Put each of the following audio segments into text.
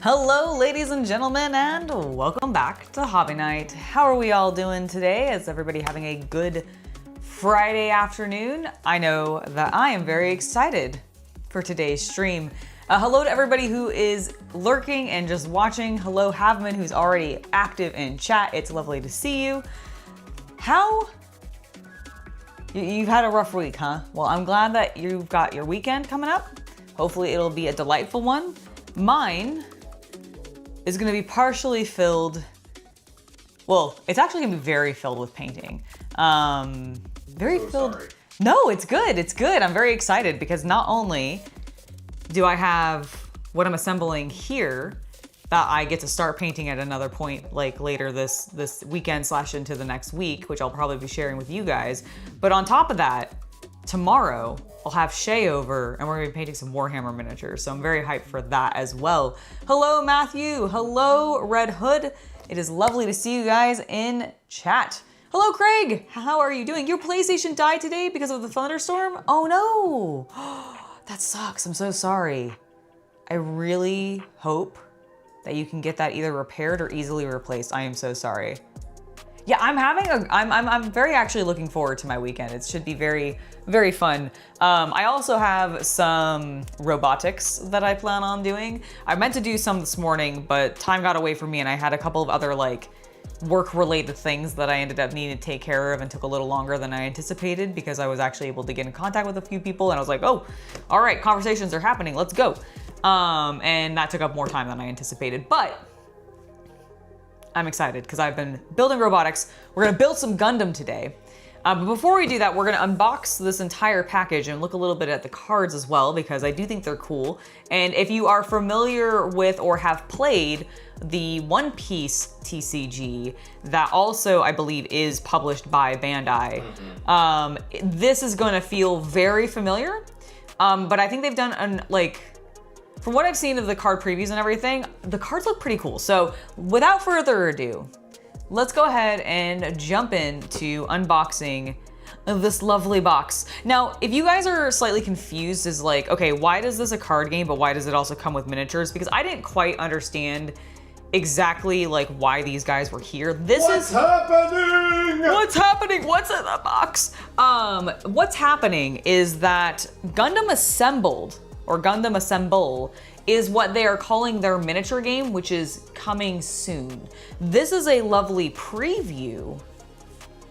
Hello ladies and gentlemen, and welcome back to Hobby Night. How are we all doing today? Is everybody having a good Friday afternoon? I know that I am very excited for today's stream. Hello to everybody who is lurking and just watching. Hello Havman, who's already active in chat. It's lovely to see you. You've had a rough week, huh? Well, I'm glad that you've got your weekend coming up. Hopefully it'll be a delightful one. Mine is gonna be partially filled, well, it's actually gonna be very filled with painting. Sorry. No, it's good, it's good. I'm very excited because not only do I have what I'm assembling here that I get to start painting at another point, like later this weekend / into the next week, which I'll probably be sharing with you guys. But on top of that, tomorrow I'll have Shay over and we're gonna be painting some Warhammer miniatures. So I'm very hyped for that as well. Hello, Matthew. Hello, Red Hood. It is lovely to see you guys in chat. Hello, Craig. How are you doing? Your PlayStation died today because of the thunderstorm? Oh no. That sucks. I'm so sorry. I really hope that you can get that either repaired or easily replaced. I am so sorry. Yeah, I'm very actually looking forward to my weekend. It should be very, very fun. I also have some robotics that I plan on doing. I meant to do some this morning, but time got away from me and I had a couple of other like work-related things that I ended up needing to take care of and took a little longer than I anticipated because I was actually able to get in contact with a few people and I was like, oh, all right, conversations are happening, let's go. And that took up more time than I anticipated, but I'm excited because I've been building robotics. We're gonna build some Gundam today. But before we do that, we're gonna unbox this entire package and look a little bit at the cards as well because I do think they're cool. And if you are familiar with or have played the One Piece TCG that also I believe is published by Bandai, this is gonna feel very familiar. But I think they've done from what I've seen of the card previews and everything, the cards look pretty cool. So without further ado, let's go ahead and jump into unboxing this lovely box. Now, if you guys are slightly confused as like, okay, why is this a card game, but why does it also come with miniatures? Because I didn't quite understand exactly like why these guys were here. What's happening? What's happening? What's in the box? What's happening is that Gundam Assembled, or Gundam Assemble, is what they are calling their miniature game, which is coming soon. This is a lovely preview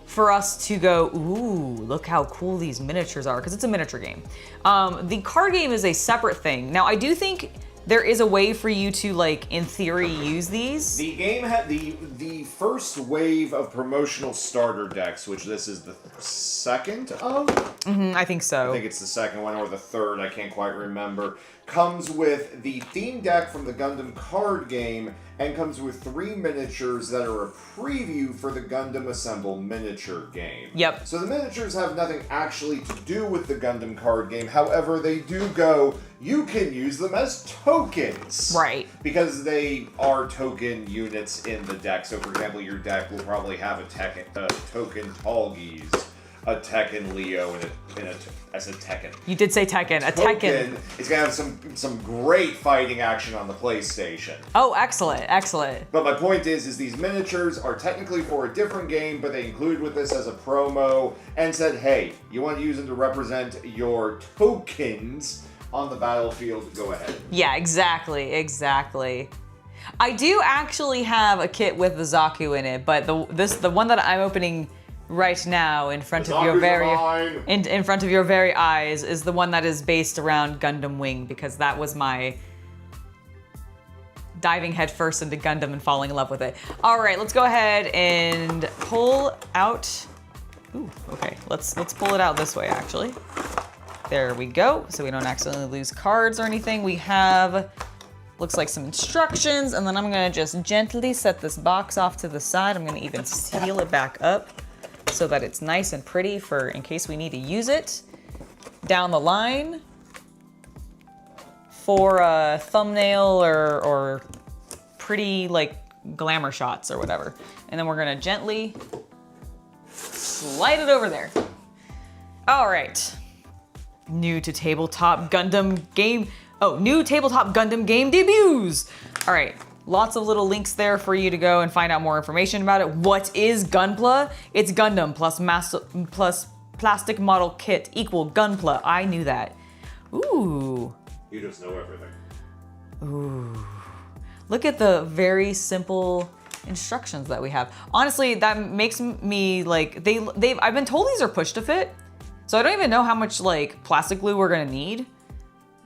for us to go, ooh, look how cool these miniatures are, because it's a miniature game. The card game is a separate thing. Now, I do think there is a way for you to, like, in theory, use these. The game had the first wave of promotional starter decks, which this is the second of? I think so. I think it's the second one or the third, I can't quite remember. Comes with the theme deck from the Gundam card game and comes with 3 miniatures that are a preview for the Gundam Assemble miniature game. Yep. So the miniatures have nothing actually to do with the Gundam card game. However, they do go, you can use them as tokens. Right. Because they are token units in the deck. So for example, your deck will probably have a token Tallgeese, a Tekken Leo, I said Tekken. You did say Tekken, a Tekken. It's gonna have some great fighting action on the PlayStation. Oh, excellent, excellent. But my point is these miniatures are technically for a different game, but they included with this as a promo and said, hey, you want to use them to represent your tokens on the battlefield, go ahead. Yeah, exactly, exactly. I do actually have a kit with the Zaku in it, but the one that I'm opening right now in front of your in front of your very eyes is the one that is based around Gundam Wing, because that was my diving headfirst into Gundam and falling in love with it. All right, let's go ahead and pull out. Ooh, okay, let's pull it out this way actually. There we go, so we don't accidentally lose cards or anything. We have, looks like some instructions, and then I'm gonna just gently set this box off to the side. I'm gonna even seal it back up so that it's nice and pretty for in case we need to use it down the line for a thumbnail or pretty like glamour shots or whatever. And then we're gonna gently slide it over there. All right, new to tabletop Gundam game. Oh, new tabletop Gundam game debuts. All right, lots of little links there for you to go and find out more information about it. What is Gunpla? It's Gundam plus plastic model kit equal Gunpla. I knew that. Ooh. You just know everything. Ooh. Look at the very simple instructions that we have. Honestly, that makes me like, I've been told these are push to fit. So I don't even know how much like plastic glue we're gonna need,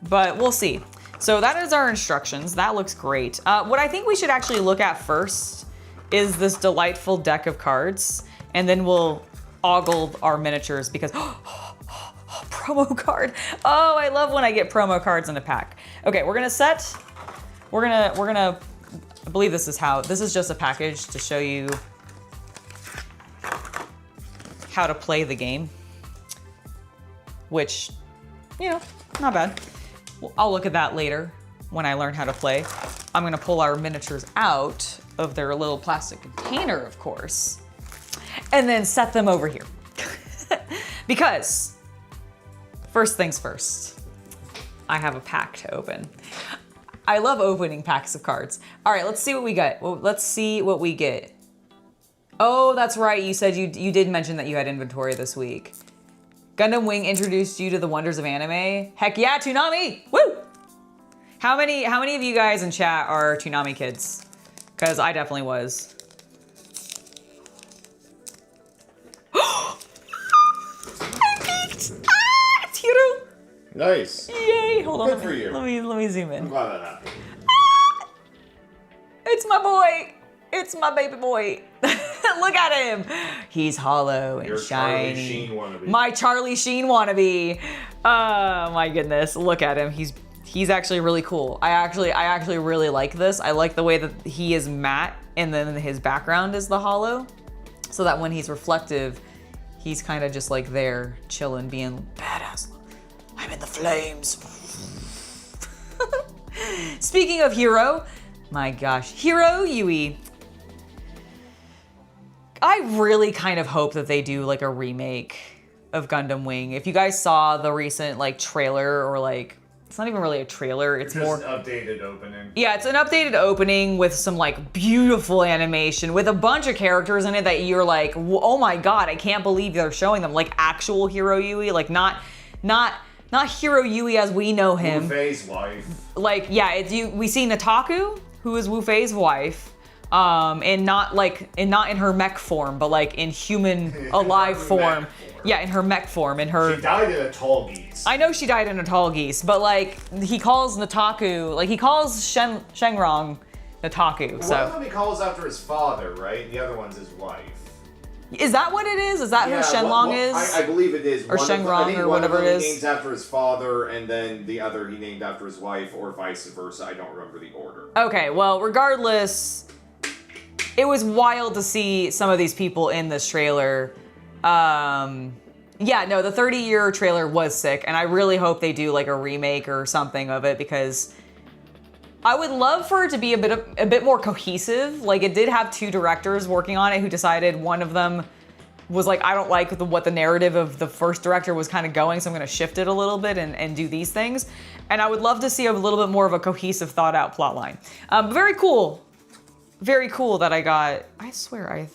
but we'll see. So that is our instructions. That looks great. What I think we should actually look at first is this delightful deck of cards, and then we'll ogle our miniatures because promo card. Oh, I love when I get promo cards in a pack. Okay, we're gonna, I believe this is just a package to show you how to play the game, which, you know, not bad. I'll look at that later when I learn how to play. I'm gonna pull our miniatures out of their little plastic container, of course, and then set them over here. Because, first things first, I have a pack to open. I love opening packs of cards. All right, let's see what we got. Well, let's see what we get. Oh, that's right. You said you did mention that you had inventory this week. Gundam Wing introduced you to the wonders of anime. Heck yeah, Toonami! Woo! How many of you guys in chat are Toonami kids? Because I definitely was. I peeked! Ah, it's Hiro! Nice. Yay! Hold on. Good for you. Let me zoom in. I'm glad that happened. Ah! It's my boy. It's my baby boy. Look at him. He's hollow and Your shiny. Charlie Sheen wannabe. My Charlie Sheen wannabe. Oh my goodness. Look at him. He's actually really cool. I actually really like this. I like the way that he is matte and then his background is the hollow. So that when he's reflective, he's kind of just like there chilling, being badass. I'm in the flames. Speaking of Hiro, my gosh, Hiro Yui. I really kind of hope that they do like a remake of Gundam Wing. If you guys saw the recent like trailer, or like, it's not even really a trailer, it's more an updated opening. Yeah, it's an updated opening with some like beautiful animation with a bunch of characters in it that you're like, oh my god, I can't believe they're showing them, like actual Hiro Yui, like not Hiro Yui as we know him. Wu Fei's wife. Like, yeah, we see Nataku, who is Wu Fei's wife, and not in her mech form, but like in human alive form. Yeah, in her mech form, in her. She died in a Tallgeese. I know she died in a Tallgeese, but like he calls Nataku, like he calls Shenrong Nataku. So one of them he calls after his father, right? And the other one's his wife. Is that what it is? Is that who Shenlong is? I believe it is. Or Shenrong, or whatever it is. He names after his father, and then the other he named after his wife, or vice versa. I don't remember the order. Okay, well, regardless, it was wild to see some of these people in this trailer. Yeah, no, the 30-year trailer was sick, and I really hope they do like a remake or something of it, because I would love for it to be a bit more cohesive. Like, it did have two directors working on it who decided one of them was like, I don't like what the narrative of the first director was kind of going, so I'm gonna shift it a little bit and do these things. And I would love to see a little bit more of a cohesive, thought out plot line. Very cool. Very cool that I swear I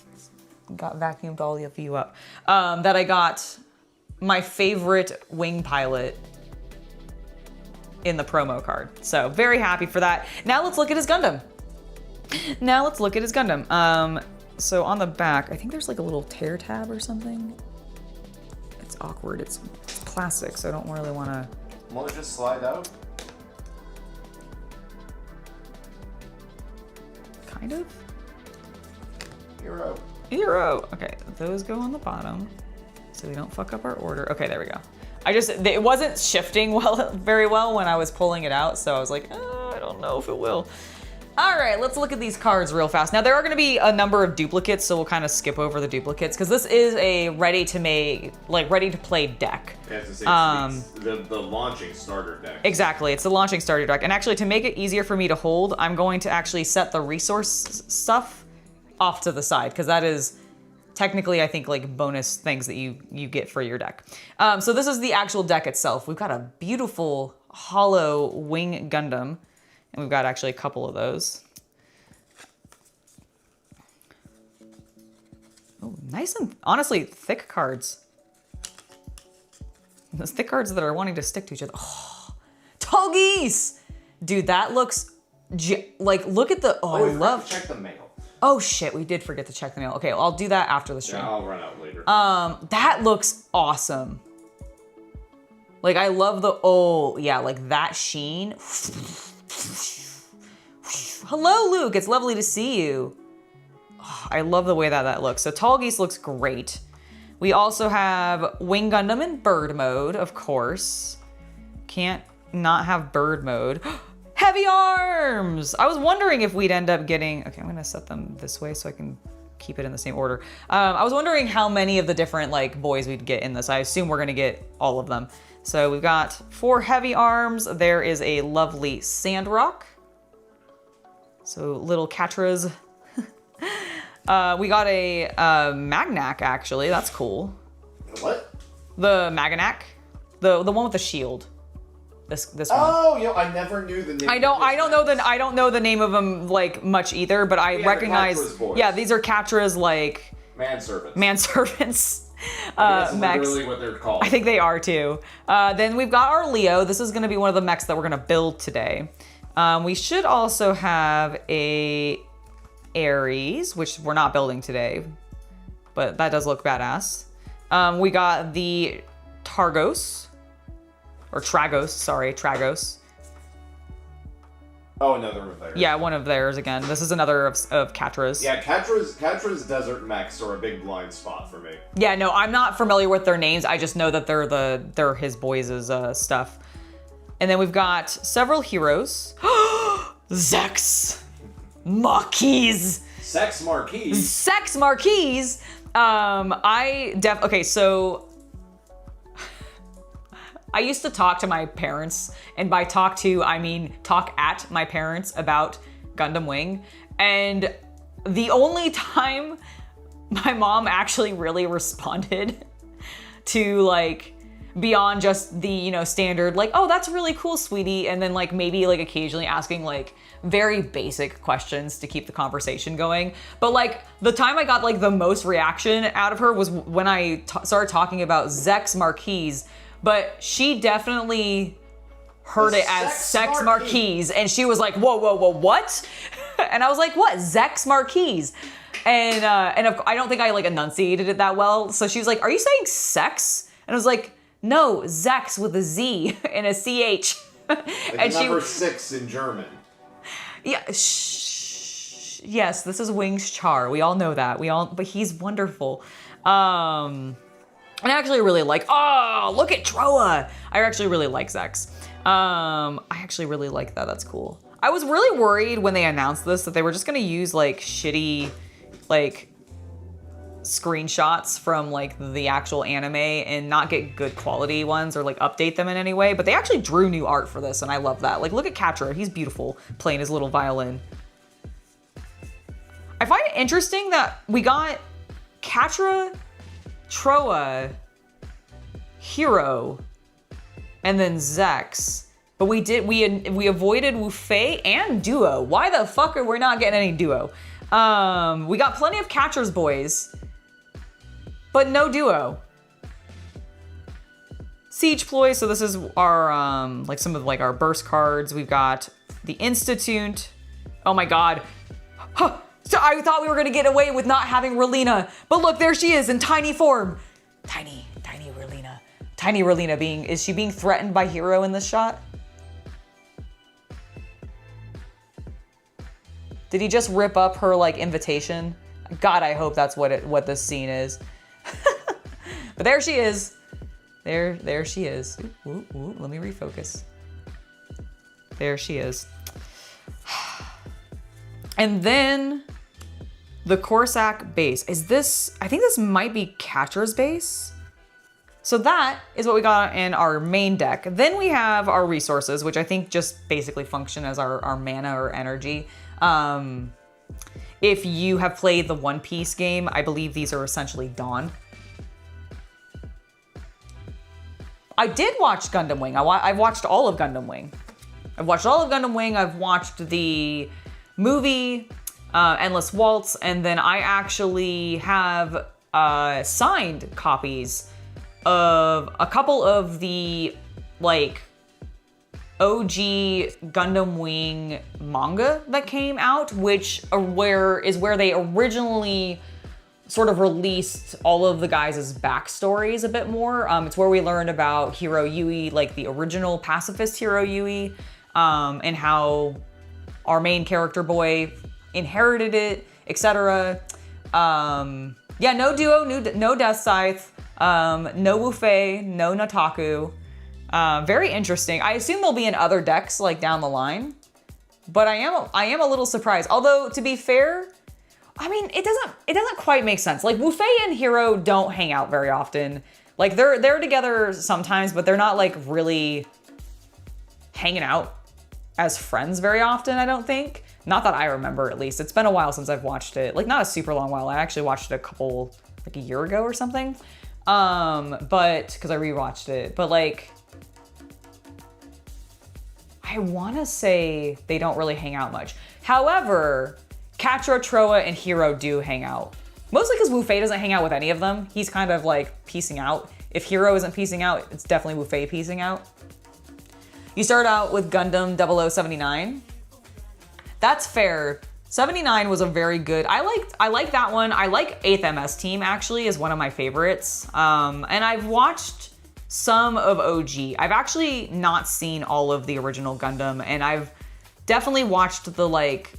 got vacuumed all of you up. That I got my favorite wing pilot in the promo card. So very happy for that. Now let's look at his Gundam. So on the back, I think there's like a little tear tab or something. It's awkward. It's plastic, so I don't really want to. Will it just slide out? Kind of. Hero. Okay, those go on the bottom, so we don't fuck up our order. Okay, there we go. It wasn't shifting very well when I was pulling it out, so I was like, I don't know if it will. All right, let's look at these cards real fast. Now, there are going to be a number of duplicates, so we'll kind of skip over the duplicates, because this is a ready-to-play deck. It's the launching starter deck. Exactly, it's the launching starter deck. And actually, to make it easier for me to hold, I'm going to actually set the resource stuff off to the side, because that is technically, I think, like bonus things that you get for your deck. So this is the actual deck itself. We've got a beautiful hollow wing Gundam. And we've got actually a couple of those. Oh, nice and honestly thick cards. Those thick cards that are wanting to stick to each other. Oh, Tallgeese! Dude, that looks like, look at the, I love. Check the mail. Oh shit, we did forget to check the mail. Okay, well, I'll do that after the stream. Yeah, I'll run out later. That looks awesome. Like, I love the, oh yeah, like that sheen. Hello, Luke, it's lovely to see you. Oh, I love the way that looks. So Tallgeese looks great. We also have Wing Gundam in bird mode, of course. Can't not have bird mode. Heavy arms! I was wondering if we'd end up getting, okay, I'm gonna set them this way so I can keep it in the same order. I was wondering how many of the different like boys we'd get in this. I assume we're gonna get all of them. So we've got 4 heavy arms. There is a lovely Sandrock. So little Catras. We got a Magnac, actually. That's cool. What? The Magnac, the one with the shield. This one. Oh, I never knew the name. I don't know the name of them like much either, but I recognize. Yeah, these are Catras, like manservants. Manservants. That's mechs. literally what they're called. I think they are too. Then we've got our Leo. This is going to be one of the mechs that we're going to build today. We should also have a Ares, which we're not building today, but that does look badass. We got the Targos, or Tragos, sorry, Tragos. Oh, another of theirs. Yeah, one of theirs again. This is another of Catras. Yeah, Catra's desert mechs are a big blind spot for me. Yeah, no, I'm not familiar with their names. I just know that they're his boys' stuff. And then we've got several heroes. Zex Marquis. Sex Marquis. Sex Marquis. Okay, so I used to talk to my parents, and by talk to, I mean talk at my parents about Gundam Wing. And the only time my mom actually really responded to like beyond just the, standard, like, oh, that's really cool, sweetie. And then like maybe like occasionally asking like very basic questions to keep the conversation going. But like the time I got like the most reaction out of her was when I started talking about Zex Marquis, but she definitely heard it as Sex Marquis. And she was like, whoa, what? And I was like, what? Zex Marquis. And I don't think I like enunciated it that well. So she was like, are you saying sex? And I was like, no, Zex with a Z and a CH. Like and number 6 in German. Yeah, yes, this is Wing's Char. We all know that. But he's wonderful. And I actually really like, oh, look at Troa. I actually really like Zex. I actually really like that. That's cool. I was really worried when they announced this that they were just gonna use like shitty, like screenshots from like the actual anime and not get good quality ones or like update them in any way. But they actually drew new art for this, and I love that. Like, look at Catra. He's beautiful playing his little violin. I find it interesting that we got Catra, Troa, Hero, and then Zex. But we avoided Wu Fei and Duo. Why the fuck are we not getting any Duo? We got plenty of Catra's boys, but no Duo. Siege Ploy, so this is our, like some of like our burst cards. We've got the Institute. Oh my God. Huh. So I thought we were gonna get away with not having Relina, but look, there she is in tiny form. Tiny Relina. Tiny Relina is she being threatened by Hero in this shot? Did he just rip up her like invitation? God, I hope that's what this scene is. But there she is. There she is. Ooh, let me refocus. There she is. And then the Corsac base. I think this might be Catra's base. So that is what we got in our main deck. Then we have our resources, which I think just basically function as our mana or energy. If you have played the One Piece game, I believe these are essentially Dawn. I did watch Gundam Wing. I've watched all of Gundam Wing. I've watched the movie, Endless Waltz, and then I actually have signed copies of a couple of the like OG Gundam Wing manga that came out, which where they originally sort of released all of the guys' backstories a bit more. It's where we learned about Hiro Yui, like the original pacifist Hiro Yui, and how our main character boy inherited it, etc. Yeah, no Duo, no Death Scythe, no Wu Fei, no Nataku. Very interesting. I assume they'll be in other decks like down the line, but I am a little surprised. Although to be fair, I mean it doesn't quite make sense. Like Wu Fei and Hiro don't hang out very often. Like they're together sometimes, but they're not like really hanging out as friends very often, I don't think. Not that I remember, at least. It's been a while since I've watched it. Like, not a super long while. I actually watched it like a year ago or something. But, because I rewatched it. But, like, I want to say they don't really hang out much. However, Catra, Troa, and Hiro do hang out. Mostly because Wu Fei doesn't hang out with any of them. He's kind of, like, piecing out. If Hiro isn't piecing out, it's definitely Wu Fei piecing out. You start out with Gundam 0079. That's fair. 79 was a very good, I like that one. I like 8th MS Team actually is one of my favorites. And I've watched some of OG. I've actually not seen all of the original Gundam, and I've definitely watched the like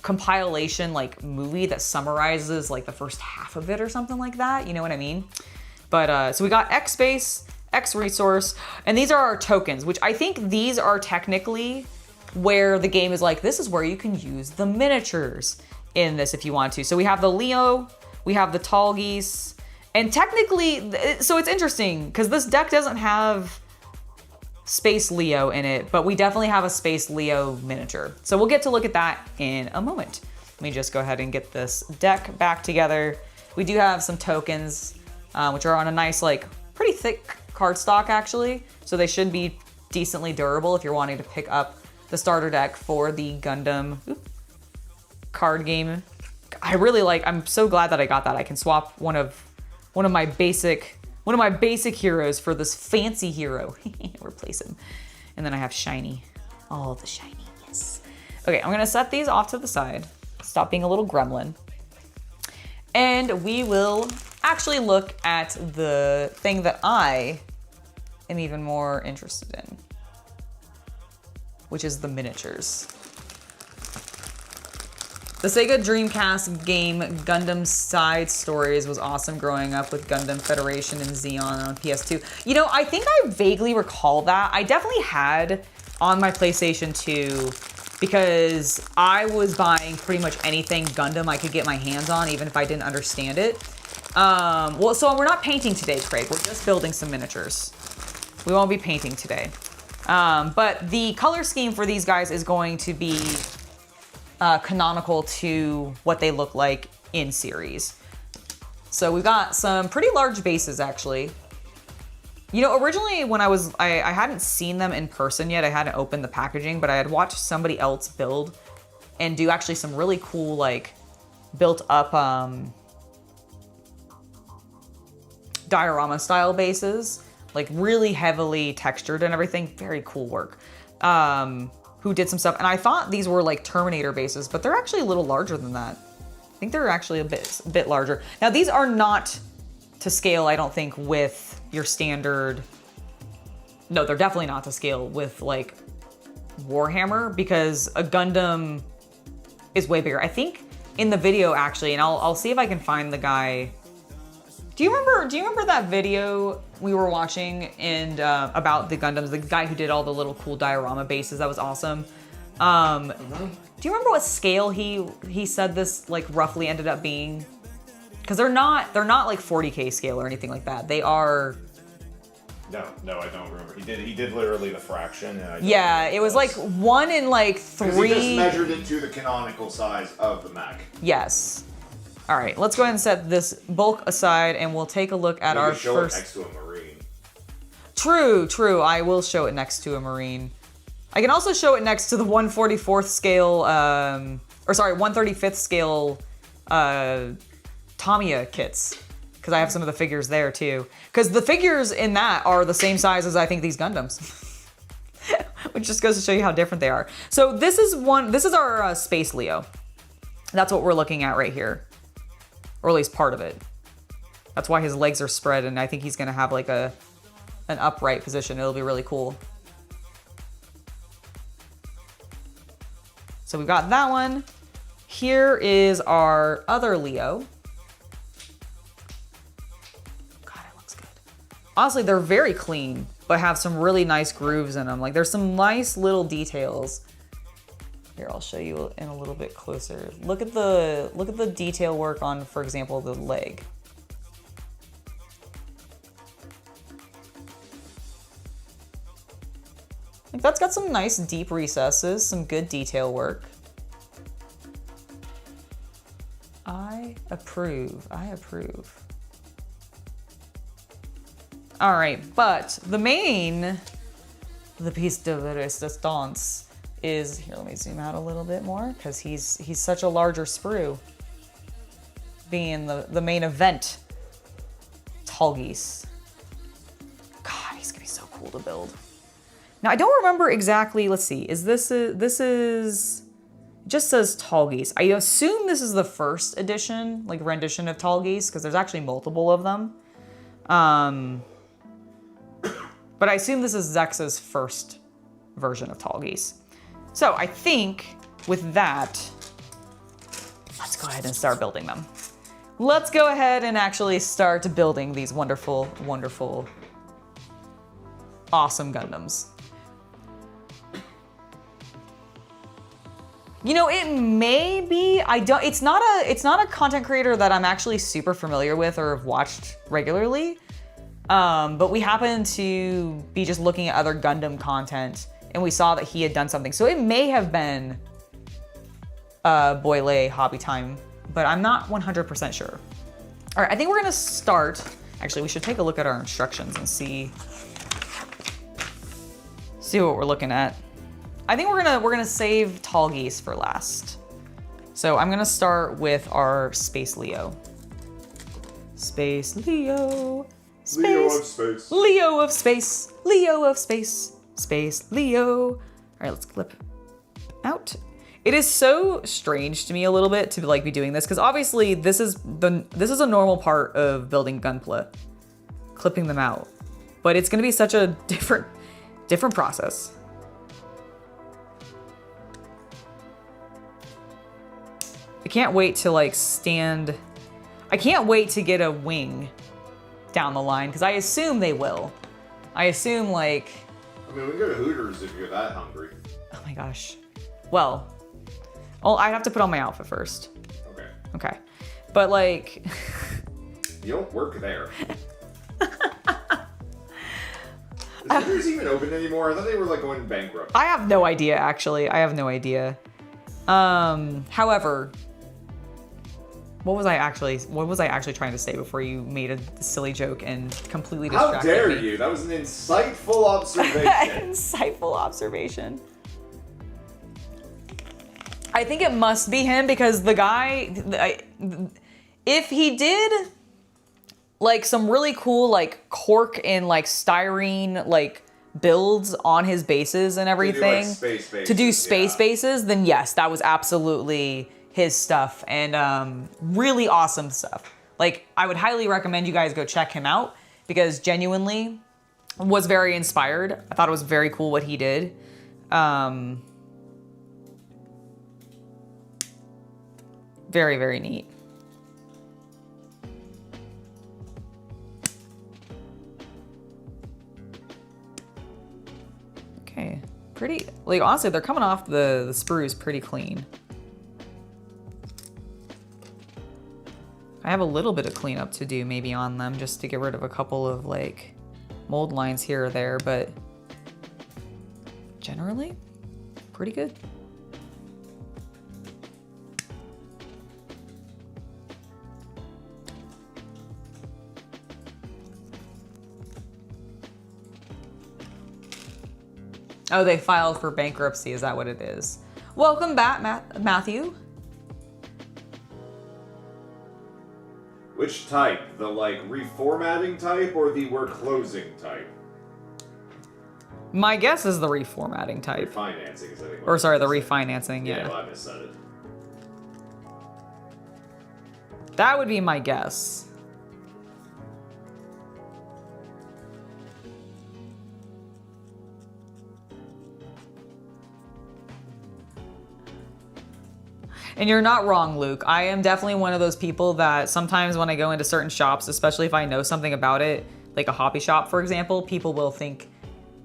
compilation like movie that summarizes like the first half of it or something like that. You know what I mean? But so we got X base, X resource, and these are our tokens, which I think these are technically where the game is like, this is where you can use the miniatures in this if you want to. So we have the Leo, we have the Tallgeese, and technically, so it's interesting because this deck doesn't have Space Leo in it, but we definitely have a Space Leo miniature. So we'll get to look at that in a moment. Let me just go ahead and get this deck back together. We do have some tokens, which are on a nice, like, pretty thick cardstock actually. So they should be decently durable if you're wanting to pick up the starter deck for the Gundam card game. I'm so glad that I got that. I can swap one of my basic heroes for this fancy hero. Replace him. And then I have shiny. Oh, the shiny, yes. Okay, I'm gonna set these off to the side. Stop being a little gremlin. And we will actually look at the thing that I am even more interested in, which is the miniatures. The Sega Dreamcast game Gundam Side Stories was awesome growing up with Gundam Federation and Zeon on PS2. You know, I think I vaguely recall that. I definitely had on my PlayStation 2 because I was buying pretty much anything Gundam I could get my hands on, even if I didn't understand it. Well, so we're not painting today, Craig. We're just building some miniatures. We won't be painting today. But the color scheme for these guys is going to be canonical to what they look like in series. So we've got some pretty large bases actually. You know, originally when I hadn't seen them in person yet, I hadn't opened the packaging, but I had watched somebody else build and do actually some really cool like built up diorama style bases, like really heavily textured and everything. Very cool work. Who did some stuff, and I thought these were like Terminator bases, but they're actually a little larger than that. I think they're actually a bit larger. Now these are not to scale, I don't think, with your standard. No, they're definitely not to scale with like Warhammer, because a Gundam is way bigger. I think in the video actually, and I'll see if I can find the guy. Do you remember that video we were watching and about the Gundams, the guy who did all the little cool diorama bases? That was awesome. Do you remember what scale he said this like roughly ended up being? Because they're not like 40K scale or anything like that. They are. No, I don't remember. He did literally the fraction. And yeah, it was like 1 in like 3. He just measured it to the canonical size of the mech. Yes. All right, let's go ahead and set this bulk aside, and we'll take a look at our show first. It next to a Marine. True. I will show it next to a Marine. I can also show it next to the 144th scale, 135th scale Tamiya kits. Because I have some of the figures there too. Because the figures in that are the same size as I think these Gundams. Which just goes to show you how different they are. So this is our Space Leo. That's what we're looking at right here. Or at least part of it. That's why his legs are spread, and I think he's gonna have like an upright position. It'll be really cool. So we've got that one. Here is our other Leo. God, it looks good. Honestly, they're very clean, but have some really nice grooves in them. Like there's some nice little details. Here, I'll show you in a little bit closer. Look at the detail work on, for example, the leg. Like that's got some nice deep recesses, some good detail work. I approve. All right, but the piece de resistance is, here, let me zoom out a little bit more because he's such a larger sprue. Being the main event, Tallgeese. God, he's gonna be so cool to build. Now I don't remember exactly, let's see, this is, just says Tallgeese. I assume this is the first edition, like rendition of Tallgeese, because there's actually multiple of them. But I assume this is Zex's first version of Tallgeese. So I think with that, let's go ahead and start building them. Let's go ahead and actually start building these wonderful, wonderful, awesome Gundams. You know, it may be, it's not a content creator that I'm actually super familiar with or have watched regularly. But we happened to be just looking at other Gundam content and we saw that he had done something. So it may have been Boyle Hobby Time, but I'm not 100% sure. All right, I think we're gonna start. Actually, we should take a look at our instructions and see what we're looking at. I think we're gonna save Tallgeese for last. So I'm gonna start with our Space Leo. Space Leo. Leo of space. Leo of space. Leo of space. Space Leo. All right, let's clip out. It is so strange to me a little bit to like be doing this because obviously this is a normal part of building Gunpla, clipping them out, but it's gonna be such a different process. I can't wait to like I can't wait to get a wing down the line because I assume they will. I assume like. I mean, we can go to Hooters if you're that hungry. Oh my gosh. Well, I have to put on my outfit first. Okay. Okay. But like. You don't work there. Is Hooters even open anymore? I thought they were like going bankrupt. I have no idea actually. I have no idea. However, what was I actually trying to say before you made a silly joke and completely distracted me? How dare you? That was an insightful observation. Insightful observation. I think it must be him because the guy, if he did like some really cool like cork and like styrene like builds on his bases and everything to do space bases, then yes, that was absolutely his stuff and really awesome stuff. Like I would highly recommend you guys go check him out because genuinely was very inspired. I thought it was very cool what he did. Very, very neat. Okay, pretty, like honestly, they're coming off the sprues pretty clean. I have a little bit of cleanup to do maybe on them just to get rid of a couple of like mold lines here or there, but generally pretty good. Oh, they filed for bankruptcy. Is that what it is? Welcome back, Matthew. Which type? The, like, reformatting type or the we're closing type? My guess is the reformatting type. Refinancing is, I think. Or sorry, the refinancing, yeah. Yeah, well, I missaid it. That would be my guess. And you're not wrong, Luke. I am definitely one of those people that sometimes when I go into certain shops, especially if I know something about it, like a hobby shop, for example, people will think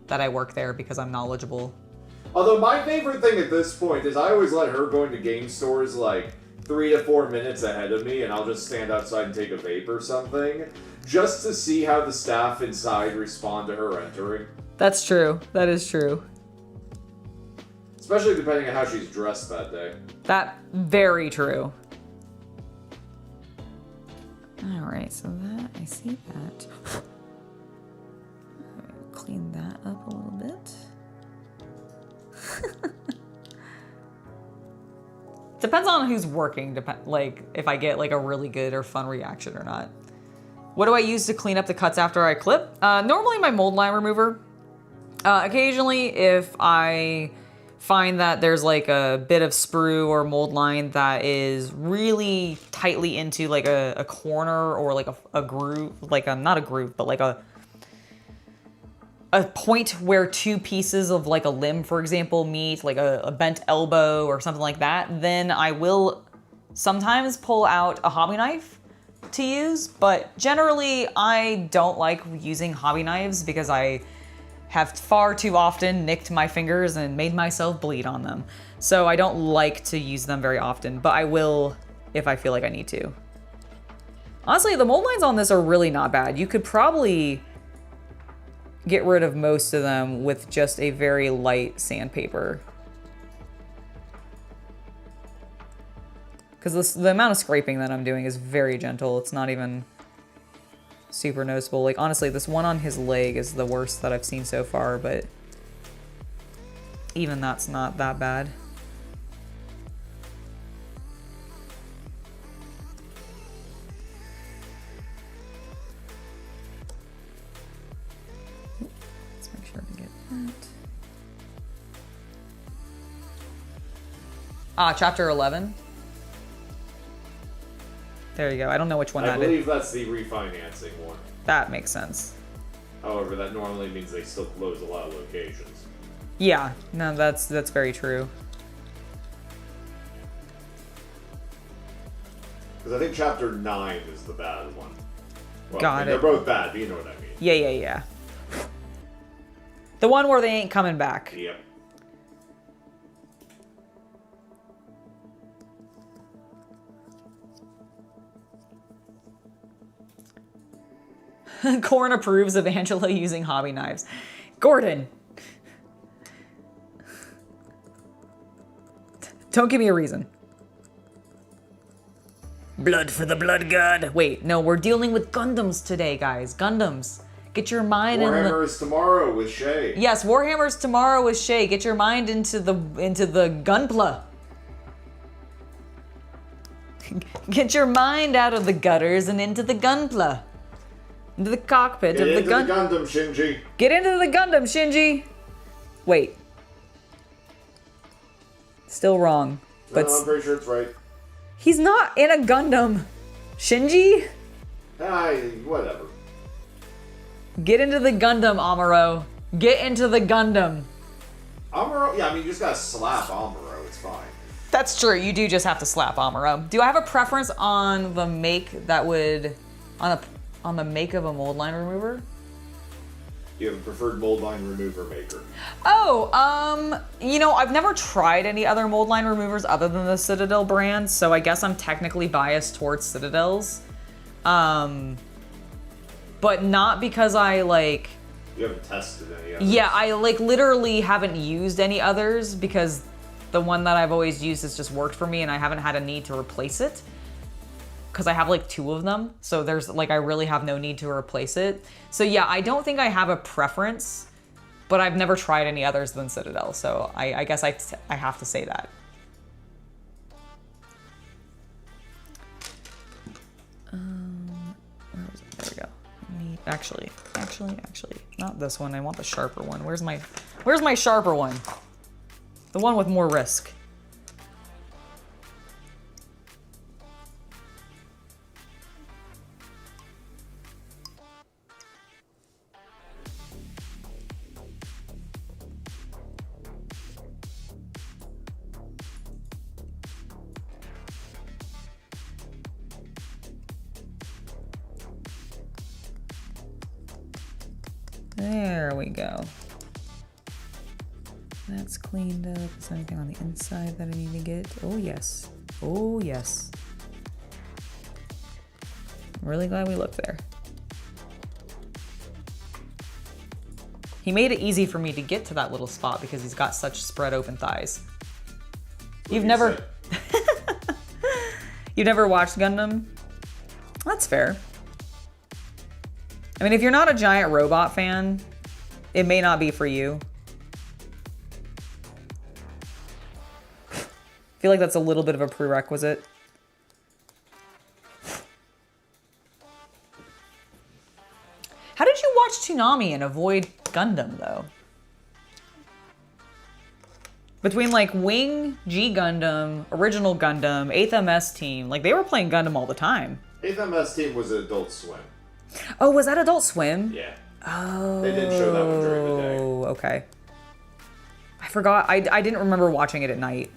that I work there because I'm knowledgeable. Although my favorite thing at this point is I always let her go into game stores like 3 to 4 minutes ahead of me, and I'll just stand outside and take a vape or something, just to see how the staff inside respond to her entering. That's true. That is true. Especially depending on how she's dressed that day. That very true. All right, so that I see that. Clean that up a little bit. Depends on who's working. Like if I get like a really good or fun reaction or not. What do I use to clean up the cuts after I clip? Normally my mold line remover. Occasionally, if I find that there's like a bit of sprue or mold line that is really tightly into like a corner or like a groove, like not a groove, but like a point where two pieces of like a limb, for example, meet, like a bent elbow or something like that, then I will sometimes pull out a hobby knife to use, but generally I don't like using hobby knives because I have far too often nicked my fingers and made myself bleed on them. So I don't like to use them very often, but I will if I feel like I need to. Honestly, the mold lines on this are really not bad. You could probably get rid of most of them with just a very light sandpaper. Because the amount of scraping that I'm doing is very gentle. It's not even super noticeable. Like, honestly, this one on his leg is the worst that I've seen so far, but even that's not that bad. Let's make sure to get that. Chapter 11. There you go. I don't know which one that is. I believe that's the refinancing one. That makes sense. However, that normally means they still close a lot of locations. Yeah, no, that's very true. Because I think Chapter 9 is the bad one. Well, Got it. They're both bad, but you know what I mean. Yeah. The one where they ain't coming back. Yep. Corn approves of Angela using hobby knives. Gordon. Don't give me a reason. Blood for the blood god. Wait, no, we're dealing with Gundams today, guys. Gundams. Get your mind in the... Warhammer is tomorrow with Shay. Yes, Warhammer's tomorrow with Shay. Get your mind into the Gunpla. Get your mind out of the gutters and into the Gunpla. Into the cockpit of the gun. Get into the Gundam, Shinji. Get into the Gundam, Shinji. Wait. Still wrong. But No, I'm pretty sure it's right. He's not in a Gundam. Shinji? Whatever. Get into the Gundam, Amuro. Get into the Gundam. Amuro? Yeah, I mean, you just gotta slap Amuro. It's fine. That's true. You do just have to slap Amuro. Do I have a preference on the make that would... on the make of a mold line remover? You have a preferred mold line remover maker. Oh, you know, I've never tried any other mold line removers other than the Citadel brand, so I guess I'm technically biased towards Citadels. But not because I, like... You haven't tested any others. Yeah, I, like, literally haven't used any others because the one that I've always used has just worked for me and I haven't had a need to replace it. Because I have like 2 of them, so there's like I really have no need to replace it. So yeah, I don't think I have a preference but I've never tried any others than Citadel, so I guess I have to say that. Where was it? There we go. Actually, not this one. I want the sharper one. Where's my sharper one? The one with more risk. There we go. That's cleaned up. Is there anything on the inside that I need to get? Oh, yes. Oh, yes. I'm really glad we looked there. He made it easy for me to get to that little spot because he's got such spread open thighs. You've never... You've never watched Gundam? That's fair. I mean, if you're not a giant robot fan, it may not be for you. I feel like that's a little bit of a prerequisite. How did you watch Toonami and avoid Gundam, though? Between, like, Wing, G Gundam, Original Gundam, 8th MS Team, like, they were playing Gundam all the time. 8th MS Team was Adult Swim. Oh, was that Adult Swim? Yeah. Oh. They didn't show that one during the day. Oh, okay. I forgot. I didn't remember watching it at night.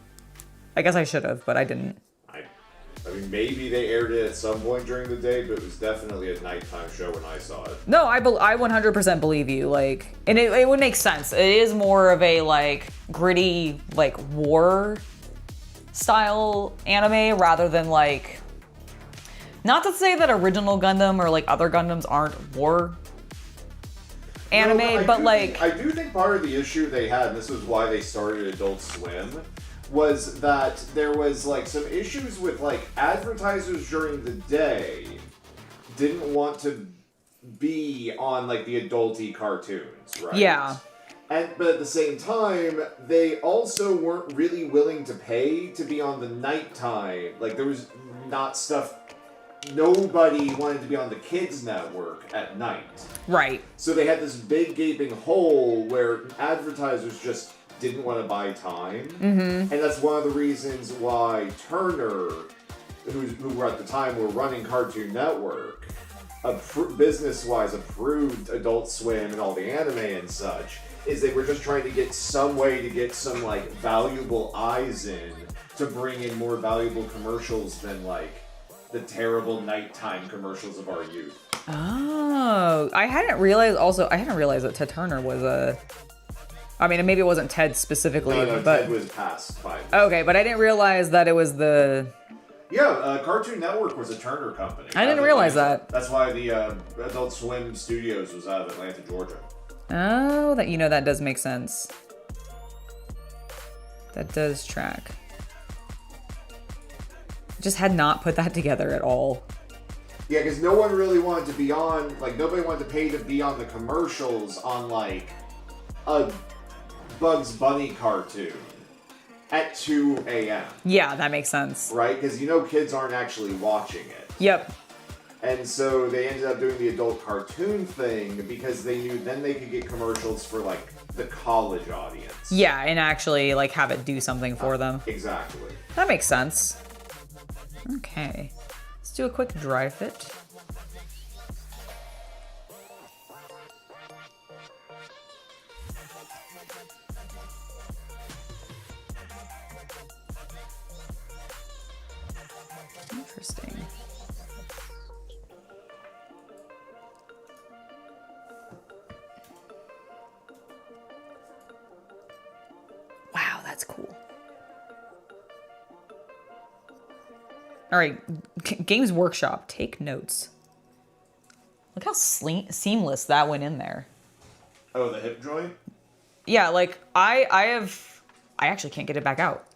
I guess I should have, but I didn't. I mean, maybe they aired it at some point during the day, but it was definitely a nighttime show when I saw it. No, I 100% believe you. Like, and it would make sense. It is more of a, like, gritty, like, war style anime rather than, like... Not to say that Original Gundam or, like, other Gundams aren't war anime, No, but, like... I do think part of the issue they had, and this was why they started Adult Swim, was that there was, like, some issues with, like, advertisers during the day didn't want to be on, like, the adulty cartoons, right? Yeah. But at the same time, they also weren't really willing to pay to be on the nighttime. Like, there was not stuff... Nobody wanted to be on the kids' network at night. Right. So they had this big gaping hole where advertisers just didn't want to buy time. Mm-hmm. And that's one of the reasons why Turner, who at the time were running Cartoon Network, business-wise approved Adult Swim and all the anime and such, is they were just trying to get some way to get some, like, valuable eyes in to bring in more valuable commercials than, like, the terrible nighttime commercials of our youth. Oh, I hadn't realized that Ted Turner was a... I mean, maybe it wasn't Ted specifically, No, but... Ted was past 5. Okay, but I didn't realize that it was the... Yeah, Cartoon Network was a Turner company. I didn't realize that. That's why the Adult Swim Studios was out of Atlanta, Georgia. Oh, that does make sense. That does track. Just had not put that together at all. Yeah, because no one really wanted to be on, like, nobody wanted to pay to be on the commercials on, like, a Bugs Bunny cartoon at 2 a.m. Yeah, that makes sense. Right? Because you know kids aren't actually watching it. Yep. And so they ended up doing the adult cartoon thing because they knew then they could get commercials for, like, the college audience. Yeah, and actually, like, have it do something for them. Exactly. That makes sense. Okay. Let's do a quick dry fit. Interesting. Wow, that's cool. All right, Games Workshop, take notes. Look how seamless that went in there. Oh, the hip joint? Yeah, like, I actually can't get it back out.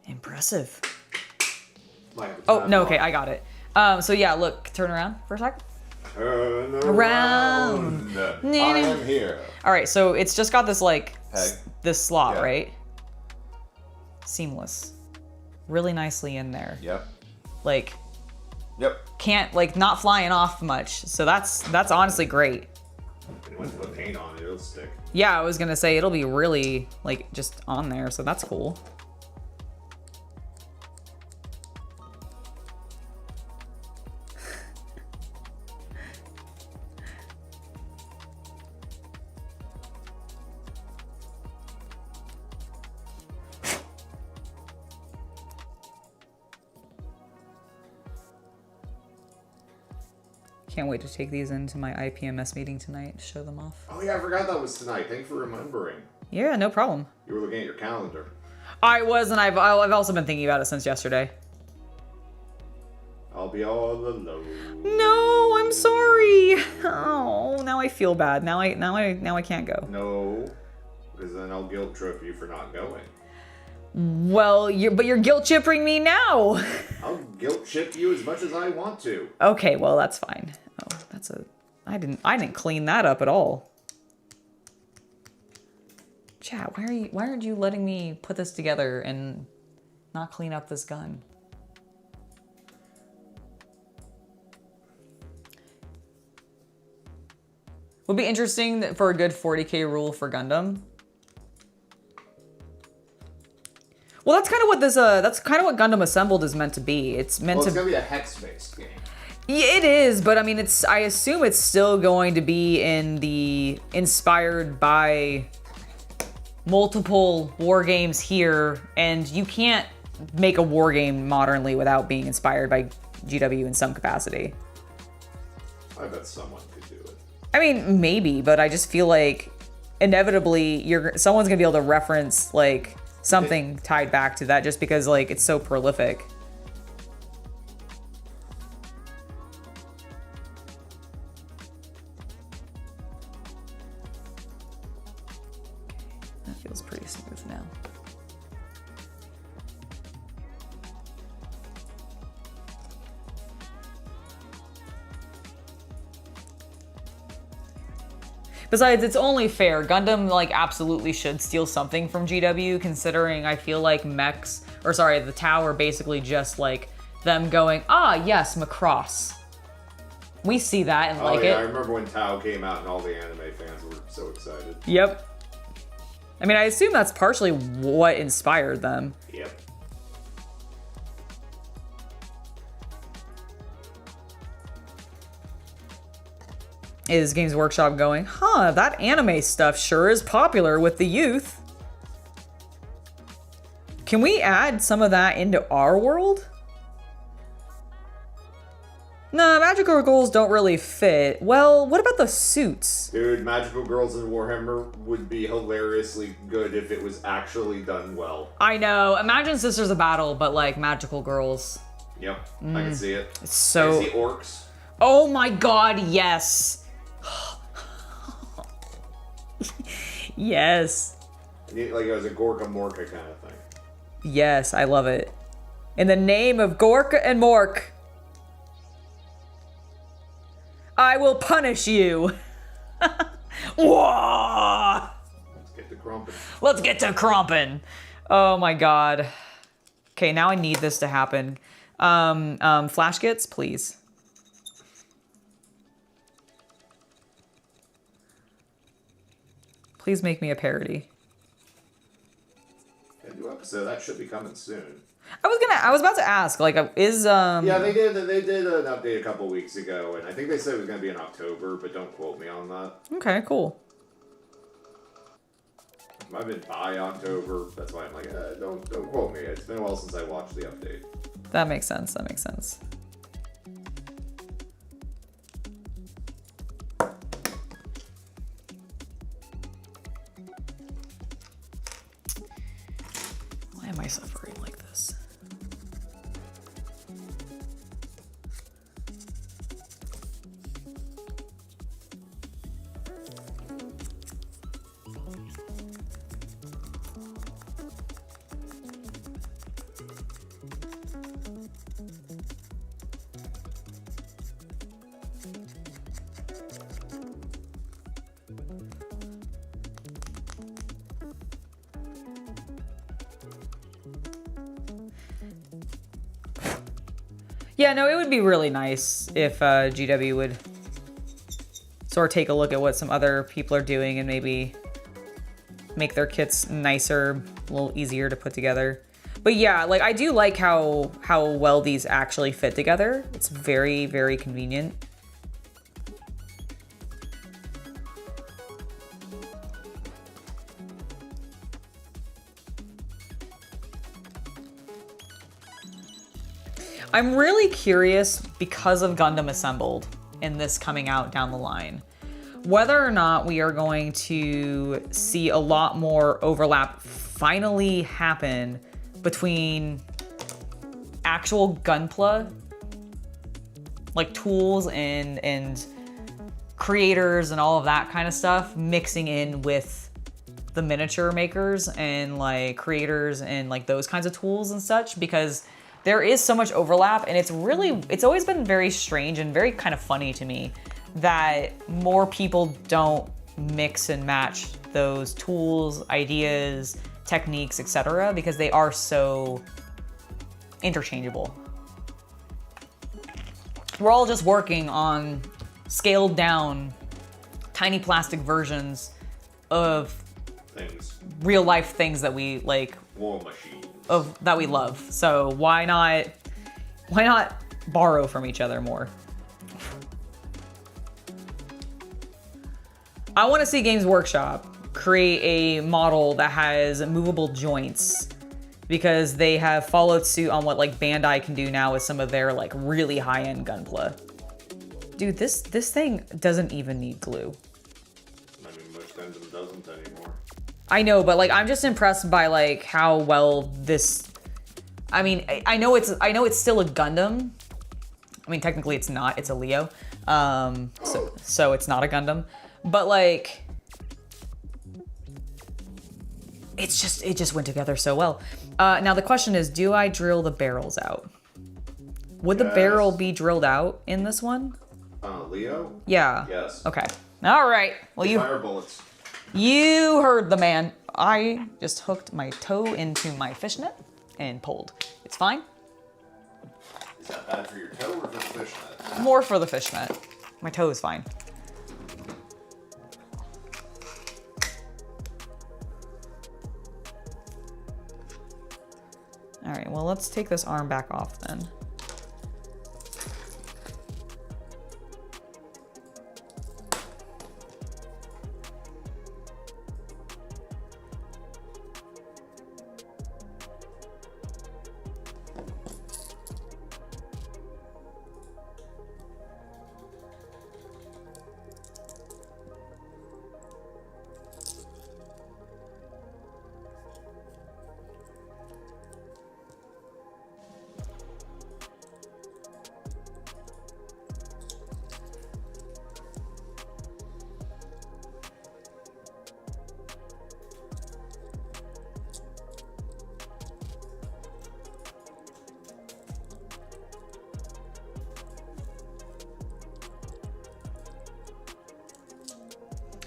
Impressive. Oh, no, okay, I got it. So yeah, look, turn around for a sec. Turn around. I am here. All right, so it's just got this like Peg. this slot, Yeah. right? Seamless, really nicely in there. Yep. Like, Yep. can't like not flying off much. So that's honestly great. And once you put paint on it, it'll stick. Yeah, I was gonna say it'll be really like just on there, so that's cool. Can't wait to take these into my IPMS meeting tonight to show them off. Oh yeah, I forgot that was tonight. Thanks for remembering. Yeah, no problem. You were looking at your calendar. I was, and I've also been thinking about it since yesterday. I'll be all alone. No, I'm sorry. Oh, now I feel bad. Now I can't go. No, because then I'll guilt trip you for not going. Well, you're guilt tripping me now. I'll guilt trip you as much as I want to. Okay, well that's fine. Oh, I didn't clean that up at all. Chat, why aren't you letting me put this together and not clean up this gun? Would be interesting for a good 40k rule for Gundam. Well, that's kind of what what Gundam Assembled is meant to be. It's meant It's to gonna be a hex-based game. Yeah, it is, but I mean, I assume it's still going to be inspired by multiple war games here, and you can't make a war game modernly without being inspired by GW in some capacity. I bet someone could do it. I mean, maybe, but I just feel like inevitably someone's gonna be able to reference like something tied back to that just because like it's so prolific. That feels pretty smooth now. Besides, it's only fair. Gundam, like, absolutely should steal something from GW, considering I feel like the Tau are basically just, like, them going, ah, yes, Macross. We see that and like it. I remember when Tau came out and all the anime fans were so excited. Yep. I mean, I assume that's partially what inspired them. Yep. Is Games Workshop going, huh, that anime stuff sure is popular with the youth. Can we add some of that into our world? No, magical girls don't really fit. Well, what about the suits? Dude, magical girls in Warhammer would be hilariously good if it was actually done well. I know. Imagine Sisters of Battle, but like magical girls. Yep, I can see it. It's so... I can see orcs. Oh my god, yes. Yes. Like it was a Gorka Morka kind of thing. Yes, I love it. In the name of Gorka and Mork, I will punish you. Whoa! Let's get to Crumpin. Let's get to Crumpin. Oh my god. Okay, now I need this to happen. Flash kits, please. Please make me a parody. Yeah, new episode, that should be coming soon. I was about to ask, like, is Yeah, they did an update a couple weeks ago, and I think they said it was gonna be in October, but don't quote me on that. Okay, cool. I've been by October, that's why I'm like, don't quote me. It's been a while since I watched the update. That makes sense. That makes sense. Why am I suffering like this? Yeah, no, it would be really nice if GW would sort of take a look at what some other people are doing and maybe make their kits nicer, a little easier to put together. But yeah, like I do like how well these actually fit together. It's very, very convenient. I'm really curious, because of Gundam Assembled and this coming out down the line, whether or not we are going to see a lot more overlap finally happen between actual Gunpla, like tools and creators and all of that kind of stuff, mixing in with the miniature makers and like creators and like those kinds of tools and such, because there is so much overlap, and it's always been very strange and very kind of funny to me that more people don't mix and match those tools, ideas, techniques, etc., because they are so interchangeable. We're all just working on scaled down, tiny plastic versions of Things. real life things that we like. War machines. That we love. So why not borrow from each other more? I want to see Games Workshop create a model that has movable joints, because they have followed suit on what like Bandai can do now with some of their like really high-end Gunpla. Dude, this thing doesn't even need glue. I mean, most Gundam doesn't anymore. I know, but like I'm just impressed by like how well this. I mean, I know it's still a Gundam. I mean, technically it's not. It's a Leo, so it's not a Gundam. But like, it just went together so well. Now the question is, do I drill the barrels out? Would the barrel be drilled out in this one? Leo? Yeah. Yes. Okay. All right. Well, Fire bullets. You heard the man. I just hooked my toe into my fishnet and pulled. It's fine. Is that bad for your toe or for the fishnet? More for the fishnet. My toe is fine. All right, well, let's take this arm back off then.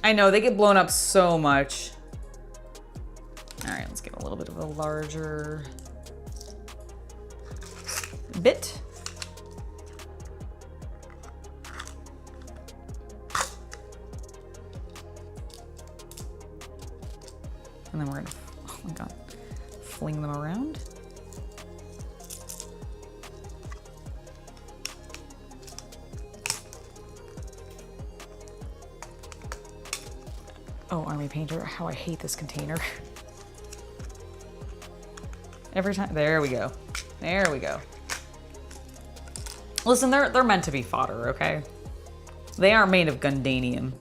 I know, they get blown up so much. All right, let's get a little bit of a larger bit. And then we're gonna, oh my God, fling them around. Oh, Army Painter, how I hate this container. Every time, there we go. There we go. Listen, they're meant to be fodder, okay? They aren't made of Gundanium.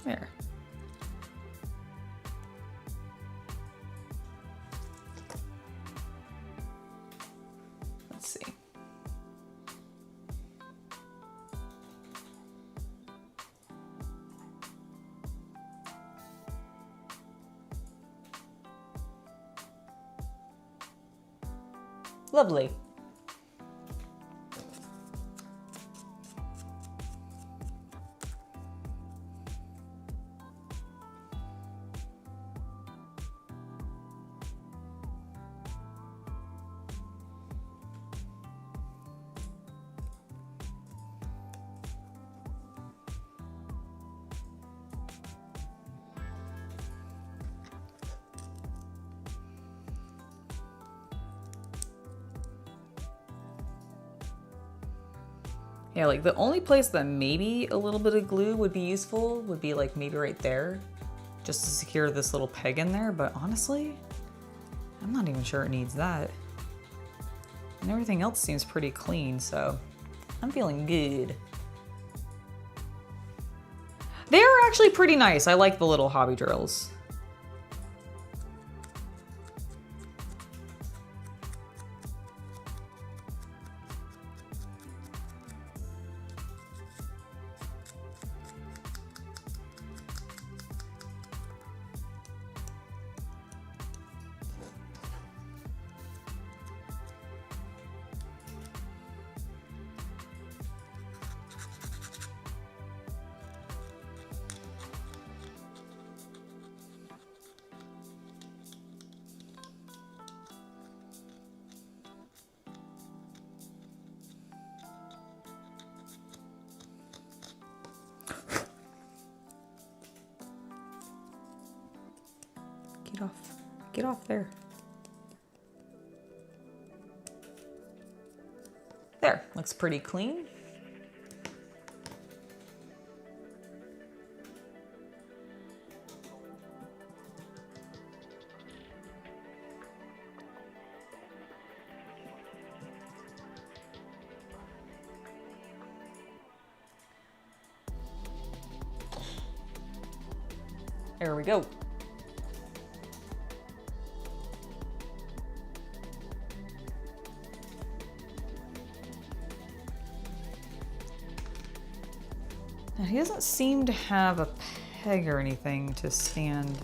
There. Let's see. Lovely. Yeah, like the only place that maybe a little bit of glue would be useful would be like maybe right there, just to secure this little peg in there. But honestly, I'm not even sure it needs that. And everything else seems pretty clean, so I'm feeling good. They're actually pretty nice. I like the little hobby drills. Get off there. There, looks pretty clean. There we go. Now, he doesn't seem to have a peg or anything to stand.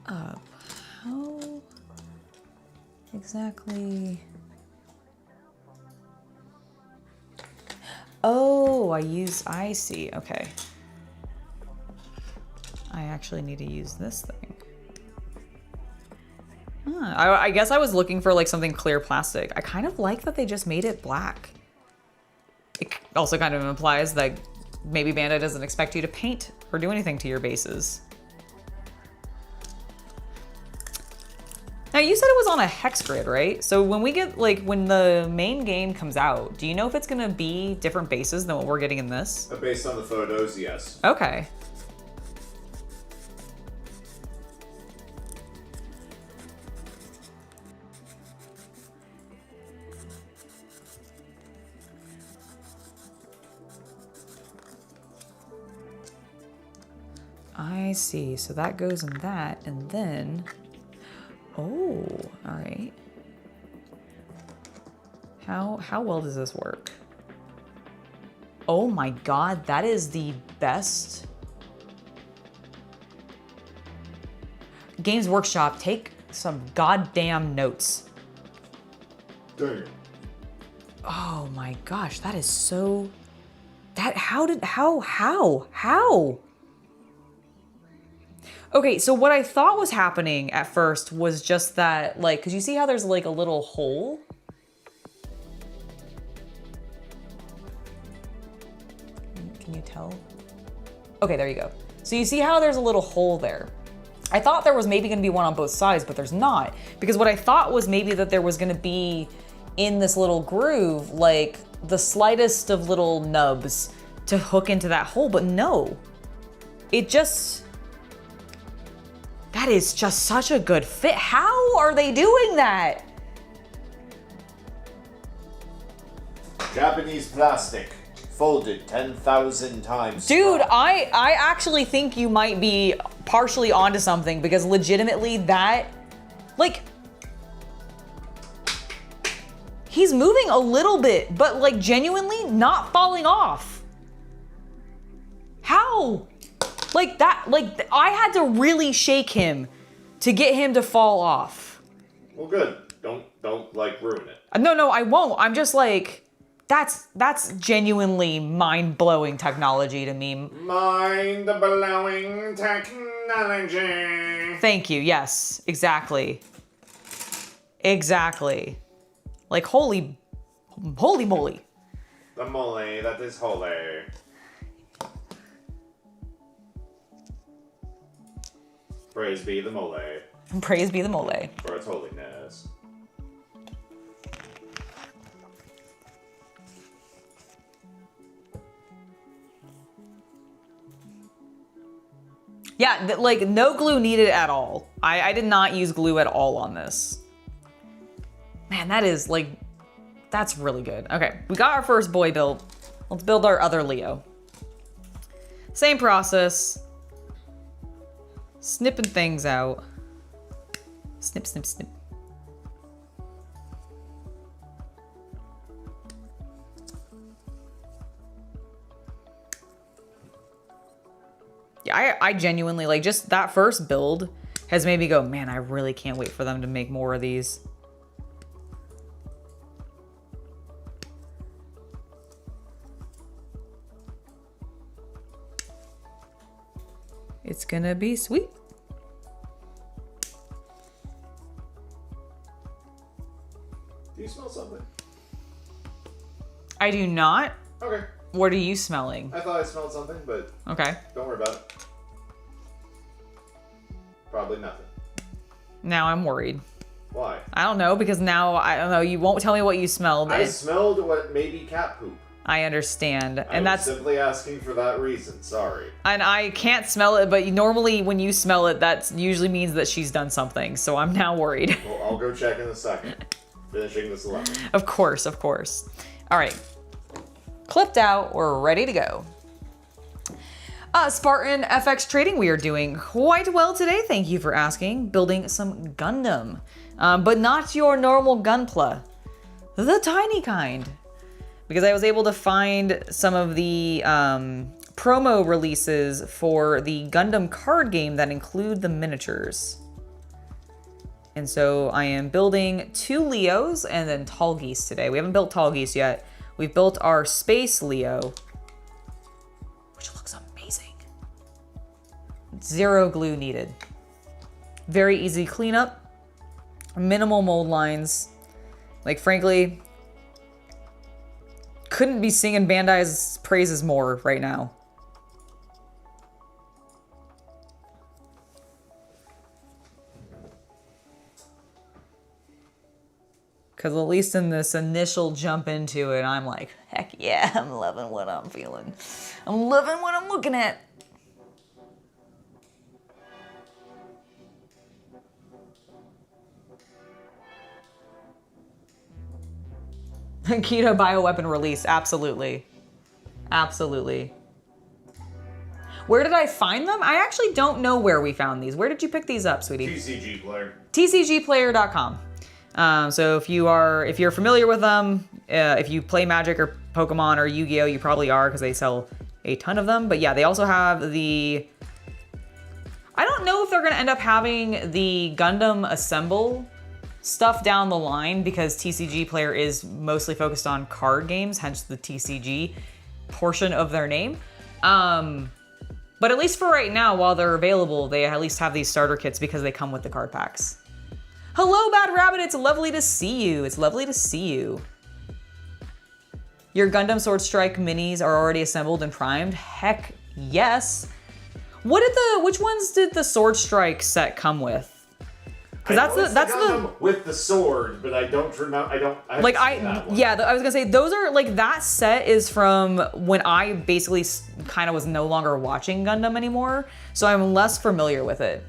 Up. How exactly? Oh, I see, okay. I actually need to use this thing. I guess I was looking for like something clear plastic. I kind of like that they just made it black. It also kind of implies that maybe Bandai doesn't expect you to paint or do anything to your bases. Now you said it was on a hex grid, right? So when we get when the main game comes out, do you know if it's gonna be different bases than what we're getting in this? Based on the photos, yes. Okay. I see, so that goes in that, and then, oh, all right. How well does this work? Oh my God, that is the best. Games Workshop, take some goddamn notes. Dang. Oh my gosh, that is so, how? Okay, so what I thought was happening at first was just that, cause you see how there's like a little hole? Can you tell? Okay, there you go. So you see how there's a little hole there? I thought there was maybe gonna be one on both sides, but there's not. Because what I thought was maybe that there was gonna be in this little groove, like the slightest of little nubs to hook into that hole, but no. It just, that is just such a good fit. How are they doing that? Japanese plastic. Folded 10,000 times. Dude, I actually think you might be partially onto something because legitimately that, like, he's moving a little bit, but like genuinely not falling off. How? Like that, like I had to really shake him to get him to fall off. Well, good. Don't like ruin it. No, I won't. I'm just like, that's genuinely mind-blowing technology to me. Mind-blowing technology. Thank you. Yes, exactly. Exactly. Like holy moly. The mole that is holy. Praise be the mole. Praise be the mole. For its holiness. Yeah, like no glue needed at all. I did not use glue at all on this. Man, that is like, that's really good. Okay, we got our first boy built. Let's build our other Leo. Same process. Snipping things out. Snip, snip, snip. Yeah, I genuinely, like, just that first build has made me go, man, I really can't wait for them to make more of these. It's gonna be sweet. Do you smell something? I do not. Okay. What are you smelling? I thought I smelled something, but Okay. don't worry about it. Probably nothing. Now I'm worried. Why? I don't know, because now, I don't know, you won't tell me what you smelled. I smelled what may be cat poop. I understand. I And was that's simply asking for that reason. Sorry. and I can't smell it, but normally when you smell it, that usually means that she's done something. So I'm now worried. Well, I'll go check in a second. Finishing this 11. Of course, of course. All right. Clipped out, we're ready to go. Spartan FX Trading, we are doing quite well today. Thank you for asking. Building some Gundam, but not your normal Gunpla, the tiny kind. Because I was able to find some of the promo releases for the Gundam card game that include the miniatures. And so I am building 2 Leos and then Tallgeese today. We haven't built Tallgeese yet. We've built our Space Leo, which looks amazing. 0 glue needed. Very easy cleanup. Minimal mold lines. Like, frankly, couldn't be singing Bandai's praises more right now. Because at least in this initial jump into it, I'm like, heck yeah, I'm loving what I'm feeling. I'm loving what I'm looking at. Keto bioweapon release, absolutely. Absolutely. Where did I find them? I actually don't know where we found these. Where did you pick these up, sweetie? TCGPlayer. TCGPlayer.com. So if you're familiar with them, if you play Magic or Pokemon or Yu-Gi-Oh, you probably are because they sell a ton of them. But yeah, they also have the, I don't know if they're gonna end up having the Gundam Assemble stuff down the line because TCGPlayer is mostly focused on card games, hence the TCG portion of their name. But at least for right now, while they're available, they at least have these starter kits because they come with the card packs. Hello, Bad Rabbit, it's lovely to see you. It's lovely to see you. Your Gundam Sword Strike minis are already assembled and primed? Heck yes. Which ones did the Sword Strike set come with? Because that's the with the sword, but I don't remember. I was gonna say those are like that set is from when I basically kind of was no longer watching Gundam anymore, so I'm less familiar with it.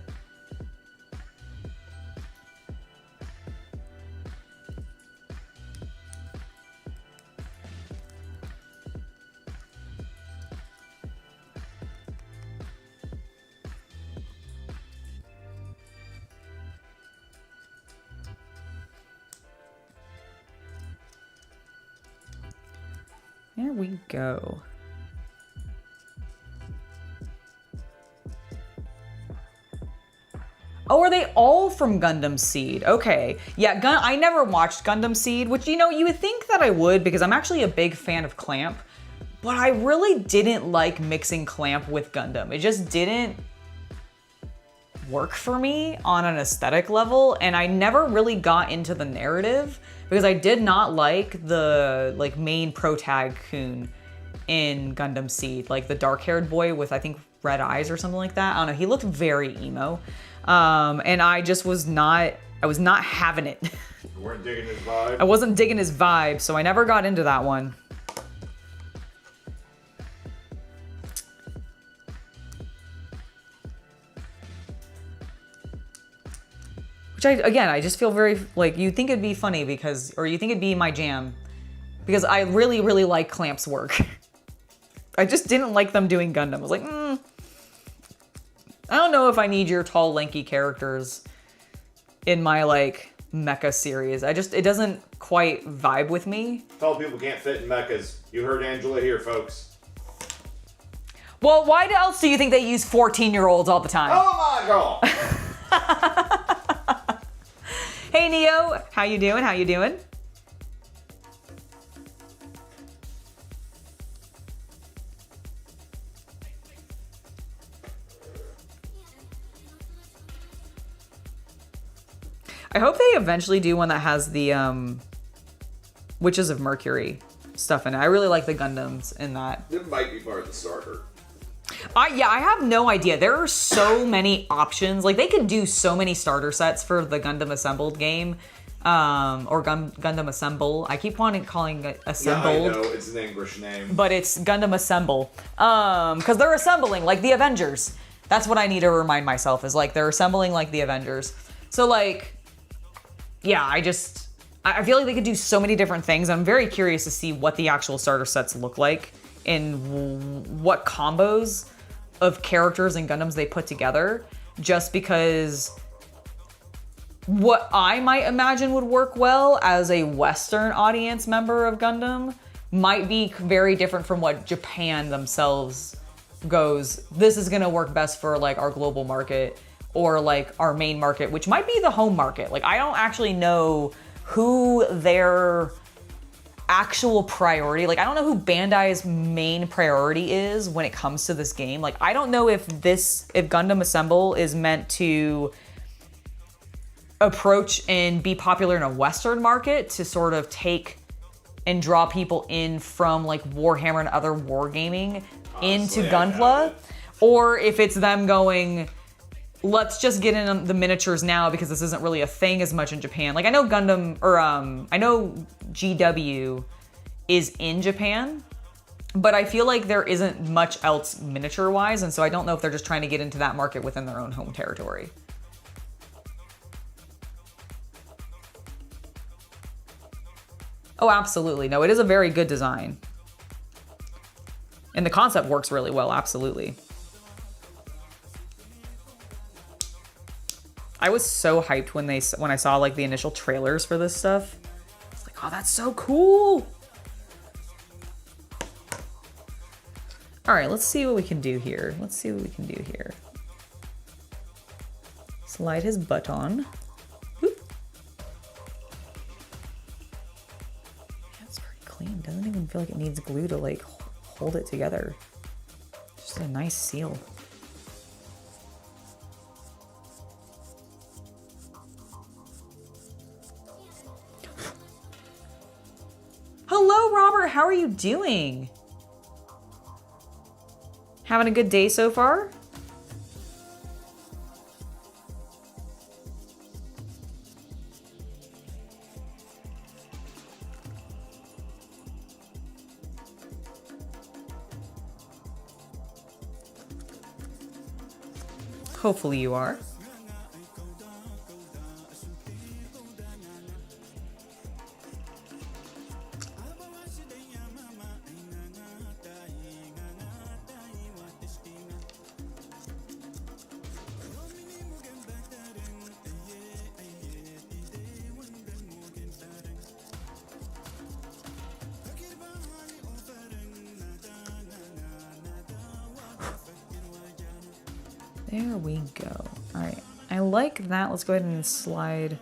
There we go. Oh, are they all from Gundam Seed? Okay. Yeah, I never watched Gundam Seed, which, you know, you would think that I would because I'm actually a big fan of Clamp, but I really didn't like mixing Clamp with Gundam. It just didn't work for me on an aesthetic level, and I never really got into the narrative because I did not like the main protagoon in Gundam Seed, like the dark-haired boy with, I think, red eyes or something like that. I don't know. He looked very emo. And I just was not having it. You weren't digging his vibe? I wasn't digging his vibe, so I never got into that one. Which I just feel very, like, you think it'd be funny because, or you think it'd be my jam, because I really, really like Clamp's work. I just didn't like them doing Gundam. I was like, I don't know if I need your tall, lanky characters in my, like, mecha series. It doesn't quite vibe with me. Tall people can't fit in mechas. You heard Angela here, folks. Well, why else do you think they use 14-year-olds all the time? Oh my god! Hey, Neo. How you doing? How you doing? I hope they eventually do one that has the Witches of Mercury stuff in it. I really like the Gundams in that. It might be part of the starter. I have no idea. There are so many options. Like, they could do so many starter sets for the Gundam Assembled game. Or Gundam Assemble. I keep calling it Assembled. Yeah, I know. It's an English name. But it's Gundam Assemble. Because they're assembling like the Avengers. That's what I need to remind myself, is like they're assembling like the Avengers. So, like, yeah, I feel like they could do so many different things. I'm very curious to see what the actual starter sets look like and what combos of characters and Gundams they put together, just because what I might imagine would work well as a Western audience member of Gundam might be very different from what Japan themselves goes, this is gonna work best for like our global market or like our main market, which might be the home market. Like, I don't actually know who their actual priority, like I don't know who Bandai's main priority is when it comes to this game. Like, I don't know if Gundam Assemble is meant to approach and be popular in a Western market to sort of take and draw people in from like Warhammer and other wargaming into Gunpla, or if it's them going, let's just get in the miniatures now because this isn't really a thing as much in Japan. Like, I know Gundam, or I know GW is in Japan, but I feel like there isn't much else miniature-wise, and so I don't know if they're just trying to get into that market within their own home territory. Oh, absolutely. No, it is a very good design. And the concept works really well, absolutely. I was so hyped when I saw like the initial trailers for this stuff. I was like, oh, that's so cool. All right, let's see what we can do here. Slide his butt on. Whoop. Yeah, it's pretty clean. Doesn't even feel like it needs glue to like hold it together. Just a nice seal. Hello, Robert. How are you doing? Having a good day so far? Hopefully you are. There we go. All right, I like that. Let's go ahead and slide.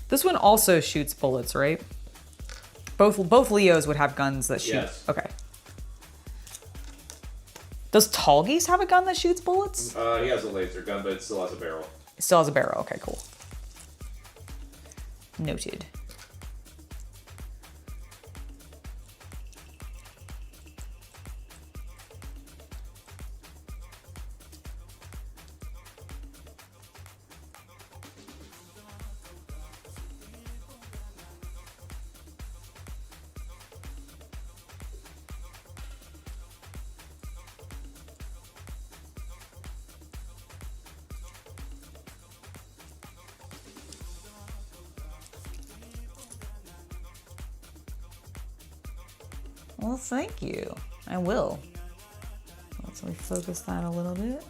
This one also shoots bullets, right? Both Leos would have guns that shoot. Yes. Okay. Does Tallgeese have a gun that shoots bullets? He has a laser gun, but it still has a barrel. It still has a barrel. Okay, cool. Noted. Well, thank you. I will. Let's refocus that a little bit.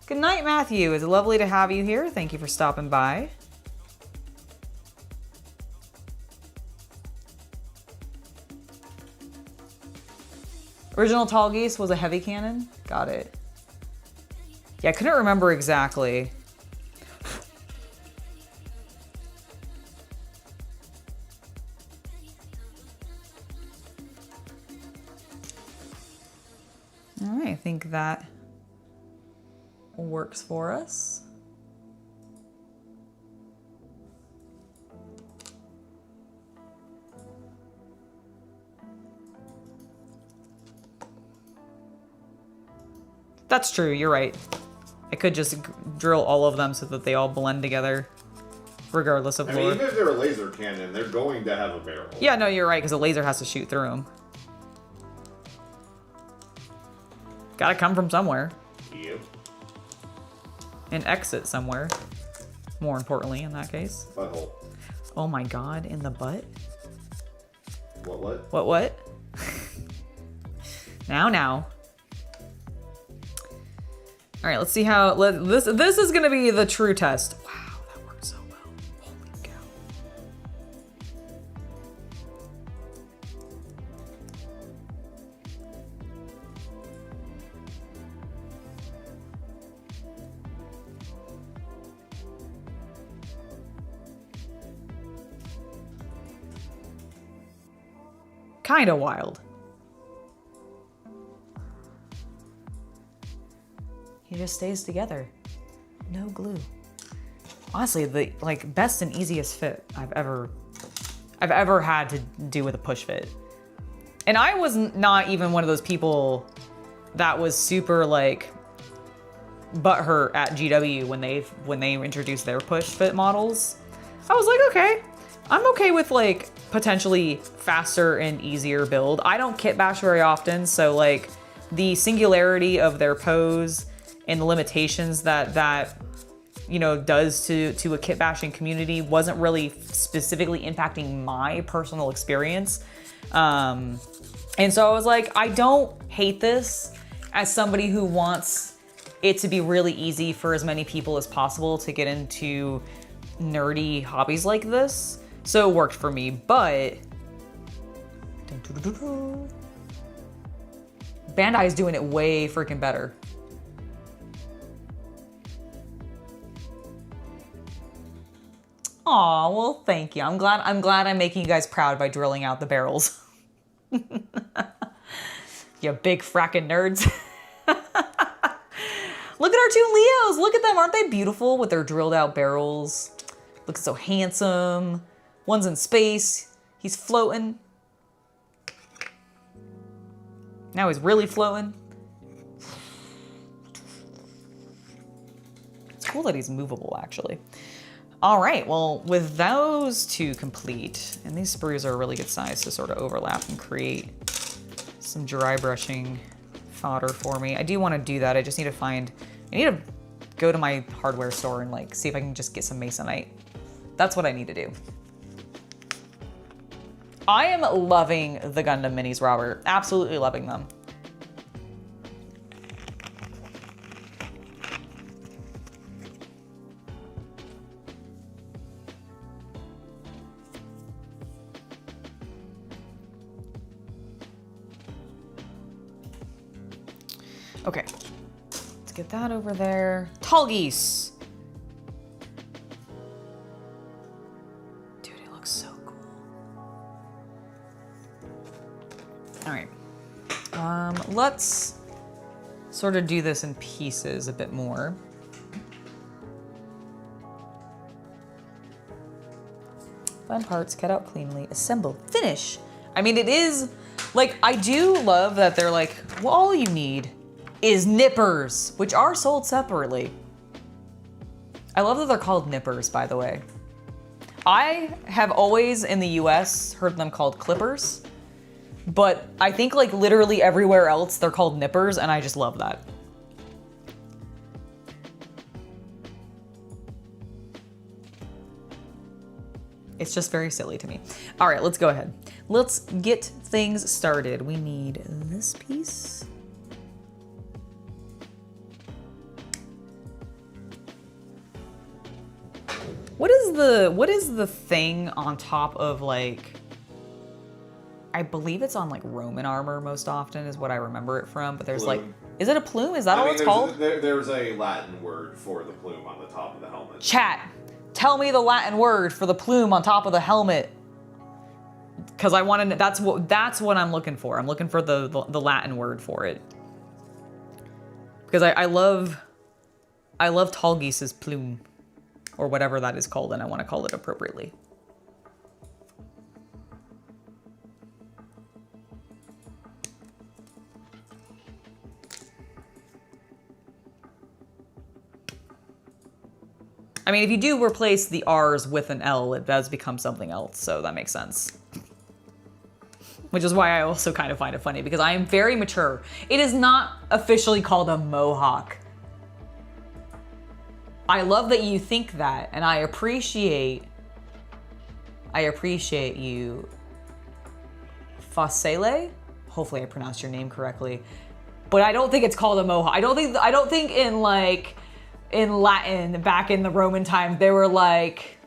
Good night, Matthew. It's lovely to have you here. Thank you for stopping by. Original Tallgeese was a heavy cannon. Got it. Yeah, I couldn't remember exactly. All right, I think that works for us. That's true, you're right. I could just drill all of them so that they all blend together, regardless of I mean, lore. even if they're a laser cannon, they're going to have a barrel. Yeah, no, you're right, because a laser has to shoot through them. Gotta come from somewhere. Yep. And exit somewhere. More importantly, in that case. Butthole. Oh my god, in the butt? What? What? Now. All right, let's see how, this is gonna be the true test. Wow, that worked so well. Holy cow. Kinda wild. He just stays together. No glue. Honestly, the best and easiest fit I've ever had to do with a push fit. And I was not even one of those people that was super butthurt at GW when they introduced their push fit models. I was like, okay, I'm okay with potentially faster and easier build. I don't kit bash very often, so the singularity of their pose and the limitations that does to a kit bashing community wasn't really specifically impacting my personal experience. And so I was like, I don't hate this as somebody who wants it to be really easy for as many people as possible to get into nerdy hobbies like this. So it worked for me, but Bandai's doing it way freaking better. Aw, well, thank you. I'm glad I'm making you guys proud by drilling out the barrels. You big frackin' nerds. Look at our two Leos. Look at them. Aren't they beautiful with their drilled out barrels? Look so handsome. One's in space. He's floating. Now he's really floating. It's cool that he's movable, actually. All right, well, with those two complete, and these sprues are a really good size to sort of overlap and create some dry brushing fodder for me. I do want to do that. I just need to go to my hardware store and see if I can just get some masonite. That's what I need to do. I am loving the Gundam minis, Robert. Absolutely loving them. Okay. Let's get that over there. Tallgeese. Dude, it looks so cool. All right. Let's sort of do this in pieces a bit more. Find parts, cut out cleanly, assemble, finish. I mean, it is, like, I do love that they're like, well, all you need is nippers, which are sold separately. I love that they're called nippers, by the way. I have always, in the US, heard them called clippers, but I think, like, literally everywhere else, they're called nippers, and I just love that. It's just very silly to me. All right, let's go ahead. Let's get things started. We need this piece. What is the thing on top of, like, I believe it's on, like, Roman armor most often is what I remember it from, but there's Plume. like, is it a plume? Is that all it's there's called? There's a Latin word for the plume on the top of the helmet. Chat, tell me the Latin word for the plume on top of the helmet. Because I want to, that's what I'm looking for. I'm looking for the Latin word for it. Because I love Tallgeese's plume, or whatever that is called, and I want to call it appropriately. I mean, if you do replace the R's with an L, it does become something else, so that makes sense. Which is why I also kind of find it funny, because I am very mature. It is not officially called a mohawk. I love that you think that, and I appreciate you, Facele. Hopefully I pronounced your name correctly. But I don't think it's called a mohawk. I don't think in Latin, back in the Roman time, they were like,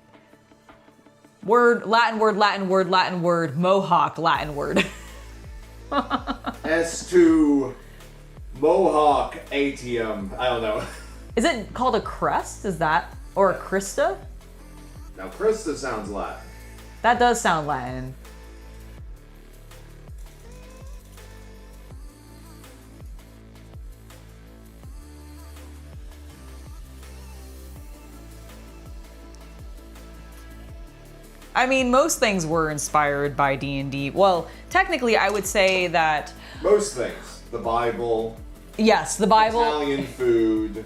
Latin word, mohawk, Latin word. S2 Mohawk Atium. I don't know. Is it called a crest? Is that, or a crista? Now, Krista sounds Latin. That does sound Latin. I mean, most things were inspired by D&D. Well, technically, I would say that... Most things. The Bible. Yes, the Bible. Italian food.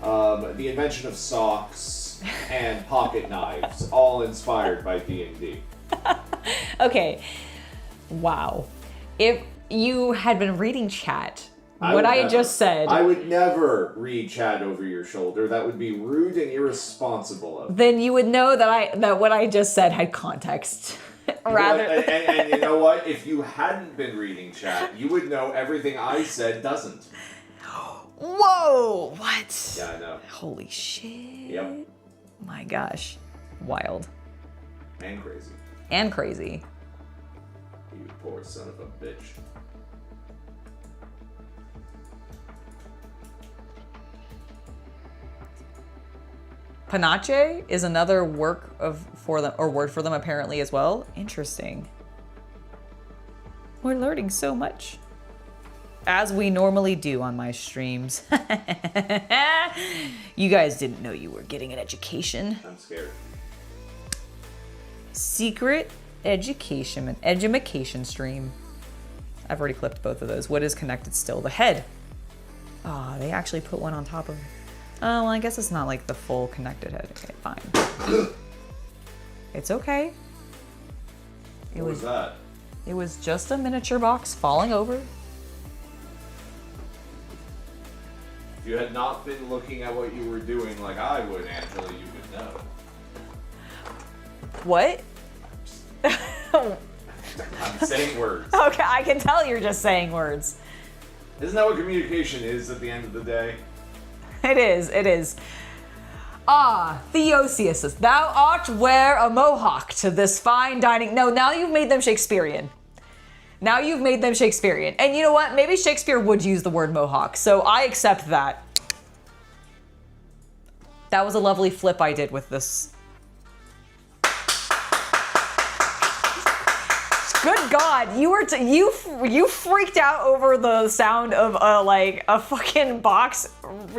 The invention of socks. And pocket knives. All inspired by D&D. Okay. Wow. If you had been reading chat, what I just said... I would never read chat over your shoulder. That would be rude and irresponsible of me. Then you would know that what I just said had context. Rather... And you know what? If you hadn't been reading chat, you would know everything I said doesn't. Whoa! What? Yeah, I know. Holy shit. Yep. My gosh. Wild. And crazy. And crazy. You poor son of a bitch. Panache is another word for them apparently as well. Interesting. We're learning so much. As we normally do on my streams. You guys didn't know you were getting an education. I'm scared. Secret education, an edumacation stream. I've already clipped both of those. What is connected still? The head. Oh, they actually put one on top of... Oh, well, I guess it's not like the full connected head. Okay, fine. It's okay. What was that? It was just a miniature box falling over. If you had not been looking at what you were doing like I would, Angela, you would know. What? I'm saying words. Okay, I can tell you're just saying words. Isn't that what communication is at the end of the day? It is, it is. Ah, Theosius, thou art wear a mohawk to this fine dining. No, now you've made them Shakespearean. Now you've made them Shakespearean. And you know what? Maybe Shakespeare would use the word mohawk, so I accept that. That was a lovely flip I did with this. Good God, you freaked out over the sound of a fucking box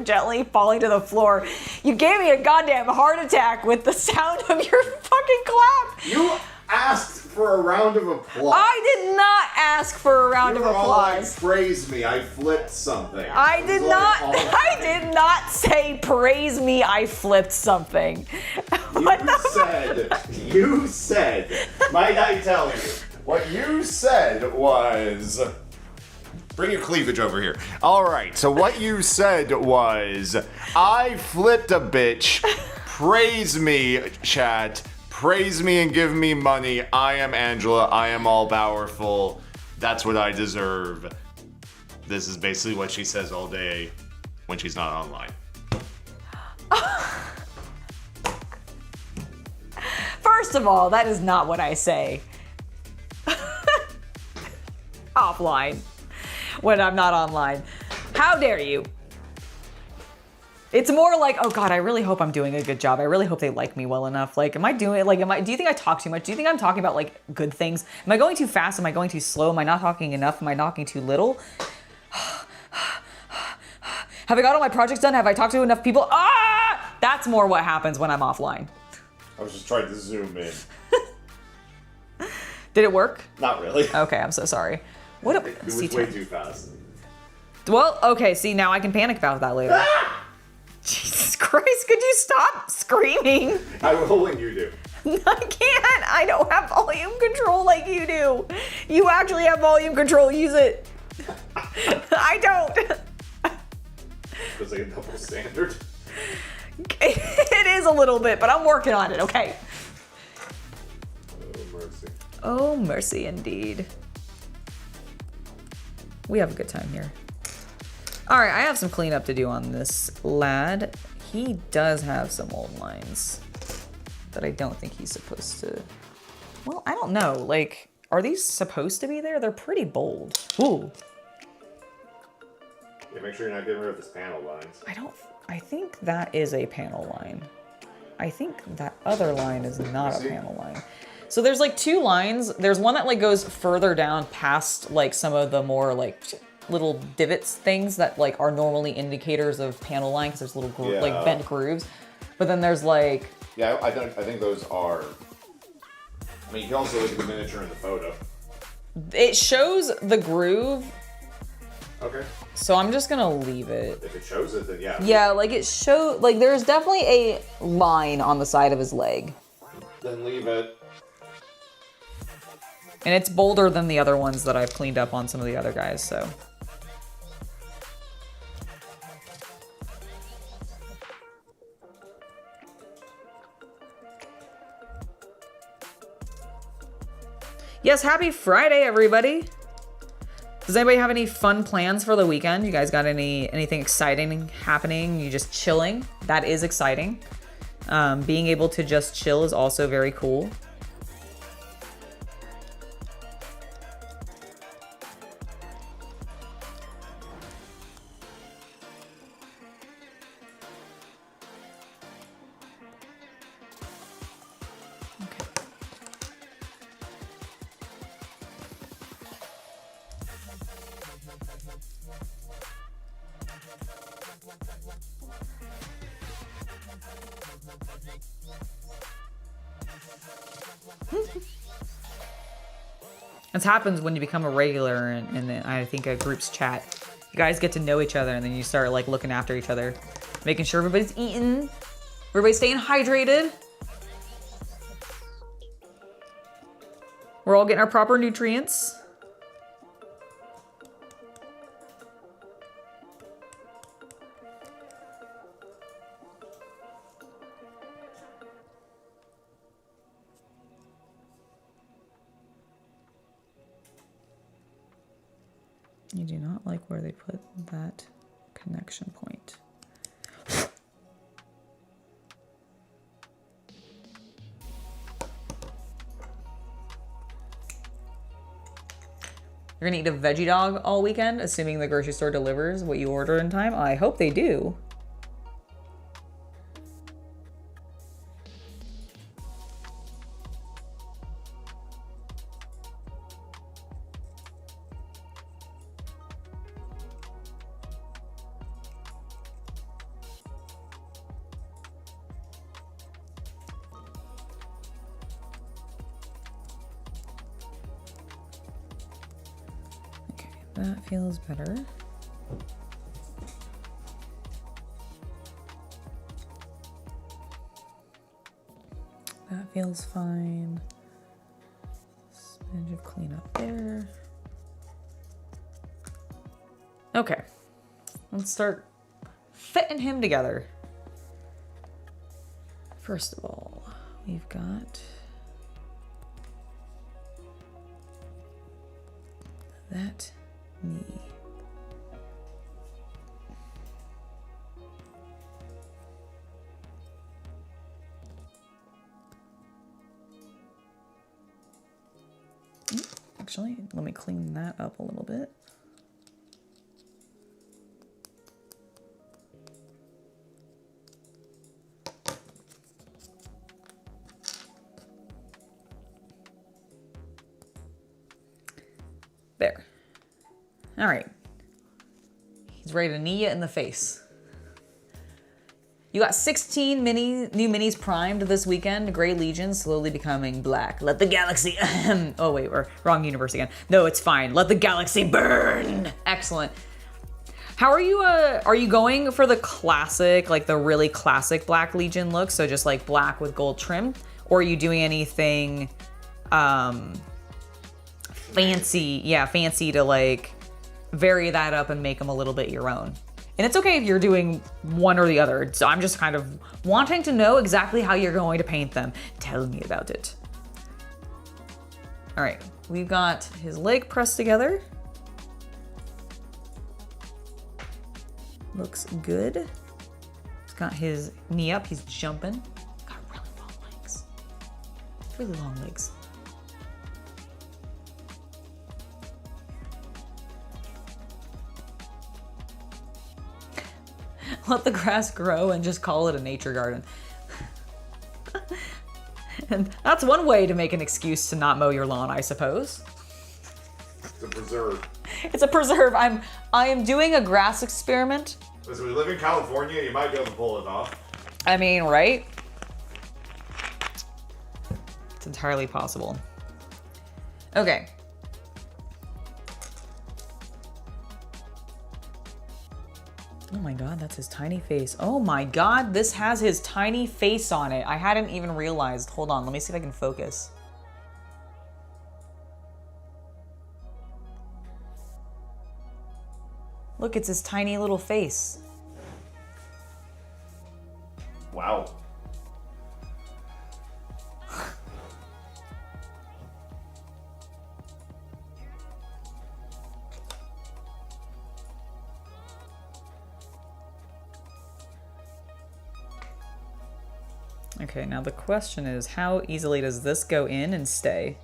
gently falling to the floor. You gave me a goddamn heart attack with the sound of your fucking clap. You asked for a round of applause. I did not ask for a round of All like, applause. praise me, I flipped something. I did not say praise me, I flipped something. You said, might I tell you, what you said was, bring your cleavage over here. All right, so what you said was, I flipped a bitch, praise me, chat, praise me and give me money, I am Angela, I am all powerful, that's what I deserve. This is basically what she says all day when she's not online. First of all, that is not what I say. Offline. When I'm not online. How dare you? It's more like, oh God, I really hope I'm doing a good job. I really hope they like me well enough. Like, do you think I talk too much? Do you think I'm talking about like good things? Am I going too fast? Am I going too slow? Am I not talking enough? Am I talking too little? Have I got all my projects done? Have I talked to enough people? Ah! That's more what happens when I'm offline. I was just trying to zoom in. Did it work? Not really. Okay, I'm so sorry. It was way too fast. Well, okay, see, now I can panic about that later. Ah! Jesus Christ, could you stop screaming? I will when you do. I can't. I don't have volume control like you do. You actually have volume control. Use it. I don't. It's like a double standard. It is a little bit, but I'm working on it, okay? Oh, mercy. Oh, mercy indeed. We have a good time here. All right, I have some cleanup to do on this lad. He does have some old lines that I don't think he's supposed to. Well, I don't know. Like, are these supposed to be there? They're pretty bold. Ooh. Yeah, make sure you're not getting rid of his panel lines. I think that is a panel line. I think that other line is not a panel line. So there's like two lines. There's one that like goes further down past like some of the more like little divots things that like are normally indicators of panel line because there's little like bent grooves. But then there's like I think those are. I mean, you can also look at the miniature in the photo. It shows the groove. Okay. So I'm just gonna leave it. If it shows it, then yeah. Yeah, like it show like there's definitely a line on the side of his leg. Then leave it. And it's bolder than the other ones that I've cleaned up on some of the other guys, so. Yes, happy Friday, everybody. Does anybody have any fun plans for the weekend? You guys got anything exciting happening? You just chilling? That is exciting. Being able to just chill is also very cool. This happens when you become a regular in I think a group's chat. You guys get to know each other and then you start like looking after each other. Making sure everybody's eating, everybody's staying hydrated. We're all getting our proper nutrients. You do not like where they put that connection point. You're gonna eat a veggie dog all weekend, assuming the grocery store delivers what you order in time. I hope they do. That feels better. That feels fine. Smidge of cleanup there. Okay, let's start fitting him together. First of all, we've got that knee. Actually, let me clean that up a little bit. There. All right. He's ready to knee you in the face. You got 16 new minis primed this weekend. Grey Legion slowly becoming black. Let the galaxy... oh, wait, we're wrong universe again. No, it's fine. Let the galaxy burn. Excellent. How are you going for the classic, like the really classic Black Legion look? So just like black with gold trim? Or are you doing anything fancy? Yeah, fancy to like vary that up and make them a little bit your own. And it's okay if you're doing one or the other. So I'm just kind of wanting to know exactly how you're going to paint them. Tell me about it. All right, we've got his leg pressed together. Looks good. He's got his knee up, he's jumping. Got really long legs. Really long legs. Let the grass grow and just call it a nature garden. And that's one way to make an excuse to not mow your lawn, I suppose. It's a preserve. It's a preserve. I am doing a grass experiment. Listen, we live in California, you might be able to pull it off. I mean, right? It's entirely possible. Okay. Oh my god, that's his tiny face. Oh my god, this has his tiny face on it. I hadn't even realized. Hold on, let me see if I can focus. Look, it's his tiny little face. Wow. Okay, now the question is, how easily does this go in and stay?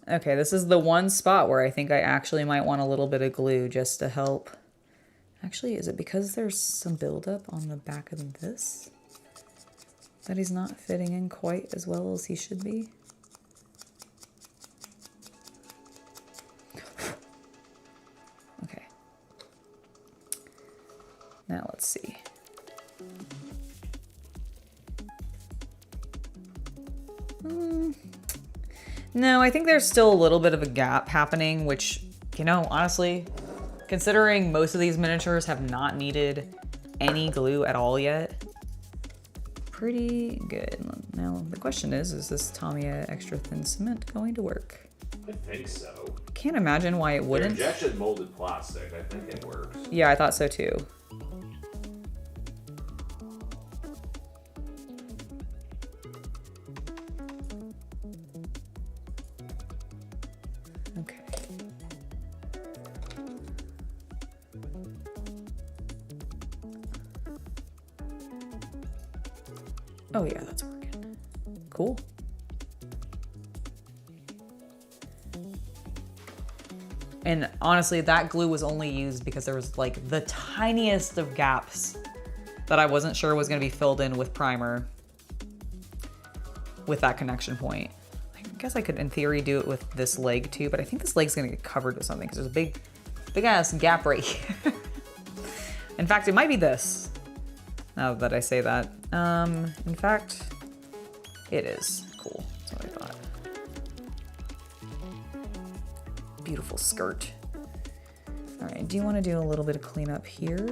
Okay, this is the one spot where I think I actually might want a little bit of glue just to help. Actually, is it because there's some buildup on the back of this that he's not fitting in quite as well as he should be? Okay. Now let's see. No, I think there's still a little bit of a gap happening, which, you know, honestly, considering most of these miniatures have not needed any glue at all yet, pretty good. Now, the question is this Tamiya extra thin cement going to work? I think so. Can't imagine why it They're wouldn't. injection molded plastic. I think it works. Yeah, I thought so too. Okay. Oh yeah, that's working. Cool. And honestly, that glue was only used because there was like the tiniest of gaps that I wasn't sure was gonna be filled in with primer with that connection point. I guess I could, in theory, do it with this leg too, but I think this leg's gonna get covered with something because there's a big ass gap right here. In fact, it might be this, now that I say that. In fact, it is. Cool, that's what I thought. Beautiful skirt. All right, do you want to do a little bit of cleanup here?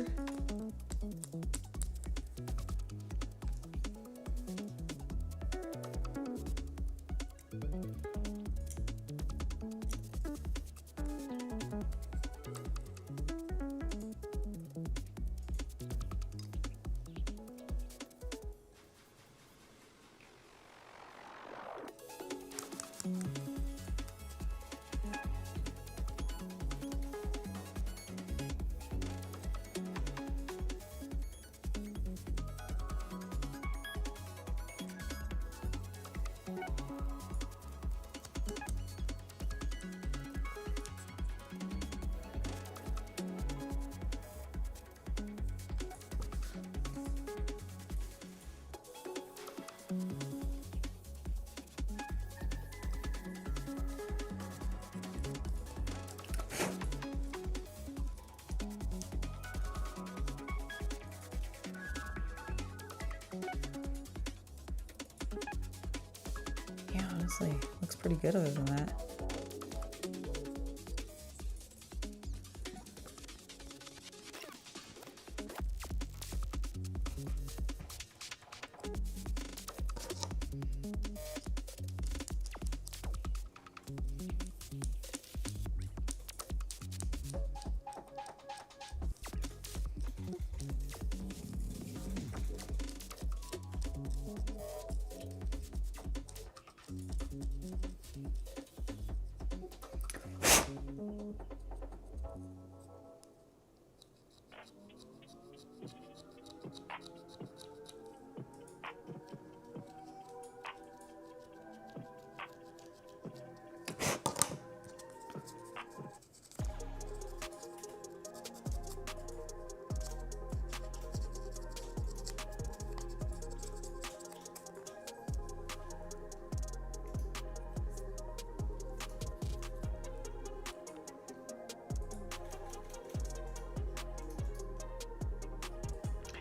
Honestly, looks pretty good other than that.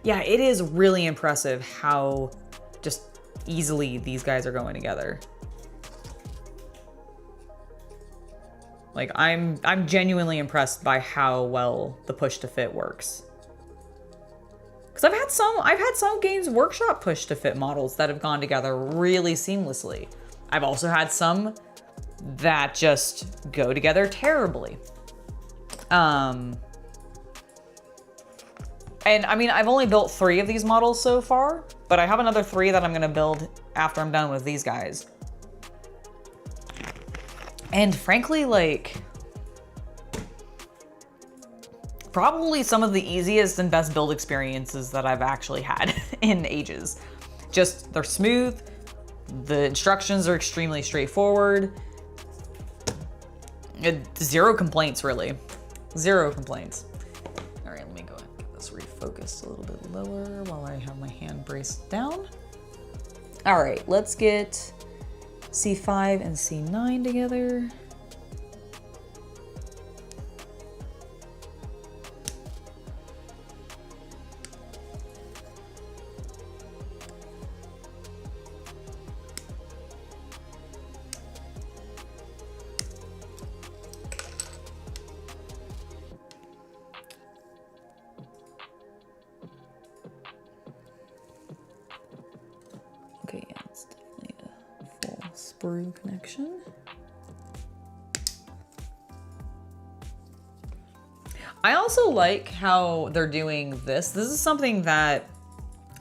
Yeah, it is really impressive how just easily these guys are going together. Like I'm genuinely impressed by how well the push to fit works. Cuz I've had some Games Workshop push to fit models that have gone together really seamlessly. I've also had some that just go together terribly. And I mean, I've only built 3 of these models so far, but I have another 3 that I'm gonna build after I'm done with these guys. And frankly, like, probably some of the easiest and best build experiences that I've actually had in ages. Just, they're smooth, the instructions are extremely straightforward. Zero complaints, really. Zero complaints. Refocus a little bit lower while I have my hand braced down. All right, let's get C5 and C9 together. Okay, yeah, it's definitely a full sprue connection. I also like how they're doing this. This is something that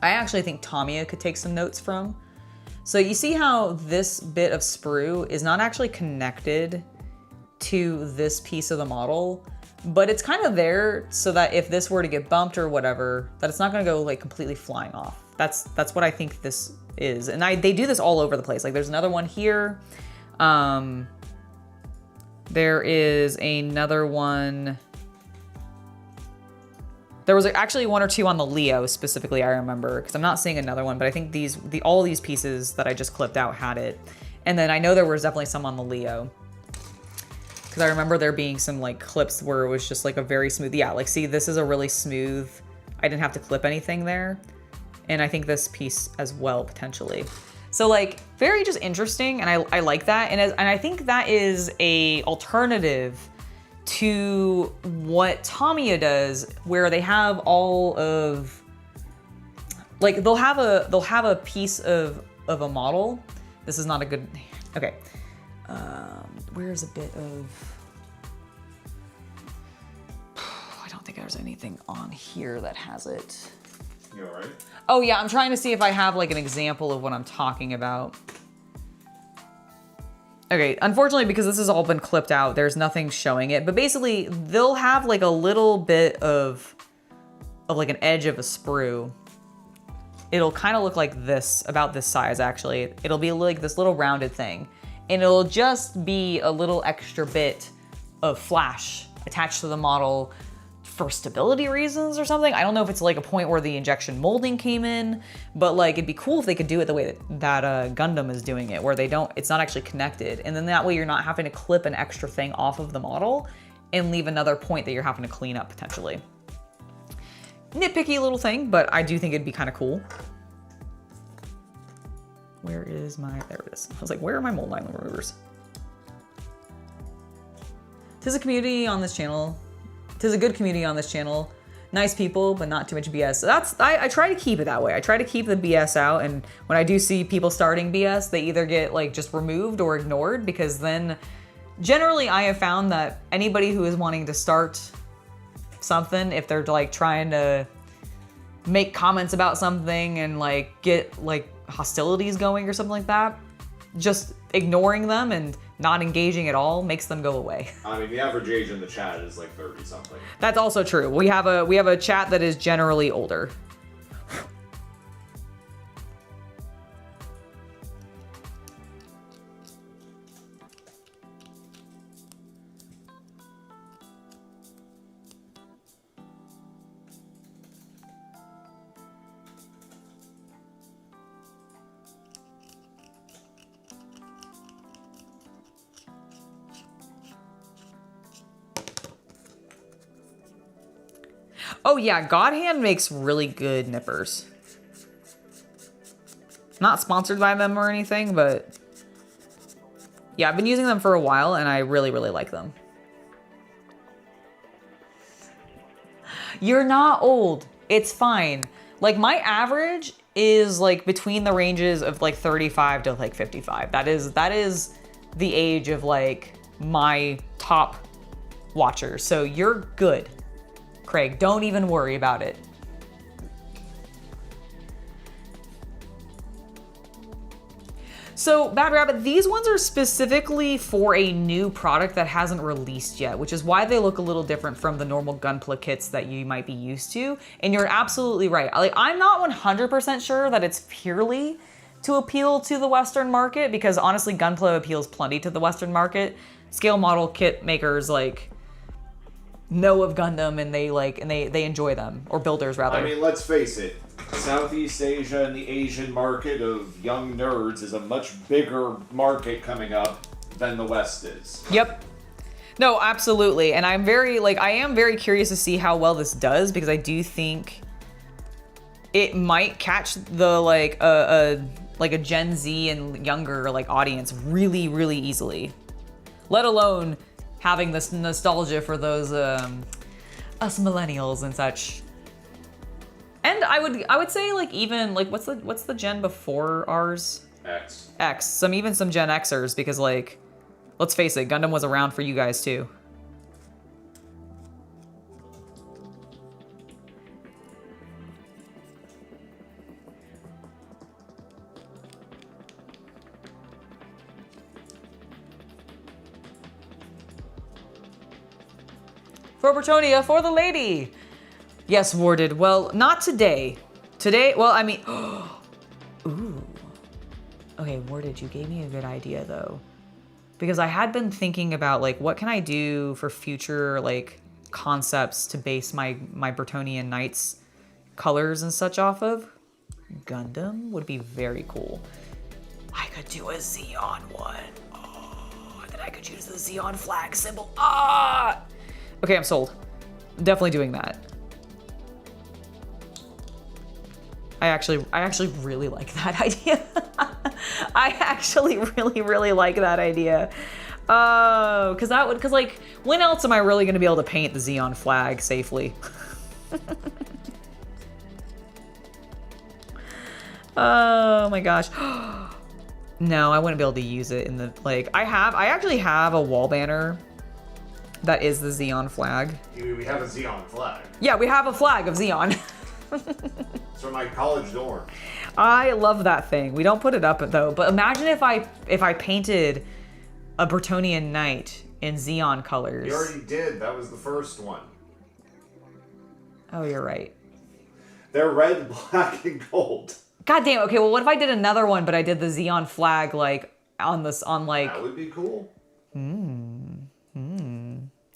I actually think Tamiya could take some notes from. So you see how this bit of sprue is not actually connected to this piece of the model, but it's kind of there so that if this were to get bumped or whatever, that it's not going to go like completely flying off. That's what I think this is. And they do this all over the place. Like there's another one here. There is another one. There was actually one or two on the Leo specifically, I remember, because I'm not seeing another one, but I think all these pieces that I just clipped out had it. And then I know there was definitely some on the Leo. Because I remember there being some like clips where it was just like a very smooth, yeah, like see, this is a really smooth, I didn't have to clip anything there. And I think this piece as well, potentially. So like very just interesting, and I like that. And I think that is a alternative to what Tamiya does, where they have all of, like they'll have a piece of a model. This is not a good, okay. Where's a bit of, I don't think there's anything on here that has it. You all right? Oh yeah, I'm trying to see if I have like an example of what I'm talking about. Okay, unfortunately, because this has all been clipped out, there's nothing showing it. But basically, they'll have like a little bit of like an edge of a sprue. It'll kind of look like this, about this size actually. It'll be like this little rounded thing. And it'll just be a little extra bit of flash attached to the model for stability reasons or something. I don't know if it's like a point where the injection molding came in, but like it'd be cool if they could do it the way that Gundam is doing it, where it's not actually connected. And then that way you're not having to clip an extra thing off of the model and leave another point that you're having to clean up potentially. Nitpicky little thing, but I do think it'd be kind of cool. Where is there it is. I was like, where are my mold line removers? Tis a community on this channel. Tis a good community on this channel. Nice people, but not too much BS. So I try to keep it that way. I try to keep the BS out, and when I do see people starting BS, they either get like just removed or ignored, because then generally I have found that anybody who is wanting to start something, if they're like trying to make comments about something and like get like hostilities going or something like that, just ignoring them and not engaging at all makes them go away. I mean, the average age in the chat is like 30 something. That's also true. We have a chat that is generally older. Oh yeah, Godhand makes really good nippers. Not sponsored by them or anything, but yeah, I've been using them for a while and I really, really like them. You're not old. It's fine. Like my average is like between the ranges of like 35 to like 55. That is the age of like my top watchers. So you're good. Craig, don't even worry about it. So, Bad Rabbit, these ones are specifically for a new product that hasn't released yet, which is why they look a little different from the normal Gunpla kits that you might be used to. And you're absolutely right. Like, I'm not 100% sure that it's purely to appeal to the Western market, because honestly, Gunpla appeals plenty to the Western market. Scale model kit makers, like, know of Gundam and they enjoy them, or builders rather. I mean, let's face it, Southeast Asia and the Asian market of young nerds is a much bigger market coming up than the West is. Yep. No, absolutely. And I am very curious to see how well this does, because I do think it might catch the like a Gen Z and younger like audience really, really easily. Let alone having this nostalgia for those us millennials and such. And I would say like even like what's the gen before ours? X. Some Gen Xers, because like let's face it, Gundam was around for you guys too. For Bretonia, for the lady. Yes, warded. Well, not today. Today, well, I mean, ooh. Okay, warded, you gave me a good idea though. Because I had been thinking about like, what can I do for future like concepts to base my Bretonian Knights colors and such off of? Gundam would be very cool. I could do a Xeon one. Oh, and then I could use the Xeon flag symbol. Ah! Okay, I'm sold. I'm definitely doing that. I actually really like that idea. I actually really like that idea. Cause like, when else am I really gonna be able to paint the Xeon flag safely? Oh my gosh. No, I wouldn't be able to use it in the, like, I actually have a wall banner that is the Xeon flag. We have a Xeon flag. Yeah, we have a flag of Xeon. It's from my college dorm. I love that thing. We don't put it up though, but imagine if I painted a Bretonian Knight in Xeon colors. You already did. That was the first one. Oh, you're right. They're red, black, and gold. God damn. Okay, well, what if I did another one, but I did the Xeon flag like on like. That would be cool.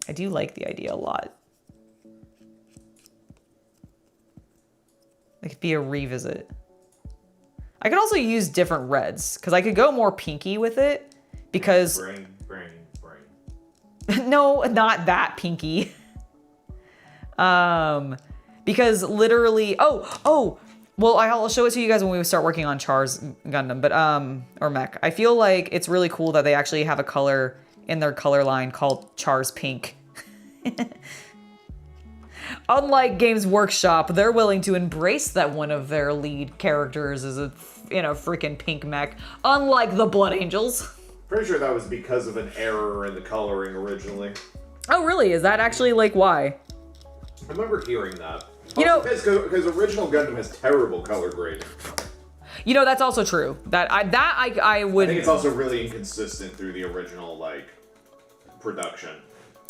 I do like the idea a lot. It could be a revisit. I could also use different reds because I could go more pinky with it because. Brain. No, not that pinky. Because literally, oh. Well, I'll show it to you guys when we start working on Char's Gundam, but or mech. I feel like it's really cool that they actually have a color in their color line called Char's Pink. Unlike Games Workshop, they're willing to embrace that one of their lead characters is in a freaking pink mech, unlike the Blood Angels. Pretty sure that was because of an error in the coloring originally. Oh, really? Is that actually like why? I remember hearing that. You know, because original Gundam has terrible color grading. You know, that's also true. I would. I think it's also really inconsistent through the original like production.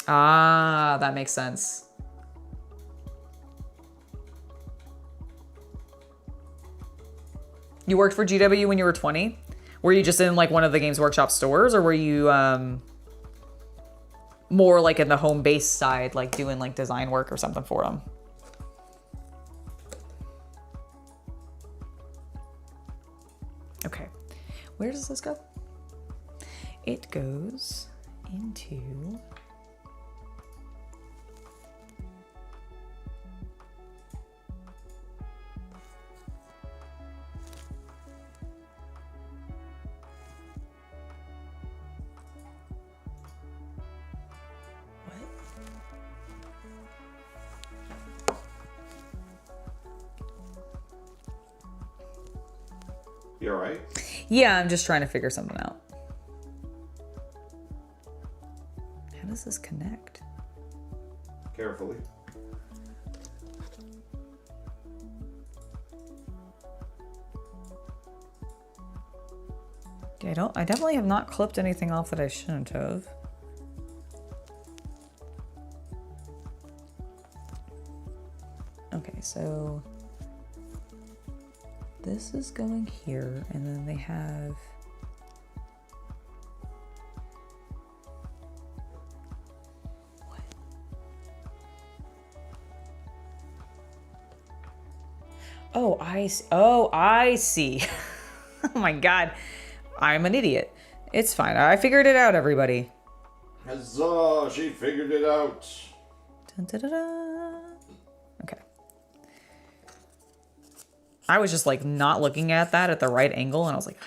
Ah, that makes sense. You worked for GW when you were 20? Were you just in like one of the Games Workshop stores, or were you more like in the home base side, like doing like design work or something for them? Okay, where does this go? It goes into... You alright? Yeah, I'm just trying to figure something out. How does this connect? Carefully. Yeah, I definitely have not clipped anything off that I shouldn't have. Okay, so this is going here, and then they have... What? Oh, I see. Oh my God. I'm an idiot. It's fine. I figured it out, everybody. Huzzah! She figured it out. Dun, dun, dun, dun. Okay. I was just like not looking at that at the right angle, and I was like,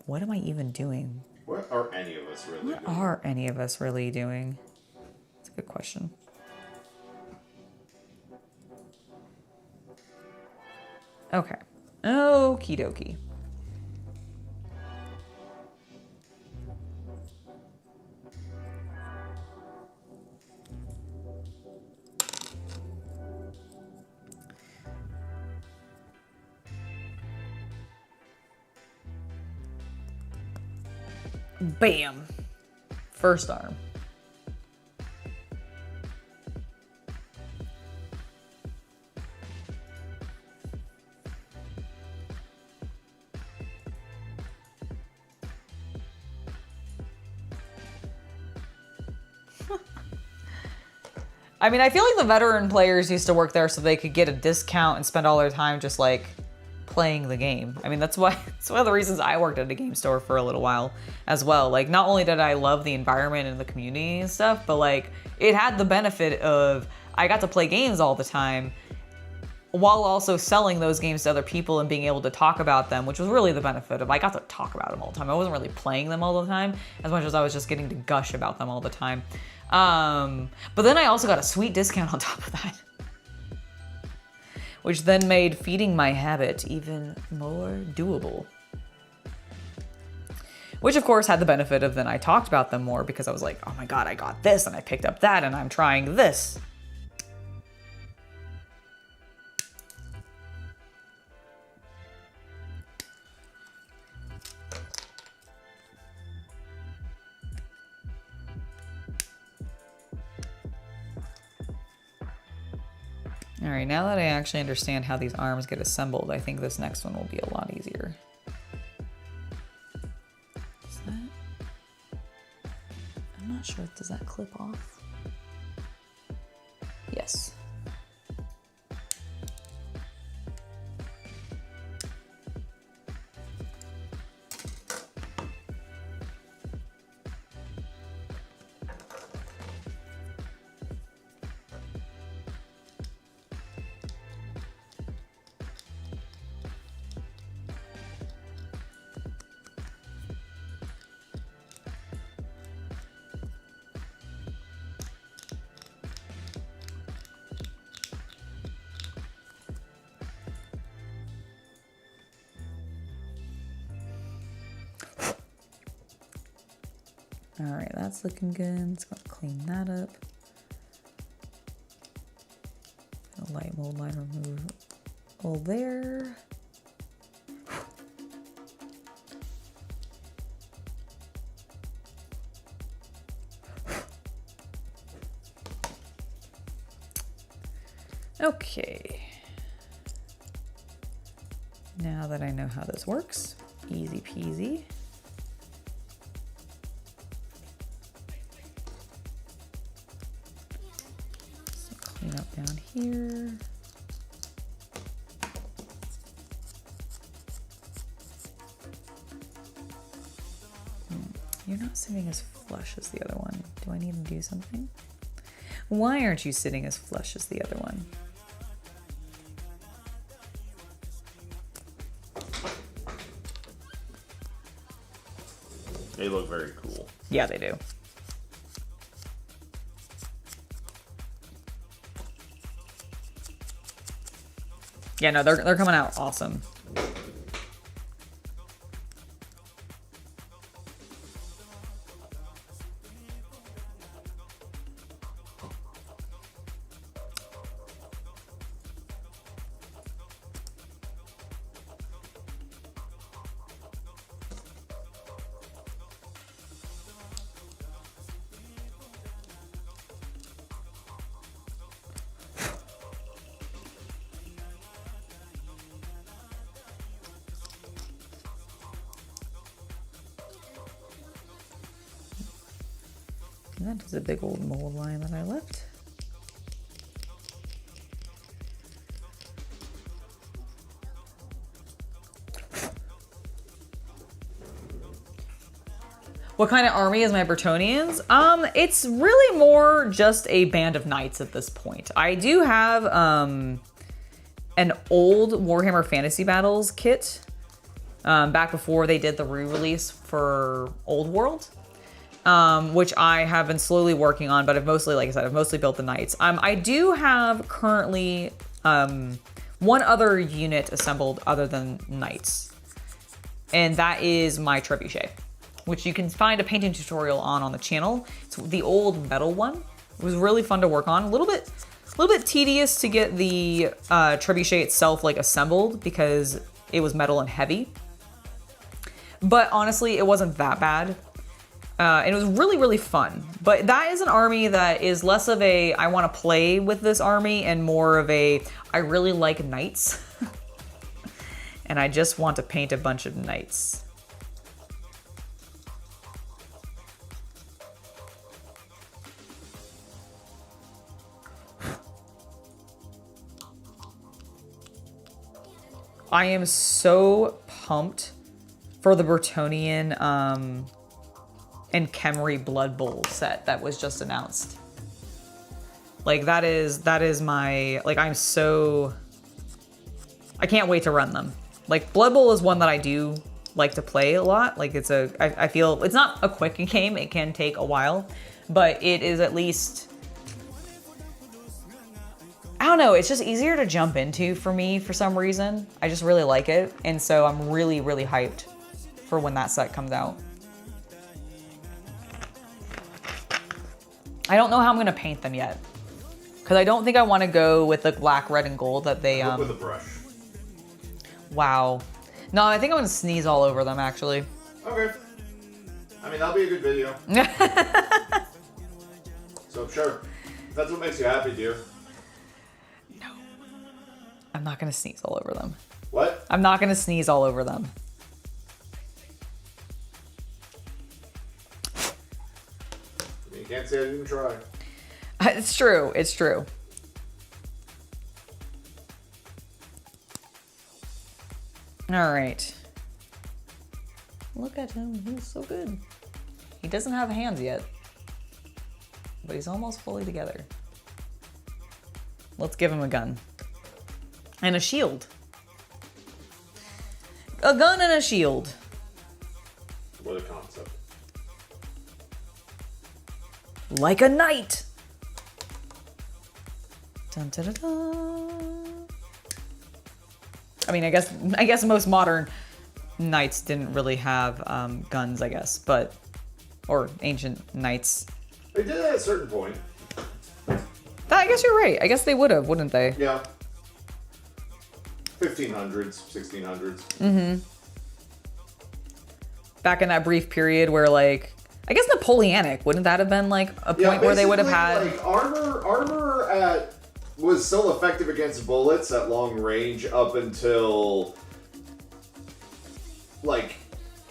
what am I even doing? What are any of us really doing? What are any of us really doing? That's a good question. Okay. Okie dokie. Bam. First arm. I mean, I feel like the veteran players used to work there so they could get a discount and spend all their time just like playing the game. I mean, that's why it's one of the reasons I worked at a game store for a little while as well. Like, not only did I love the environment and the community and stuff, but like it had the benefit of I got to play games all the time while also selling those games to other people and being able to talk about them, which was really the benefit of I got to talk about them all the time. I wasn't really playing them all the time as much as I was just getting to gush about them all the time. But then I also got a sweet discount on top of that, which then made feeding my habit even more doable. Which of course had the benefit of then I talked about them more because I was like, oh my God, I got this and I picked up that and I'm trying this. All right, now that I actually understand how these arms get assembled, I think this next one will be a lot easier. Is that? I'm not sure. Does that clip off? Yes. All right, that's looking good. Let's go clean that up. A light mold line removal there. Okay. Now that I know how this works, easy peasy. Up down here. You're not sitting as flush as the other one. Do I need to do something? Why aren't you sitting as flush as the other one? They look very cool. Yeah, they do. Yeah, no, they're coming out awesome. That is a big old mold line that I left. What kind of army is my Bretonnians? It's really more just a band of knights at this point. I do have an old Warhammer Fantasy Battles kit back before they did the re-release for Old World. Which I have been slowly working on, but I've mostly, like I said, I've mostly built the knights. I do have currently one other unit assembled other than knights, and that is my trebuchet, which you can find a painting tutorial on the channel. It's the old metal one. It was really fun to work on. A little bit tedious to get the trebuchet itself like assembled because it was metal and heavy, but honestly, it wasn't that bad. And it was really, really fun. But that is an army that is less of a, I want to play with this army, and more of a, I really like knights. And I just want to paint a bunch of knights. I am so pumped for the Bretonnian and Khemri Blood Bowl set that was just announced. Like that is my, like I can't wait to run them. Like Blood Bowl is one that I do like to play a lot. Like I feel it's not a quick game. It can take a while, but it is at least, I don't know, it's just easier to jump into for me for some reason. I just really like it. And so I'm really, really hyped for when that set comes out. I don't know how I'm gonna paint them yet. Because I don't think I want to go with the black, red, and gold that they... With a brush. Wow. No, I think I'm going to sneeze all over them, actually. Okay. I mean, that'll be a good video. So, sure. If that's what makes you happy, dear. No. I'm not going to sneeze all over them. What? I'm not going to sneeze all over them. You can't say I didn't try. It's true. It's true. All right. Look at him. He's so good. He doesn't have hands yet, but he's almost fully together. Let's give him a gun. And a shield. A gun and a shield. What a concept. Like a knight. Dun, dun, dun, dun. I mean, I guess most modern knights didn't really have guns, I guess, or ancient knights. They did at a certain point. I guess you're right. I guess they would have, wouldn't they? Yeah. 1500s, 1600s. Mm-hmm. Back in that brief period where, like, I guess Napoleonic, wouldn't that have been like a point where they would have had like armor was still effective against bullets at long range up until like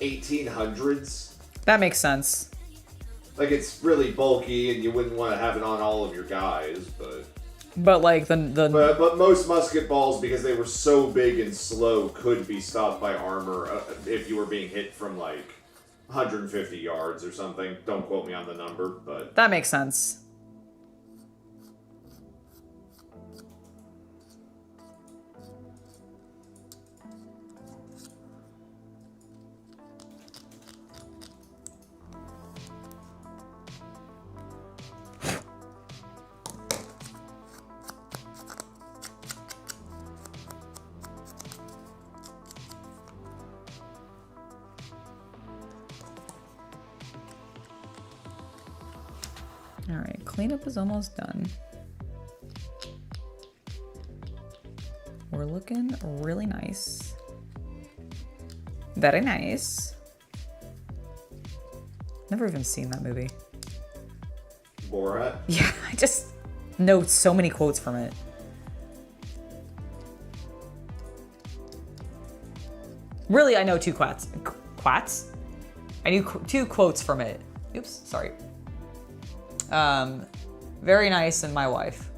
1800s. That makes sense. Like it's really bulky and you wouldn't want to have it on all of your guys, but like but most musket balls, because they were so big and slow, could be stopped by armor if you were being hit from like 150 yards or something. Don't quote me on the number, but that makes sense. All right, cleanup is almost done. We're looking really nice. Very nice. Never even seen that movie. Borat? Yeah, I just know so many quotes from it. Really, I know two quats. Quats? I knew two quotes from it. Oops, sorry. Very nice and my wife.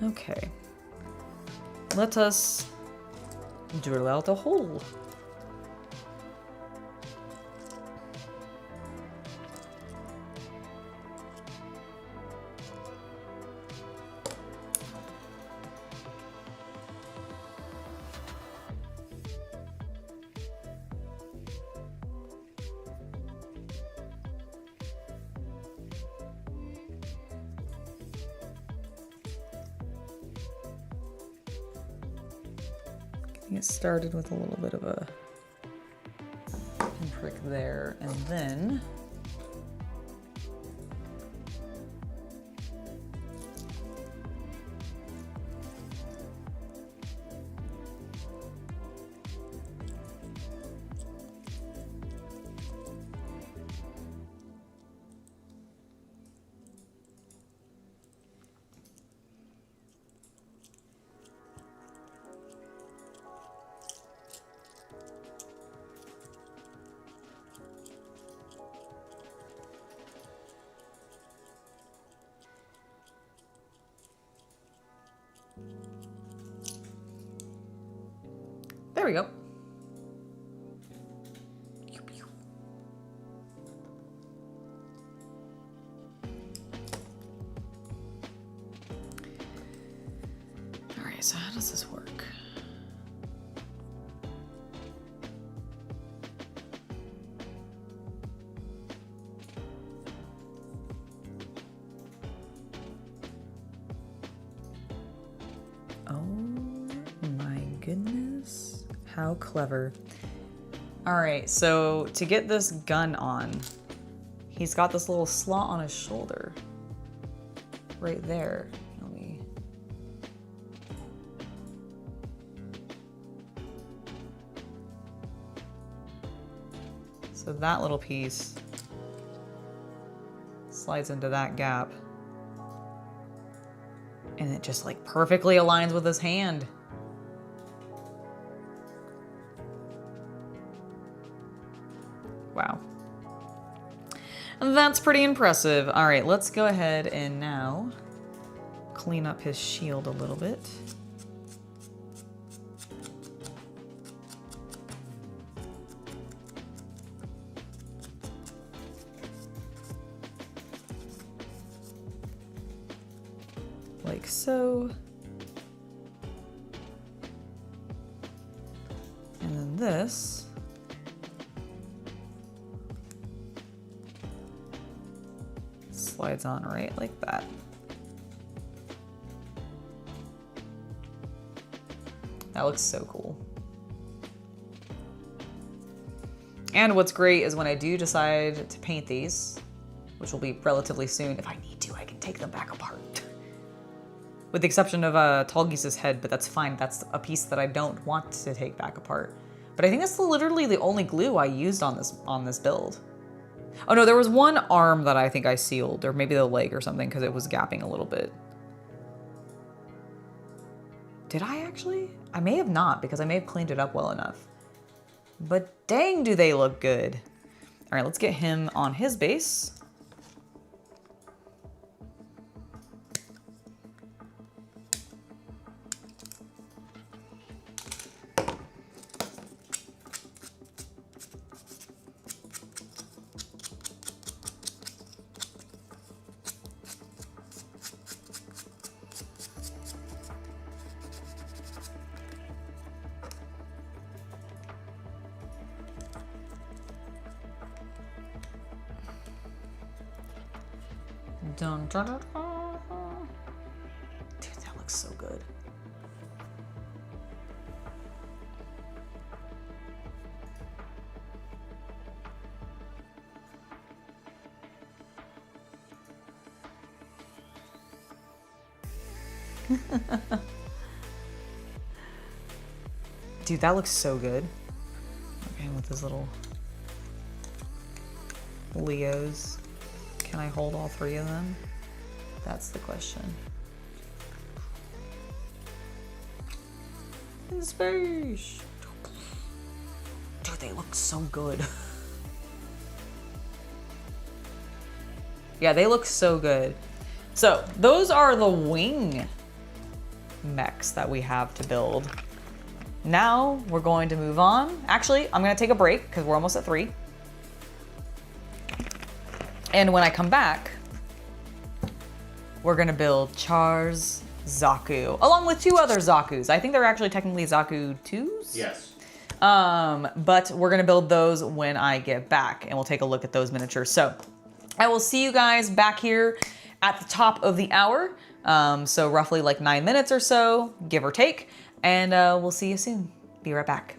Okay. Let us drill out a hole. Get started with a little bit of a prick there, and then There we go. All right, so how does this work? Goodness, how clever. All right, so to get this gun on, he's got this little slot on his shoulder right there. Let me... So that little piece slides into that gap, and it just like perfectly aligns with his hand. Wow. That's pretty impressive. All right, let's go ahead and now clean up his shield a little bit. Like so. And then this. Slides on right like that. That looks so cool. And what's great is when I do decide to paint these, which will be relatively soon, if I need to, I can take them back apart. With the exception of Tallgeese's head, but that's fine. That's a piece that I don't want to take back apart. But I think that's literally the only glue I used on this build. Oh no, there was one arm that I think I sealed, or maybe the leg or something, because it was gapping a little bit. Did I actually? I may have not, because I may have cleaned it up well enough. But dang, do they look good. All right, let's get him on his base. Dun, dun, dun, dun. Dude, that looks so good. Dude, that looks so good. Okay, with his little Leos. Can I hold all three of them? That's the question. In space! Dude, they look so good. Yeah, they look so good. So, those are the wing mechs that we have to build. Now, we're going to move on. Actually, I'm gonna take a break because we're almost at 3. And when I come back, we're gonna build Char's Zaku, along with 2 other Zakus. I think they're actually technically Zaku 2s? Yes. But we're gonna build those when I get back, and we'll take a look at those miniatures. So I will see you guys back here at the top of the hour. So roughly like 9 minutes or so, give or take. And we'll see you soon. Be right back.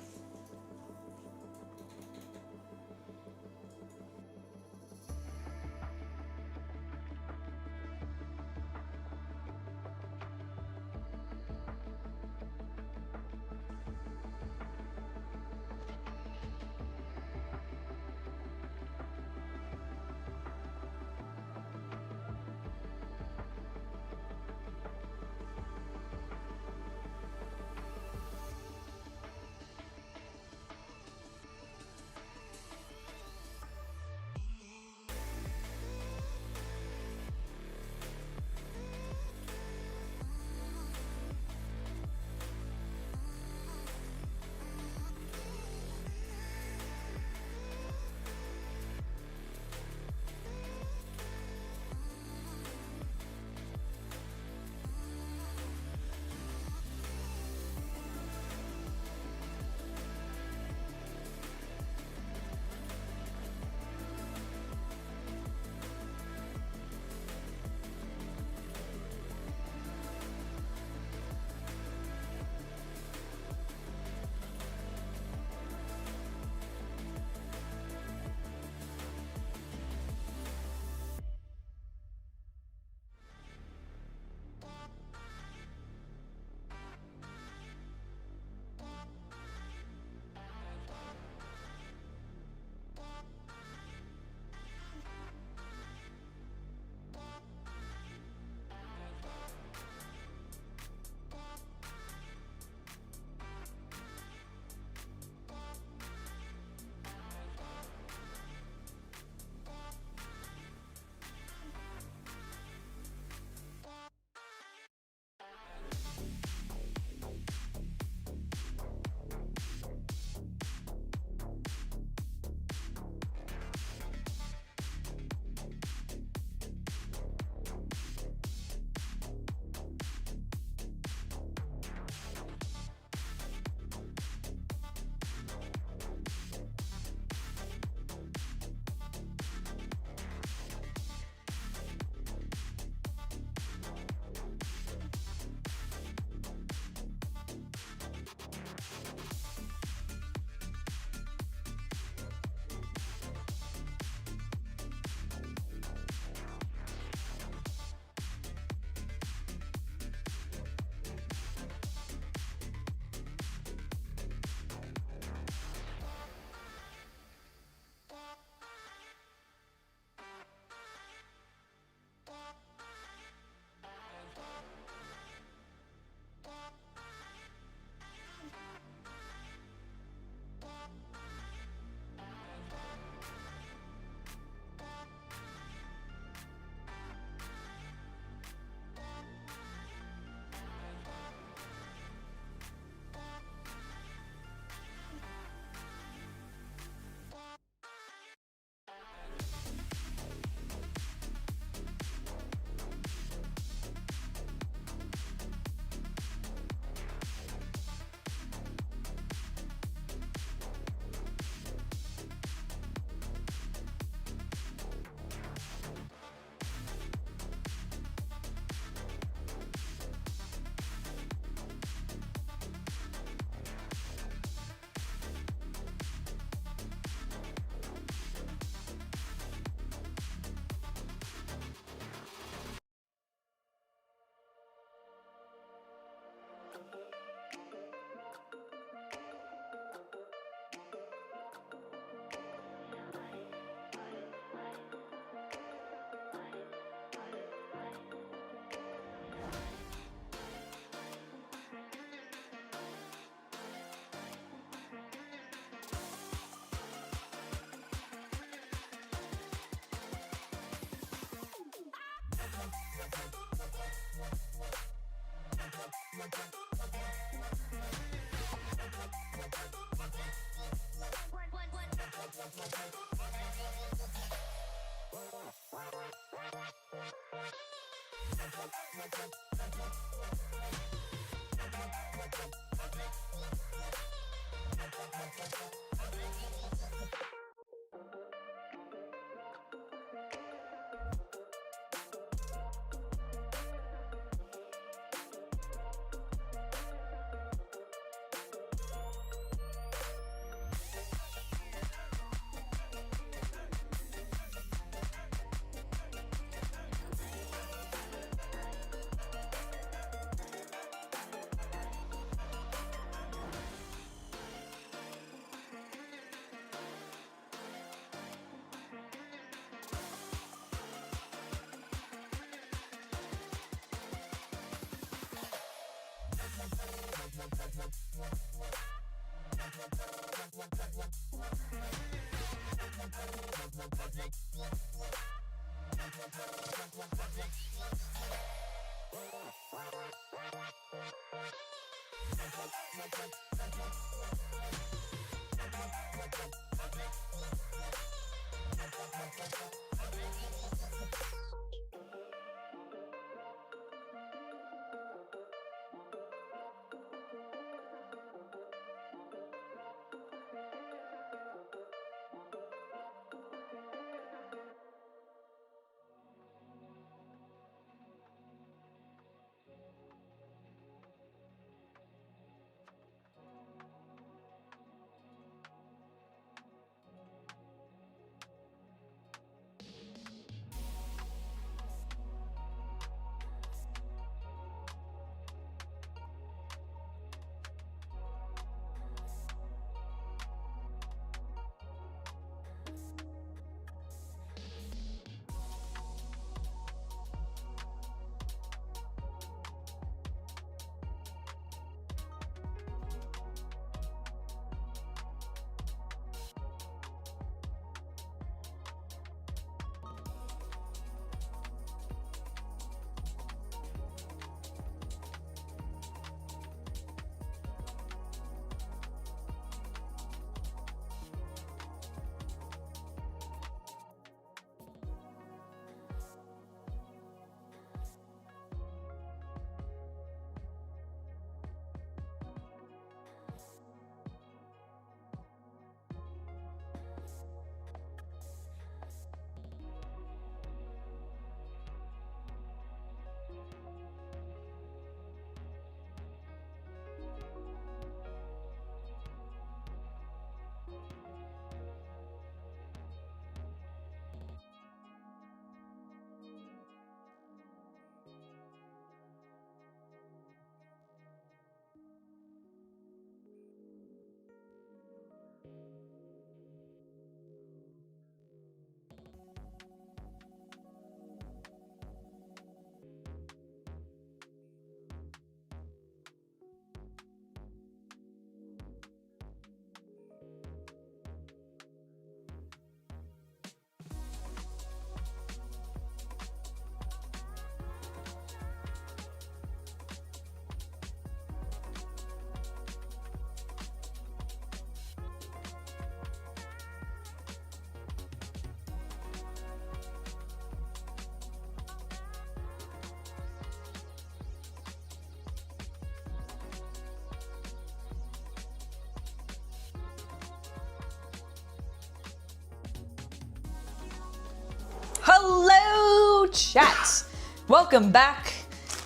Hello, chat. Welcome back.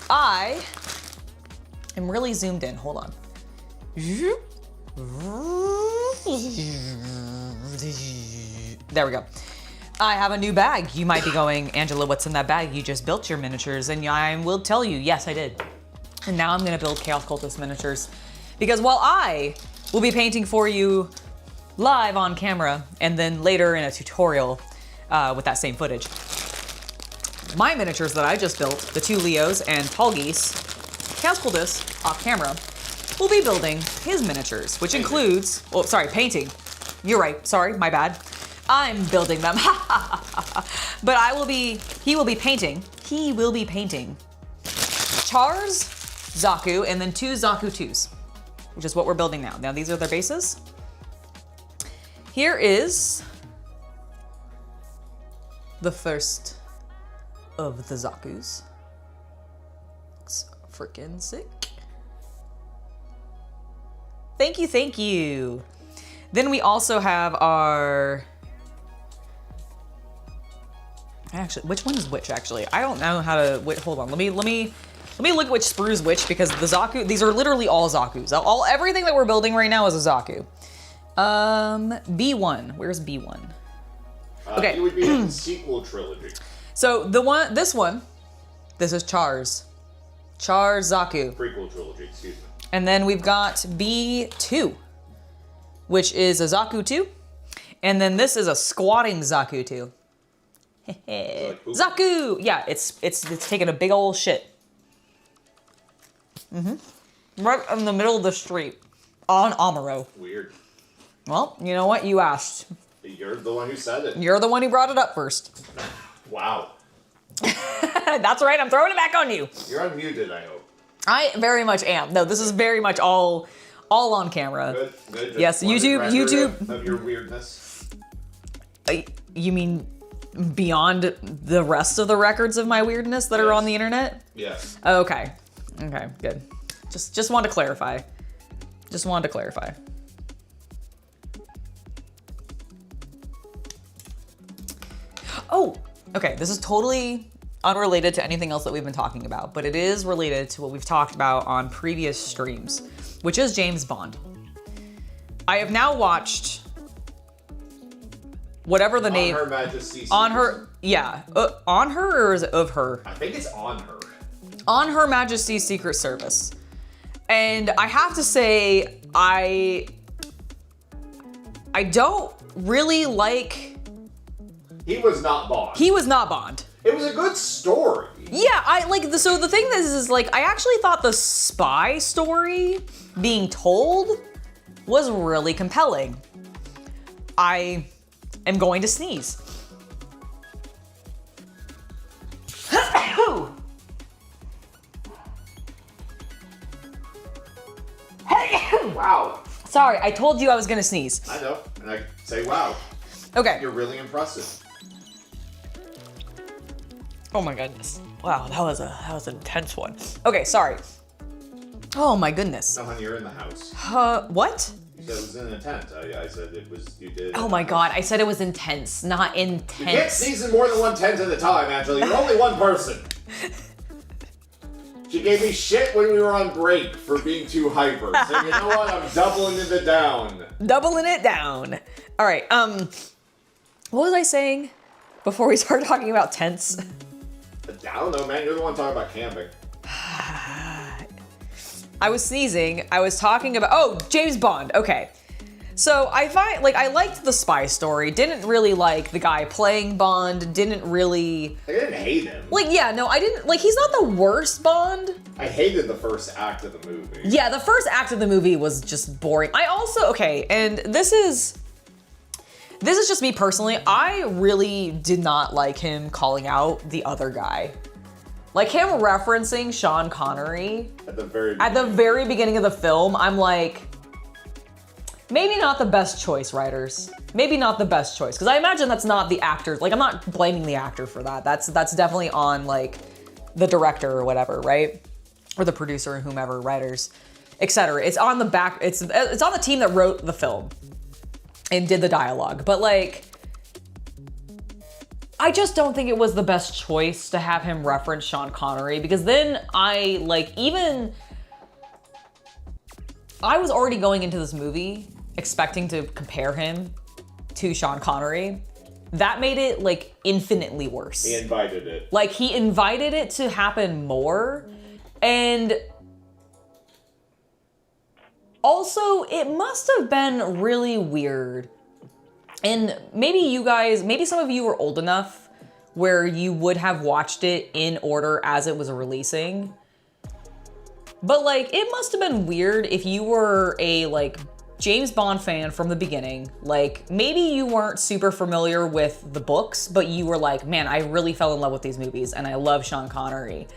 I am really zoomed in. Hold on. There we go. I have a new bag. You might be going, Angela, what's in that bag? You just built your miniatures, and I will tell you, yes, I did. And now I'm gonna build Chaos Cultist miniatures, because while I will be painting for you live on camera and then later in a tutorial with that same footage, my miniatures that I just built, the two Leos and Tallgeese, Chaos Cultist off camera will be building his miniatures, which includes, oh, sorry, painting. You're right, sorry, my bad. I'm building them. But he will be painting he will be painting Char's Zaku and then 2 Zaku 2s, which is what we're building now. Now these are their bases. Here is the first of the Zakus. Looks freaking sick. Thank you, thank you. Then we also have our, actually, which one is which actually? I don't know how to, wait, hold on. Let me look at which sprue's which, because the Zaku, these are literally all Zakus. Everything that we're building right now is a Zaku. B1, where's B1? Okay. It would be in the sequel trilogy. So this is Char's Zaku. Prequel trilogy, excuse me. And then we've got B2, which is a Zaku 2. And then this is a squatting Zaku 2. Zaku! Yeah, it's taking a big old shit. Right in the middle of the street on Amuro. Weird. Well, you know what? You asked. You're the one who said it. You're the one who brought it up first. Wow. That's right, I'm throwing it back on you. You're unmuted, I hope. I very much am. No, this is very much all on camera. Good. Just Yes, YouTube. Of your weirdness. You mean beyond the rest of the records of my weirdness that are on the internet? Yes. Okay. Okay, good. Just wanted to clarify. Just wanted to clarify. Oh, okay. This is totally unrelated to anything else that we've been talking about, but it is related to what we've talked about on previous streams, which is James Bond. I have now watched whatever the name. On Her Majesty. On her, yeah. On her or is it of her? I think it's on her. On Her Majesty's Secret Service. And I have to say, I don't really like. He was not Bond. He was not Bond. It was a good story. Yeah, so the thing is like, I actually thought the spy story being told was really compelling. I am going to sneeze. Wow. Sorry, I told you I was gonna sneeze. I know, and I say wow. Okay. You're really impressive. Oh my goodness. Wow, that was an intense one. Okay, sorry. Oh my goodness. No, honey, you're in the house. What? You said it was in a tent. I said it was, you did. Oh my god, I said it was intense, not intense. You can't sneeze in more than one tent at a time, Angela. You're only one person. She gave me shit when we were on break for being too hyper. So you know what? I'm doubling it down. Doubling it down. All right, what was I saying before we started talking about tents? I don't know, man. You're the one talking about camping. I was sneezing. I was talking about, James Bond. Okay. So I liked the spy story. Didn't really like the guy playing Bond. Didn't really. I didn't hate him. I didn't, he's not the worst Bond. I hated the first act of the movie. Yeah, the first act of the movie was just boring. I also, and this is just me personally. I really did not like him calling out the other guy. Like him referencing Sean Connery At the very beginning of the film, I'm like, maybe not the best choice, writers. Maybe not the best choice. Because I imagine that's not the actor. Like, I'm not blaming the actor for that. That's definitely on, like, the director or whatever, right? Or the producer or whomever, writers, etc. It's on the back, it's on the team that wrote the film and did the dialogue. But, like, I just don't think it was the best choice to have him reference Sean Connery, because then I was already going into this movie expecting to compare him to Sean Connery. That made it, like, infinitely worse. He invited it. Like, he invited it to happen more. And also, it must have been really weird. And maybe some of you were old enough where you would have watched it in order as it was releasing. But, like, it must have been weird if you were a, like, James Bond fan from the beginning. Like, maybe you weren't super familiar with the books, but you were like, man, I really fell in love with these movies, and I love Sean Connery.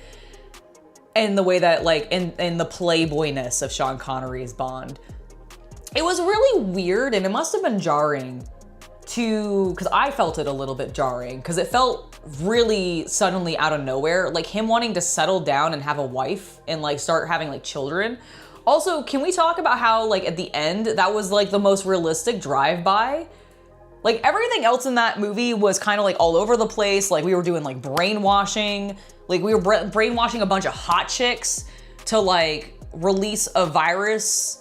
And the way that, like, in the playboyness of Sean Connery's Bond. It was really weird, and it must have been jarring because I felt it a little bit jarring, because it felt really suddenly out of nowhere, like him wanting to settle down and have a wife and like start having like children. Also, can we talk about how like at the end, that was like the most realistic drive-by? Like everything else in that movie was kind of like all over the place. Like we were doing like brainwashing, like we were brainwashing a bunch of hot chicks to like release a virus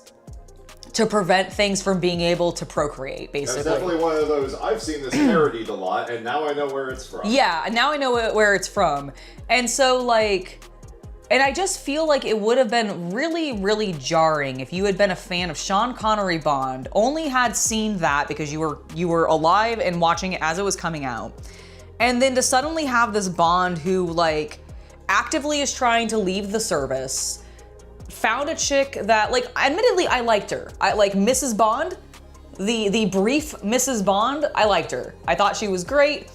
to prevent things from being able to procreate, basically. That's definitely one of those, I've seen this parodied a lot, and now I know where it's from. Yeah, now I know where it's from. And so, like, and I just feel like it would have been really, really jarring if you had been a fan of Sean Connery Bond, only had seen that because you were alive and watching it as it was coming out. And then to suddenly have this Bond who, like, actively is trying to leave the service, found a chick that, like, admittedly, I liked her. I like Mrs. Bond, the brief Mrs. Bond, I liked her. I thought she was great.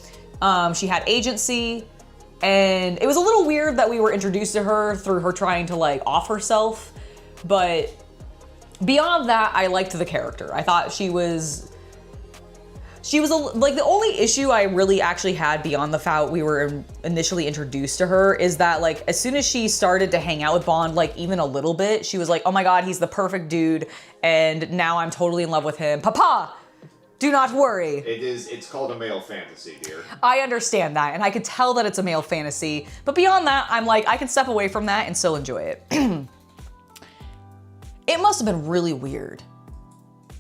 She had agency, and it was a little weird that we were introduced to her through her trying to, like, off herself. But beyond that, I liked the character. I thought she was like, the only issue I really actually had beyond the fact we were initially introduced to her is that, like, as soon as she started to hang out with Bond, like, even a little bit, she was like, oh my God, he's the perfect dude, and now I'm totally in love with him. Papa, do not worry. It's called a male fantasy, dear. I understand that, and I could tell that it's a male fantasy, but beyond that, I'm like, I can step away from that and still enjoy it. It must have been really weird.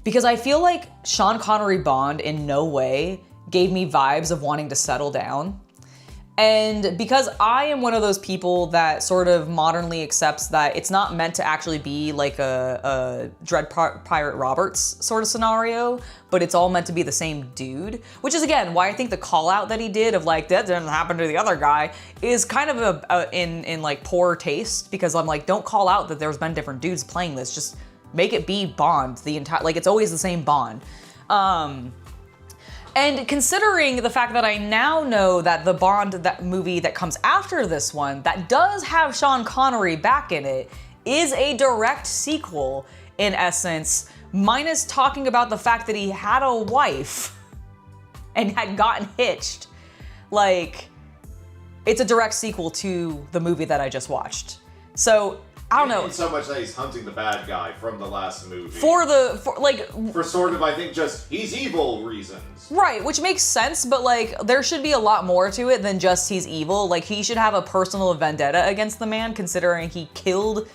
Because I feel like Sean Connery Bond in no way gave me vibes of wanting to settle down. And because I am one of those people that sort of modernly accepts that it's not meant to actually be like a Dread Pirate Roberts sort of scenario, but it's all meant to be the same dude, which is, again, why I think the call out that he did of like, that didn't happen to the other guy is kind of in like poor taste, because I'm like, don't call out that there's been different dudes playing this, just make it be Bond the entire, like, it's always the same Bond. And considering the fact that I now know that the Bond, that movie that comes after this one, that does have Sean Connery back in it, is a direct sequel, in essence, minus talking about the fact that he had a wife and had gotten hitched. Like, it's a direct sequel to the movie that I just watched. So, I don't know. And so much that he's hunting the bad guy from the last movie. For sort of, I think, just he's evil reasons. Right, which makes sense, but like, there should be a lot more to it than just he's evil. Like, he should have a personal vendetta against the man, considering he killed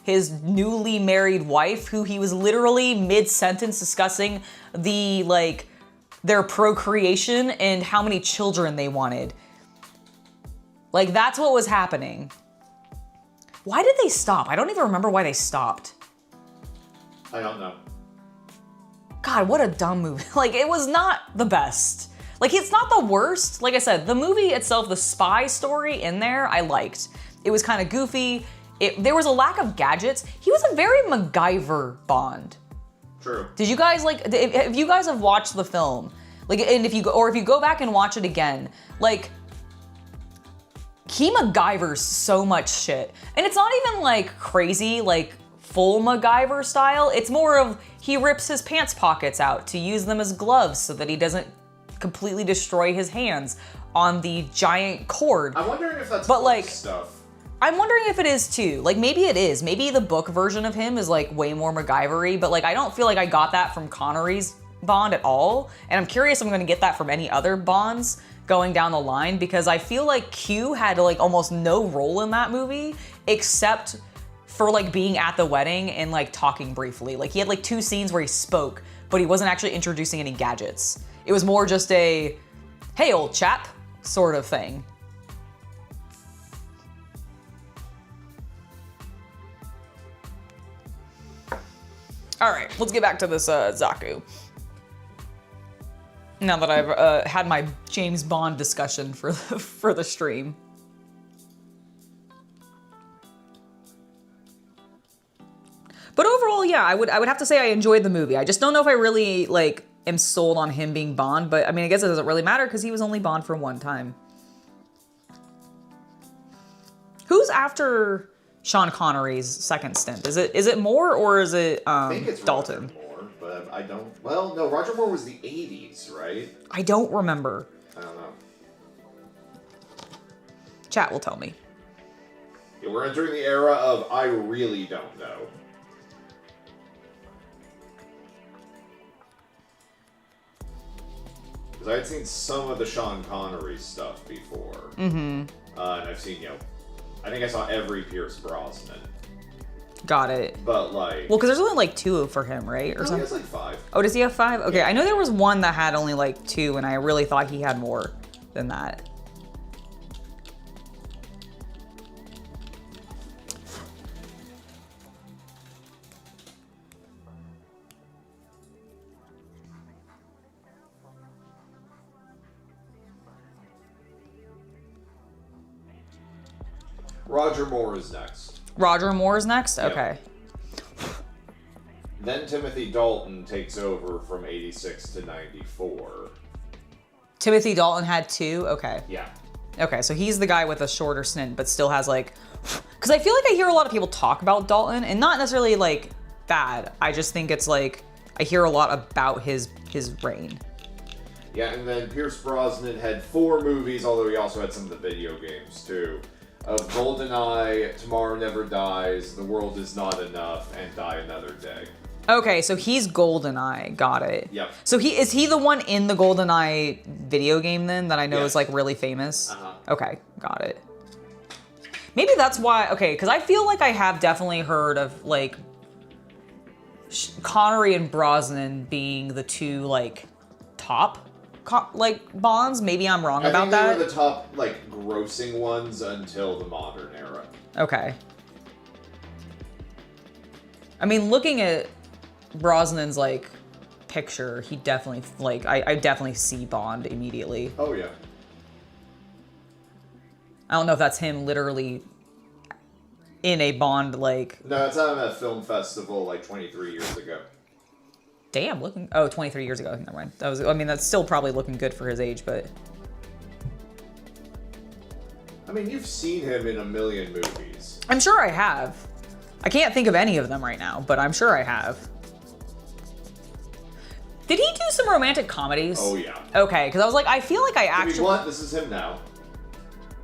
his newly married wife, who he was literally mid-sentence discussing their procreation and how many children they wanted. Like, that's what was happening. Why did they stop? I don't even remember why they stopped. I don't know. God, what a dumb movie. Like, it was not the best. Like, it's not the worst. Like I said, the movie itself, the spy story in there, I liked. It was kind of goofy. There was a lack of gadgets. He was a very MacGyver Bond. True. Did you guys, like, if you guys have watched the film, like, and if you go back and watch it again, like, he MacGyvers so much shit. And it's not even like crazy, like full MacGyver style. It's more of he rips his pants pockets out to use them as gloves so that he doesn't completely destroy his hands on the giant cord. I'm wondering if that's like stuff. I'm wondering if it is too. Like, maybe it is. Maybe the book version of him is like way more MacGyver-y, but like, I don't feel like I got that from Connery's Bond at all. And I'm curious if I'm gonna get that from any other Bonds going down the line, because I feel like Q had like almost no role in that movie except for like being at the wedding and like talking briefly. Like, he had like 2 scenes where he spoke, but he wasn't actually introducing any gadgets. It was more just a, hey, old chap sort of thing. All right, let's get back to this Zaku. Now that I've had my James Bond discussion for the stream. But overall, yeah, I would have to say I enjoyed the movie. I just don't know if I really like am sold on him being Bond, but I mean, I guess it doesn't really matter because he was only Bond for one time. Who's after Sean Connery's second stint? Is it Moore or is it I think it's Dalton? Roger Moore, but I don't. Well, no, Roger Moore was the 80s, right? I don't remember. I don't know. Chat will tell me. Yeah, we're entering the era of I really don't know. Because I had seen some of the Sean Connery stuff before. Mm-hmm. And I've seen, I think I saw every Pierce Brosnan. Got it. But, like... Well, because there's only like 2 for him, right? Or no, something? he has, like, 5. Oh, does he have 5? Okay, I know there was one that had only like 2, and I really thought he had more than that. Roger Moore is next. Roger Moore's next? Yep. Okay. Then Timothy Dalton takes over from 86 to 94. Timothy Dalton had 2? Okay. Yeah. Okay, so he's the guy with a shorter stint, but still has like... Because I feel like I hear a lot of people talk about Dalton, and not necessarily like bad. I just think it's like, I hear a lot about his reign. Yeah, and then Pierce Brosnan had 4 movies, although he also had some of the video games too. Of GoldenEye, Tomorrow Never Dies, The World Is Not Enough, and Die Another Day. Okay, so he's GoldenEye. Got it. Yep. So is he the one in the GoldenEye video game then that I know Yes. is like really famous? Uh-huh. Okay, got it. Maybe that's why, okay, because I feel like I have definitely heard of like Connery and Brosnan being the 2 like top like Bonds. Maybe I'm wrong about that. I think they were the top like grossing ones until the modern era. Okay. I mean, looking at Brosnan's like picture, he definitely like I definitely see Bond immediately. Oh yeah. I don't know if that's him literally in a Bond like. No, it's at a film festival like 23 years ago. Damn, 23 years ago. Never mind. That's still probably looking good for his age, but. I mean, you've seen him in a million movies. I'm sure I have. I can't think of any of them right now, but I'm sure I have. Did he do some romantic comedies? Oh yeah. Okay, because I was like, I feel like I actually. What? This is him now.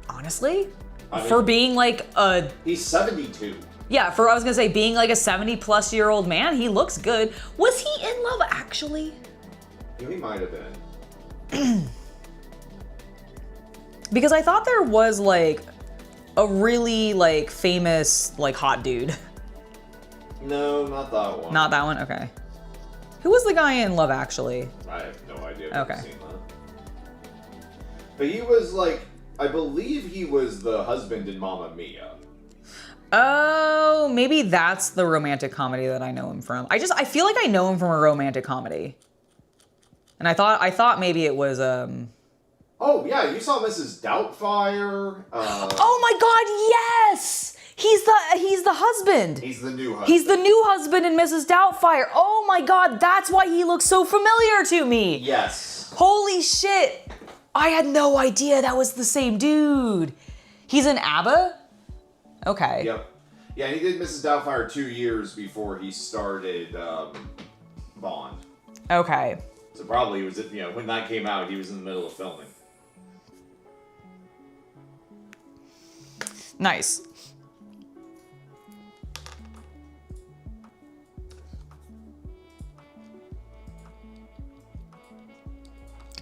Honestly, I mean, for being like a. He's 72. Yeah, I was gonna say, being like a 70-plus-year-old man, he looks good. Was he in Love Actually? Yeah, he might have been. Because I thought there was like a really like famous like hot dude. No, not that one. Not that one? Okay. Who was the guy in Love Actually? I have no idea. Okay. I've seen that. But he was like, I believe he was the husband in Mamma Mia. Oh, maybe that's the romantic comedy that I know him from. I feel like I know him from a romantic comedy. And I thought maybe it was Oh yeah, you saw Mrs. Doubtfire. Oh my God, yes! He's the husband. He's the new husband. He's the new husband in Mrs. Doubtfire. Oh my God, that's why he looks so familiar to me. Yes. Holy shit! I had no idea that was the same dude. He's in ABBA? Okay. Yep. Yeah, he did Mrs. Doubtfire 2 years before he started Bond. Okay. So probably he was, when that came out, he was in the middle of filming. Nice.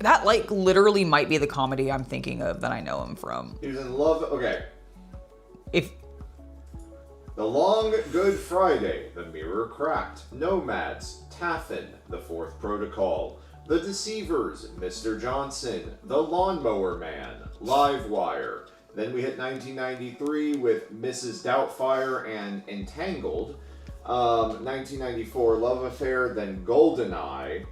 That, like, literally might be the comedy I'm thinking of that I know him from. He was in Love... Okay. If... The Long Good Friday, The Mirror Cracked, Nomads, Taffin, The Fourth Protocol, The Deceivers, Mr. Johnson, The Lawnmower Man, Livewire. Then we hit 1993 with Mrs. Doubtfire and Entangled. 1994, Love Affair, then GoldenEye.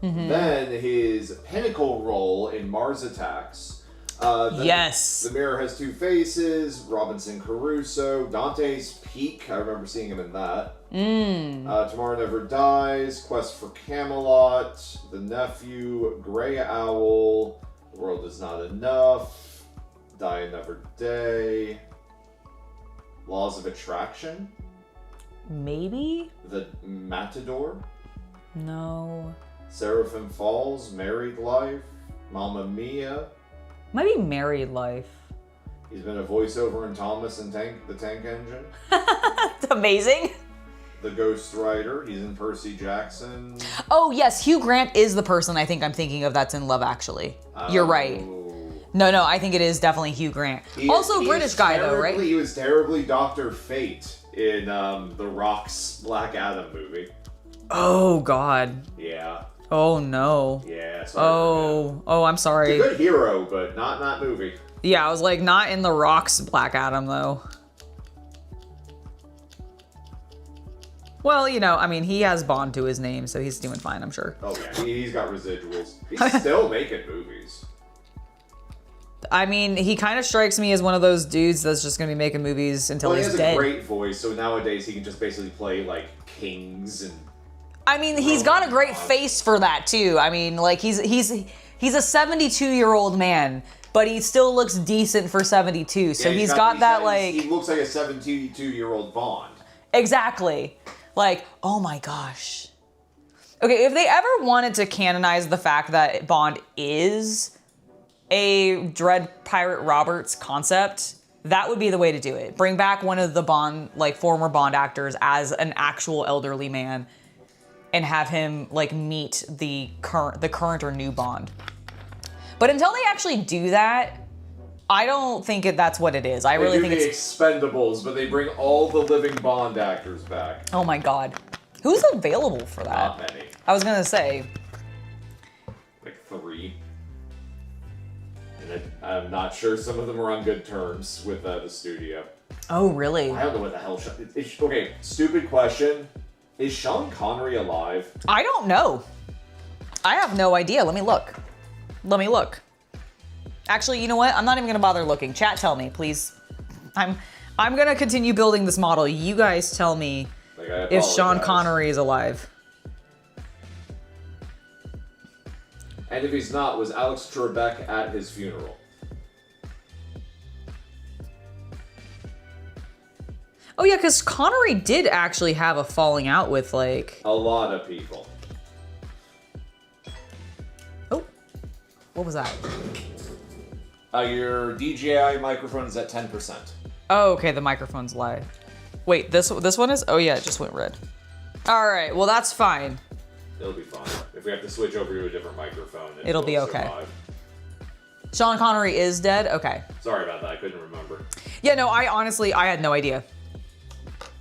Mm-hmm. Then his pinnacle role in Mars Attacks. Yes. The Mirror Has Two Faces, Robinson Crusoe, Dante's Peak. I remember seeing him in that. Tomorrow Never Dies, Quest for Camelot, The Nephew, Grey Owl, The World Is Not Enough, Die Another Day, Laws of Attraction, Maybe? The Matador, No. Seraphim Falls, Married Life, Mamma Mia. Might be Married Life. He's been a voiceover in Thomas and the Tank Engine. That's amazing. The Ghost Rider. He's in Percy Jackson. Oh, yes. Hugh Grant is the person I think I'm thinking of that's in Love Actually. You're right. No, I think it is definitely Hugh Grant. Also a British guy, though, right? He was terribly Dr. Fate in The Rock's Black Adam movie. Oh, God. Yeah. Oh, no. Yeah. Oh, I'm sorry. He's a good hero, but not in that movie. Yeah, I was like, not in The Rock's Black Adam, though. Well, you know, I mean, he has Bond to his name, so he's doing fine, I'm sure. Oh, yeah. He's got residuals. He's still making movies. I mean, he kind of strikes me as one of those dudes that's just going to be making movies until he's dead. He has a great voice, so nowadays he can just basically play, like, kings and... I mean, he's got a great face for that, too. I mean, like, he's a 72-year-old man, but he still looks decent for 72, so he's got that, like... He looks like a 72-year-old Bond. Exactly. Like, oh my gosh. Okay, if they ever wanted to canonize the fact that Bond is a Dread Pirate Roberts concept, that would be the way to do it. Bring back one of the Bond, like, former Bond actors as an actual elderly man and have him, like, meet the current or new Bond. But until they actually do that, I don't think that's what it is. I really think it's Expendables, but they bring all the living Bond actors back. Oh my God. Who's available for that? Not many. I was gonna say. Like 3. And I'm not sure some of them are on good terms with the studio. Oh, really? I don't know what the hell... Okay, stupid question. Is Sean Connery alive? I don't know. I have no idea. Let me look. Actually, you know what? I'm not even gonna bother looking. Chat, tell me, please. I'm gonna continue building this model. You guys tell me if Sean Connery is alive. And if he's not, was Alex Trebek at his funeral? Oh yeah, because Connery did actually have a falling out with, like... A lot of people. Oh, what was that? Your DJI microphone is at 10%. Oh, okay, the microphone's live. Wait, this one is? Oh yeah, it just went red. All right, well that's fine. It'll be fine. If we have to switch over to a different microphone, it'll be okay. Survive. Sean Connery is dead? Okay. Sorry about that, I couldn't remember. Yeah, no, I had no idea.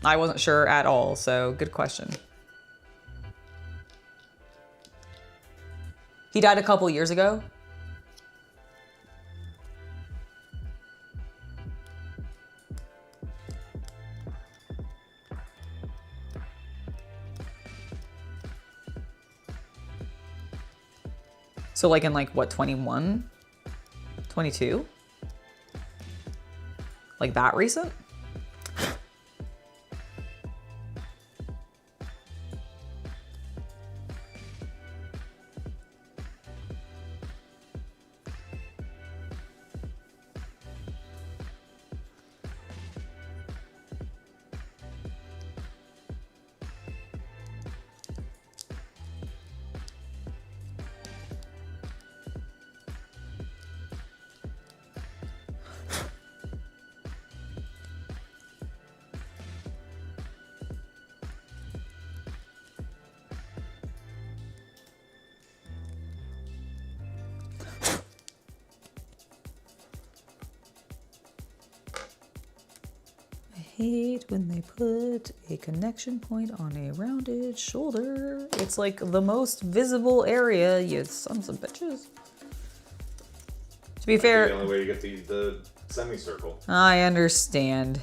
I wasn't sure at all, so good question. He died a couple years ago? So like in like what, 21? 22? Like that recent? Hate when they put a connection point on a rounded shoulder. It's like the most visible area, you sons of bitches. To be fair, the only way to get the semicircle. I understand.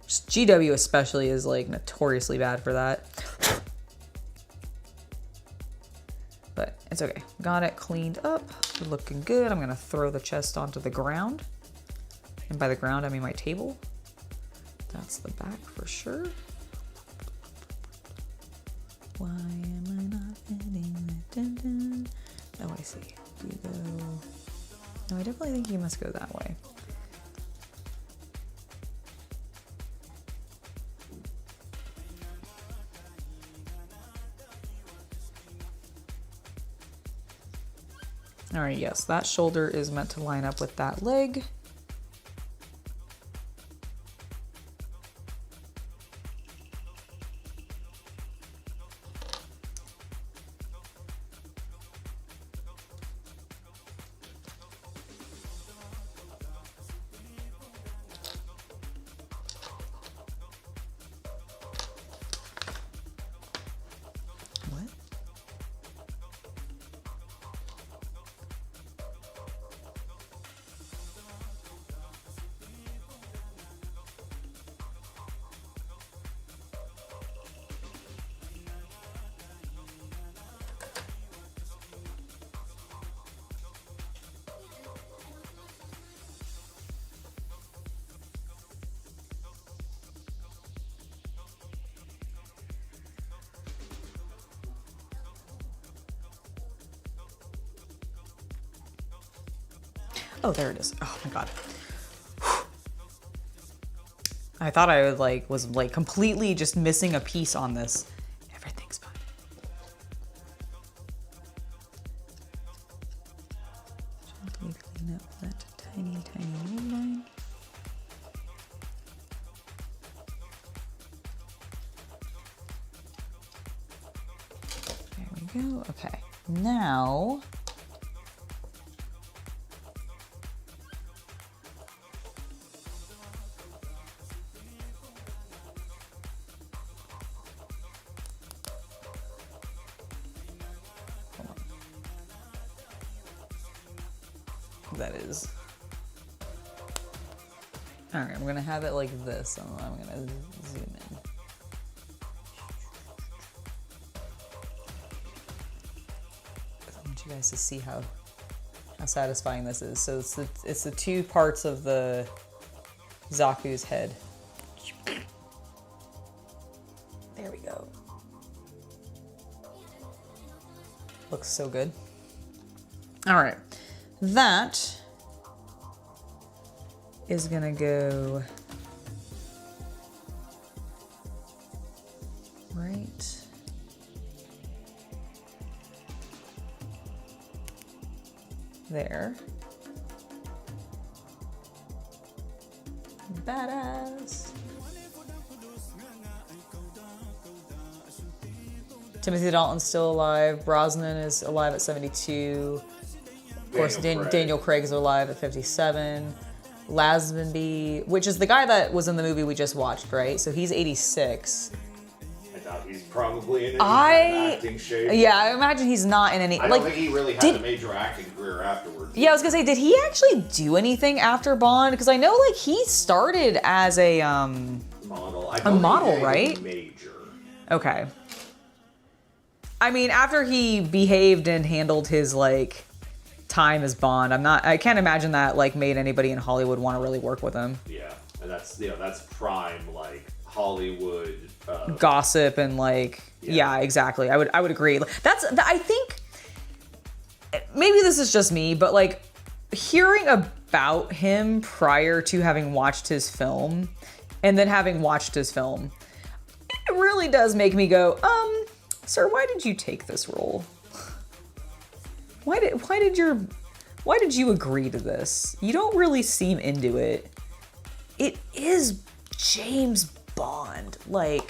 Just GW especially is like notoriously bad for that. But It's okay. Got it cleaned up. Looking good. I'm gonna throw the chest onto the ground. And by the ground, I mean my table. That's the back for sure. Why am I not hitting the dun-dun? Oh, I see. You go. No, I definitely think you must go that way. All right, yes, that shoulder is meant to line up with that leg. Oh, there it is. Oh my God. I thought I would was completely just missing a piece on this. Everything's fine. Gently clean up that tiny, tiny wood line. There we go. Okay. Now that is. All right, I'm gonna have it like this, and I'm gonna zoom in. I want you guys to see how satisfying this is. So it's the two parts of the Zaku's head. There we go. Looks so good. All right. That is gonna go right there. Badass. Timothy Dalton's still alive. Brosnan is alive at 72. Of course, Daniel Craig is alive at 57. Lazenby, which is the guy that was in the movie we just watched, right? So he's 86. I doubt he's probably in any kind of acting shape. Yeah, I imagine he's not in any. I don't think he really had a major acting career afterwards. Yeah, I was gonna say, did he actually do anything after Bond? Because I know he started as a model. A model, right? Major. Okay. I mean, after he behaved and handled his time as Bond, I can't imagine that made anybody in Hollywood want to really work with him. Yeah, and that's prime Hollywood gossip and yeah, exactly. I would agree. I think maybe this is just me, but hearing about him prior to having watched his film and then having watched his film, it really does make me go, sir, why did you take this role? Why did you agree to this? You don't really seem into it. It is James Bond. I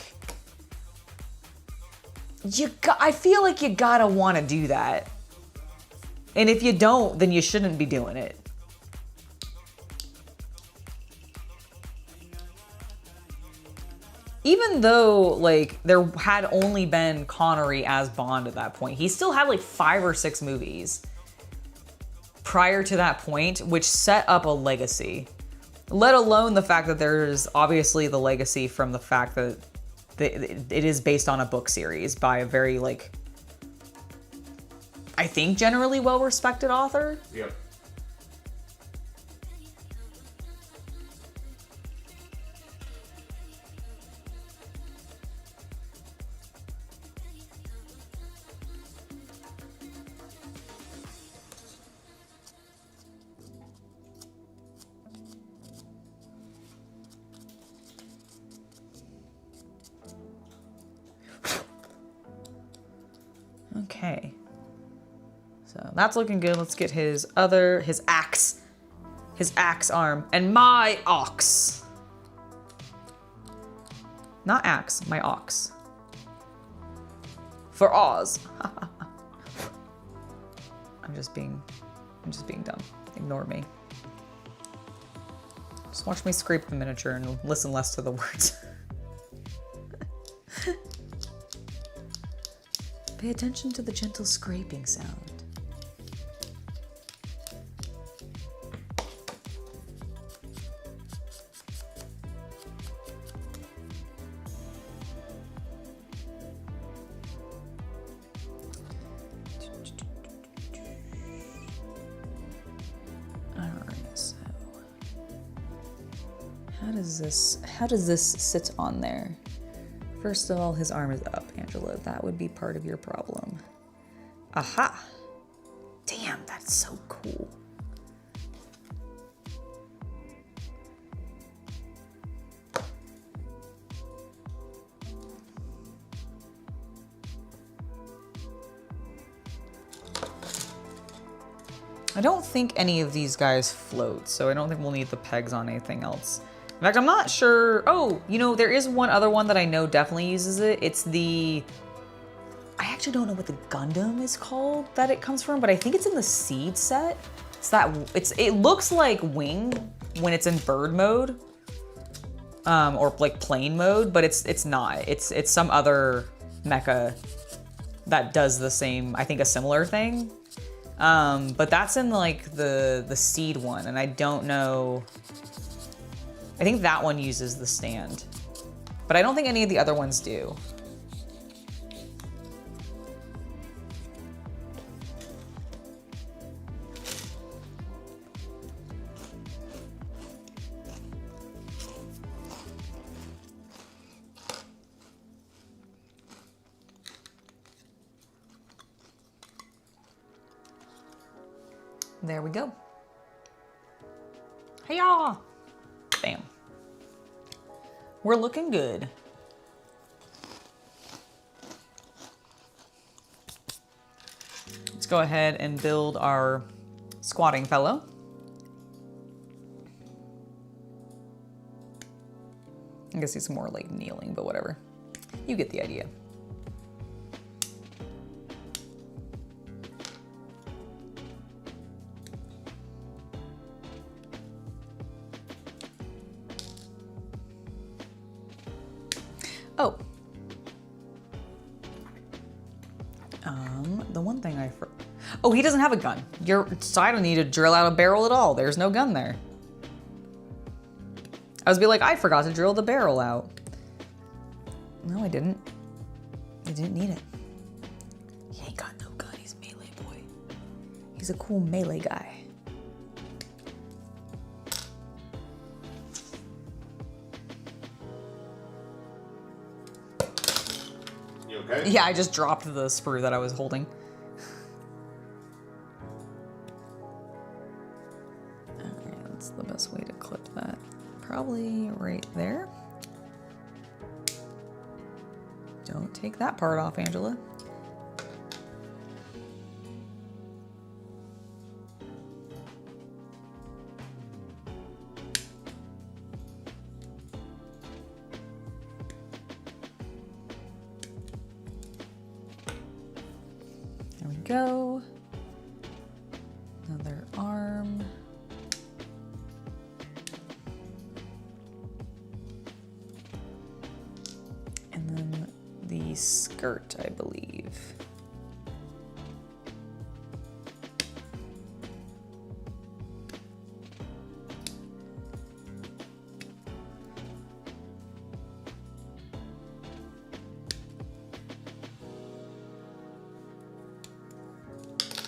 feel like you gotta want to do that. And if you don't, then you shouldn't be doing it. Even though there had only been Connery as Bond at that point, he still had 5 or 6 movies prior to that point, which set up a legacy. Let alone the fact that there's obviously the legacy from the fact that it is based on a book series by a very I think, generally well-respected author. Yep. Okay. So that's looking good. Let's get his axe arm, and my ox. Not axe, my ox. For Oz. I'm just being dumb. Ignore me. Just watch me scrape the miniature and listen less to the words. Pay attention to the gentle scraping sound. How does this sit on there? First of all, his arm is up, Angela. That would be part of your problem. Aha! Damn, that's so cool. I don't think any of these guys float, so I don't think we'll need the pegs on anything else. In fact, I'm not sure. Oh, you know, there is one other one that I know definitely uses it. It's the, I actually don't know what the Gundam is called that it comes from, but I think it's in the seed set. It looks like Wing when it's in bird mode, or like plane mode, but it's not. It's some other mecha that does the same, I think a similar thing. But that's in like the seed one, and I don't know. I think that one uses the stand, but I don't think any of the other ones do. There we go. Hiya! Bam. We're looking good. Let's go ahead and build our squatting fellow. I guess he's more like kneeling, but whatever. You get the idea. Oh. The one thing oh, he doesn't have a gun. So I don't need to drill out a barrel at all. There's no gun there. I was be like, I forgot to drill the barrel out. No, I didn't. I didn't need it. He ain't got no gun. He's melee boy. He's a cool melee guy. Okay. Yeah, I just dropped the sprue that I was holding. Alright, that's the best way to clip that. Probably right there. Don't take that part off, Angela. There we go. Another arm. And then the skirt, I believe.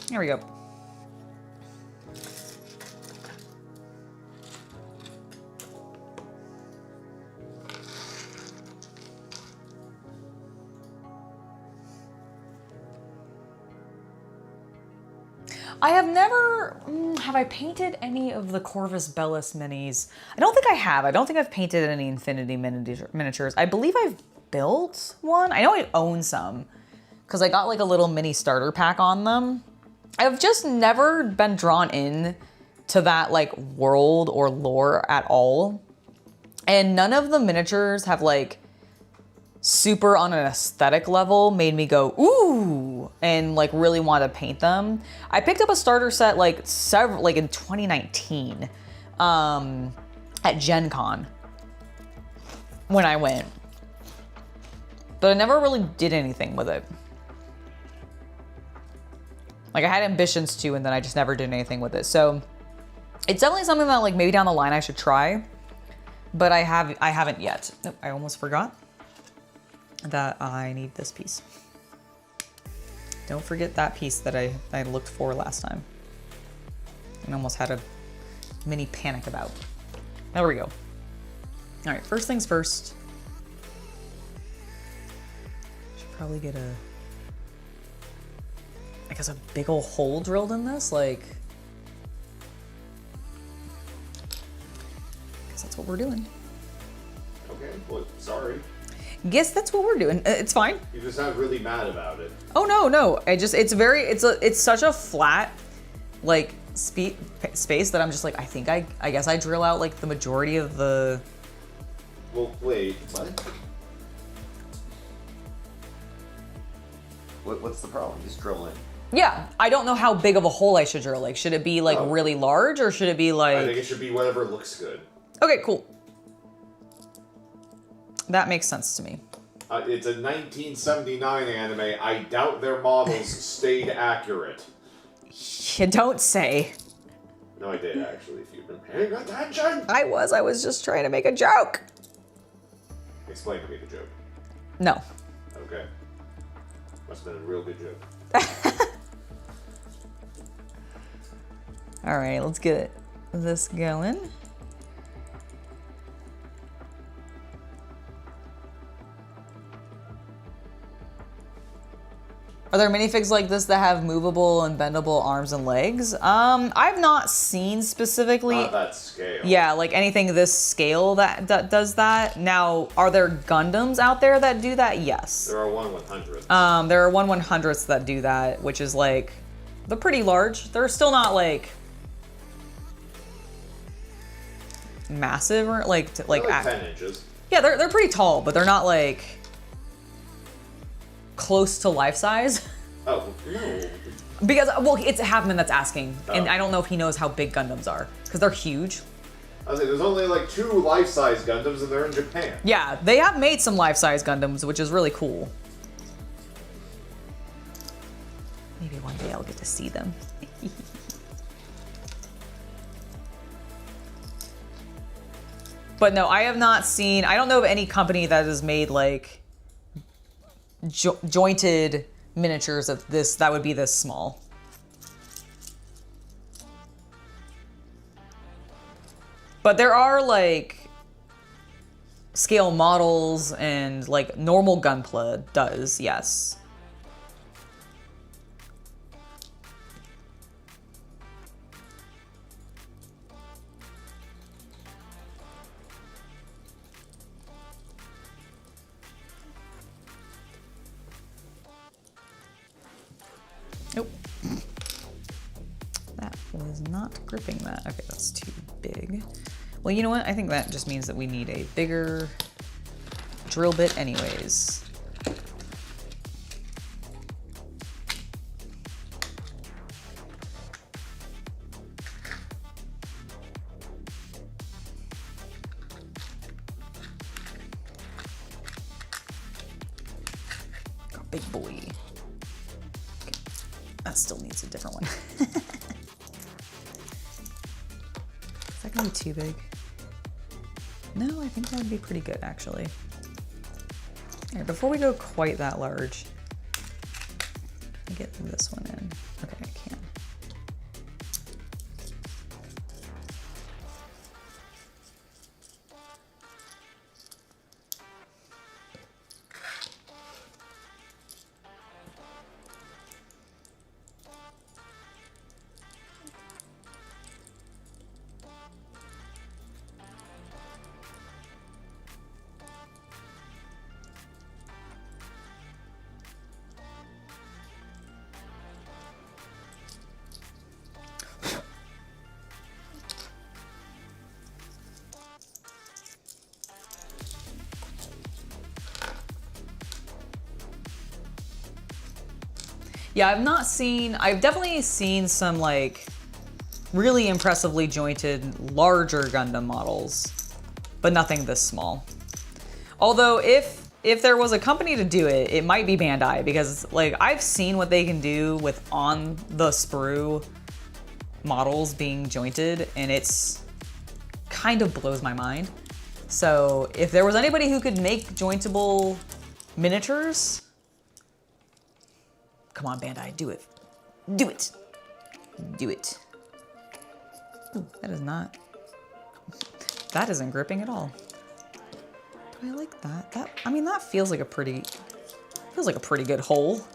There we go. I have never, have I painted any of the Corvus Bellis minis? I don't think I have. I don't think I've painted any Infinity miniatures. I believe I've built one. I know I own some because I got like a little mini starter pack on them. I've just never been drawn in to that like world or lore at all. And none of the miniatures have like super on an aesthetic level made me go, ooh, and like really want to paint them. I picked up a starter set like in 2019 at Gen Con when I went. But I never really did anything with it. Like I had ambitions to, and then I just never did anything with it. So it's definitely something that like maybe down the line I should try, but I haven't yet. Nope, I almost forgot that I need this piece. Don't forget that piece that I looked for last time and almost had a mini panic about. There we go. All right, first things first. Should probably get I guess a big old hole drilled in this, like, I guess that's what we're doing. Okay, well, sorry. Guess that's what we're doing. It's fine. You just sound really mad about it. Oh no. It's such a flat, like, space that I'm just like, I guess I drill out like the majority of the. Well, wait, what? What's the problem? Just drill in. Yeah, I don't know how big of a hole I should drill. Like, should it be like really large or should it be like? I think it should be whatever looks good. Okay, cool. That makes sense to me. It's a 1979 anime. I doubt their models stayed accurate. You don't say. No, I did actually. If you've been paying attention. I was just trying to make a joke. Explain to me the joke. No. Okay. Must have been a real good joke. All right, let's get this going. Are there minifigs like this that have movable and bendable arms and legs? I've not seen specifically. Not that scale. Yeah, like anything this scale that does that. Now, are there Gundams out there that do that? Yes. There are 1/100. There are 1/100ths that do that, which is like, they're pretty large. They're still not like massive or like 10 inches. Yeah, they're pretty tall, but they're not like close to life size. Oh, no. Because, well, it's Halfman that's asking, and Oh. I don't know if he knows how big Gundams are, because they're huge. I was like, there's only like 2 life-size Gundams and they're in Japan. Yeah, they have made some life-size Gundams, which is really cool. Maybe one day I'll get to see them. But no, I have not seen, I don't know of any company that has made like jointed miniatures of this that would be this small. But there are like scale models and like normal Gunpla does, yes. Nope. That was not gripping that. Okay, that's too big. Well, you know what? I think that just means that we need a bigger drill bit anyways. Got big boy. That still needs a different one. Is that gonna be too big? No, I think that would be pretty good actually. All right, before we go quite that large, Can I get this one in? Okay, I can. Yeah, I've definitely seen some like really impressively jointed larger Gundam models, but nothing this small. Although if there was a company to do it, it might be Bandai, because like I've seen what they can do with on the sprue models being jointed, and it's kind of blows my mind. So if there was anybody who could make jointable miniatures, come on, Bandai, do it. Do it. Do it. Ooh, that isn't gripping at all. Do I like that? I mean, that feels like a pretty good hole.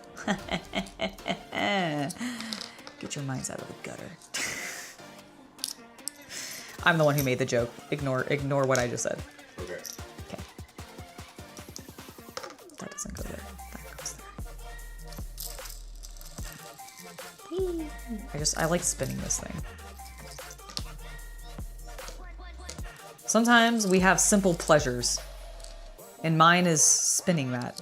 Get your minds out of the gutter. I'm the one who made the joke. Ignore what I just said. Okay. Okay. That doesn't go there. That goes there. I like spinning this thing. Sometimes we have simple pleasures, and mine is spinning that.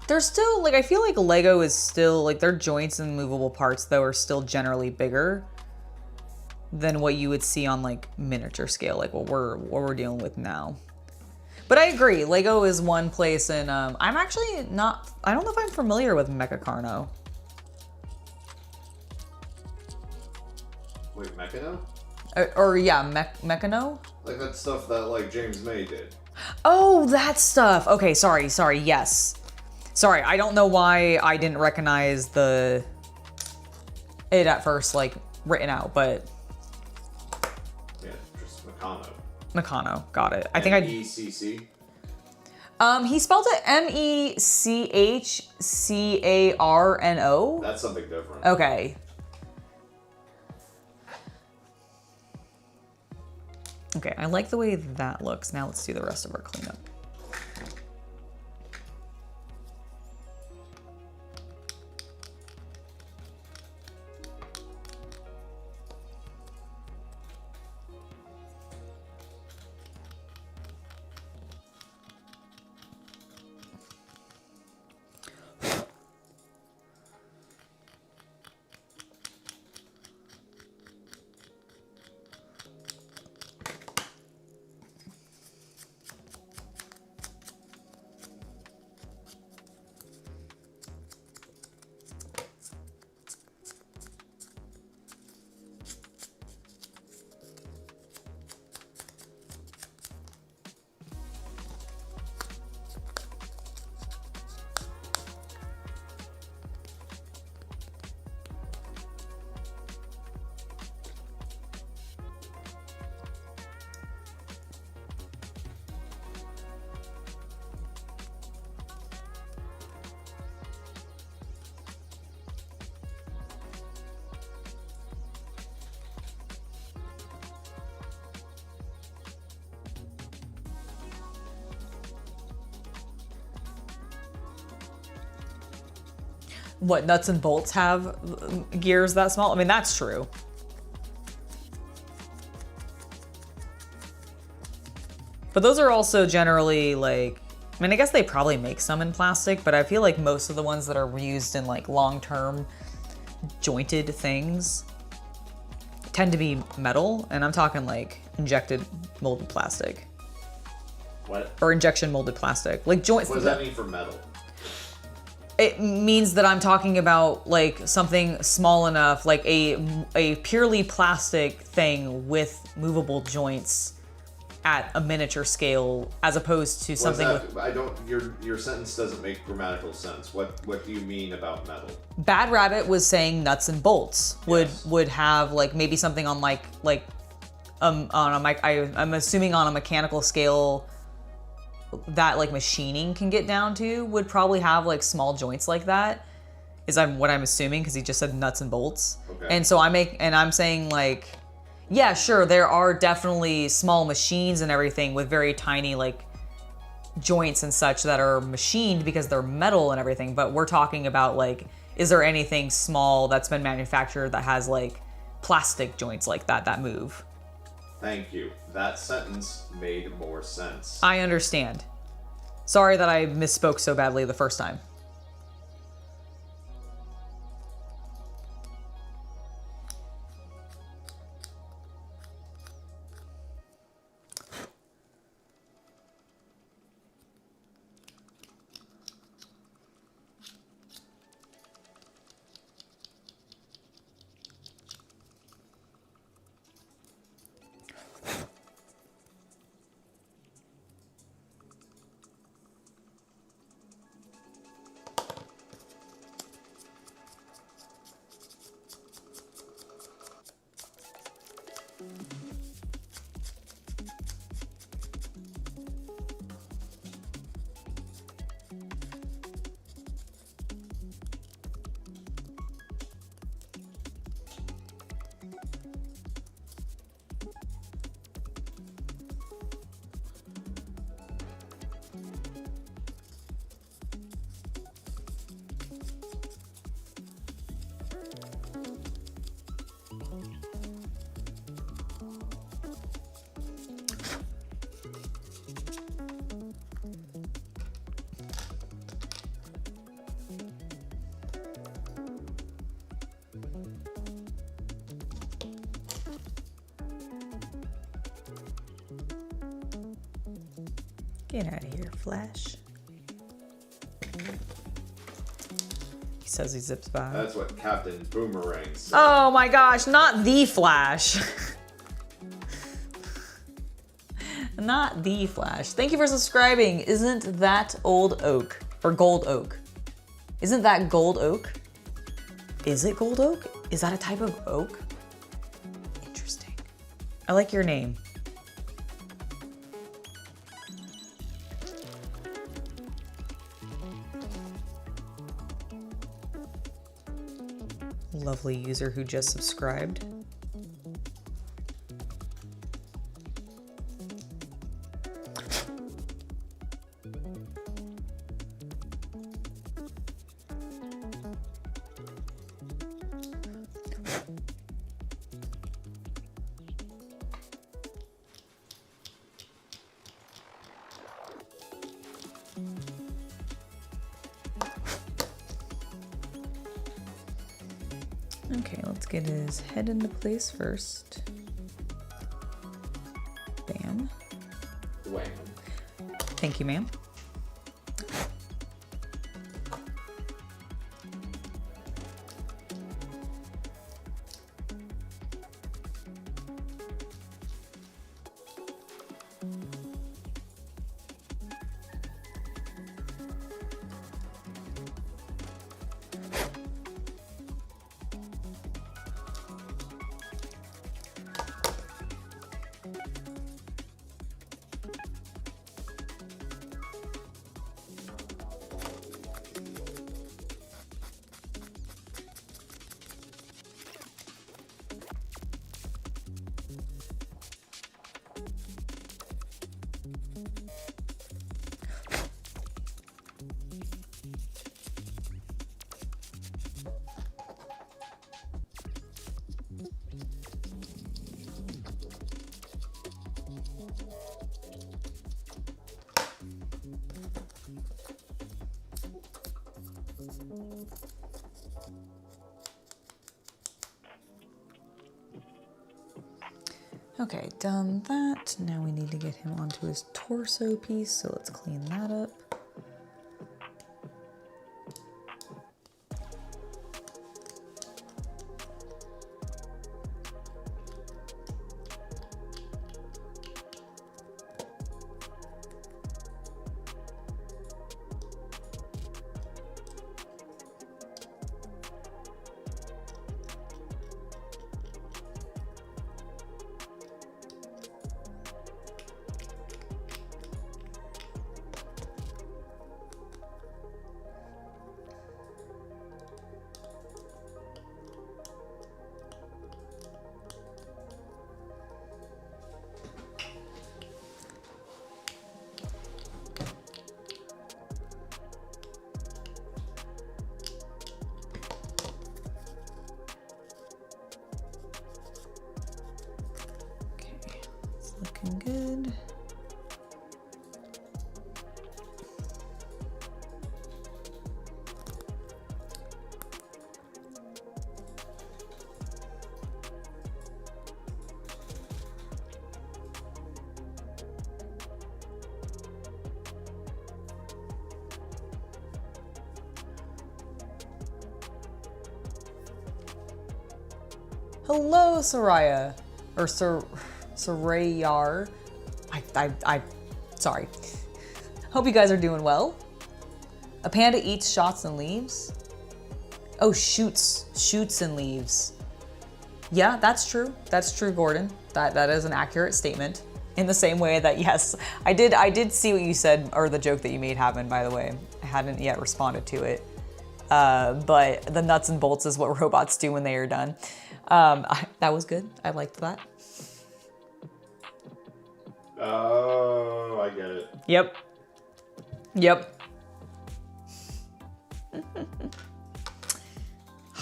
They're still, like, I feel like Lego is still, like, their joints and movable parts, though, are still generally bigger than what you would see on, like, miniature scale, like what we're dealing with now. But I agree, Lego is one place, and I'm actually not, I don't know if I'm familiar with Mecha Carno. Wait, Mechano? Or yeah, Mechano? Like that stuff that, like, James May did. Oh, that stuff. Okay, sorry, yes. Sorry, I don't know why I didn't recognize it at first, like, written out, but... Yeah, just Meccano. Meccano, got it. I think I... M-E-C-C? He spelled it M-E-C-H-C-A-R-N-O? That's something different. Okay. Okay, I like the way that looks. Now let's do the rest of our cleanup. what, nuts and bolts have gears that small? I mean, that's true. But those are also generally like, I mean, I guess they probably make some in plastic, but I feel like most of the ones that are used in like long-term jointed things tend to be metal, and I'm talking like injected molded plastic. What? Or injection molded plastic. Like joints. What does that mean for metal? It means that I'm talking about like something small enough, like a purely plastic thing with movable joints at a miniature scale, as opposed to something with... I don't. Your sentence doesn't make grammatical sense. What do you mean about metal? Bad Rabbit was saying nuts and bolts would have like maybe something on on a mic. I'm assuming on a mechanical scale that like machining can get down to would probably have like small joints like that. Is what I'm assuming, because he just said nuts and bolts. Okay. And so I'm saying like, yeah, sure, there are definitely small machines and everything with very tiny like joints and such that are machined because they're metal and everything, but we're talking about like, is there anything small that's been manufactured that has like plastic joints like that move? Thank you. That sentence made more sense. I understand. Sorry that I misspoke so badly the first time. Get out of here, Flash. He says he zips by. That's what Captain Boomerang said. Oh my gosh, not the Flash. Not the Flash. Thank you for subscribing. Isn't that old oak? Or gold oak? Isn't that gold oak? Is it gold oak? Is that a type of oak? Interesting. I like your name. Lovely user who just subscribed. Okay, let's get his head into place first. Bam. Wham. Thank you, ma'am. Okay, done that. Now we need to get him onto his torso piece, so let's clean that up. Looking good. Hello, Soraya, or Sorayar. Sorry. Hope you guys are doing well. A panda eats shots and leaves. Oh, shoots and leaves. Yeah, that's true. That's true, Gordon. That is an accurate statement. In the same way that, yes, I did see what you said, or the joke that you made happen, by the way. I hadn't yet responded to it. But the nuts and bolts is what robots do when they are done. That was good. I liked that. Oh, I get it. Yep.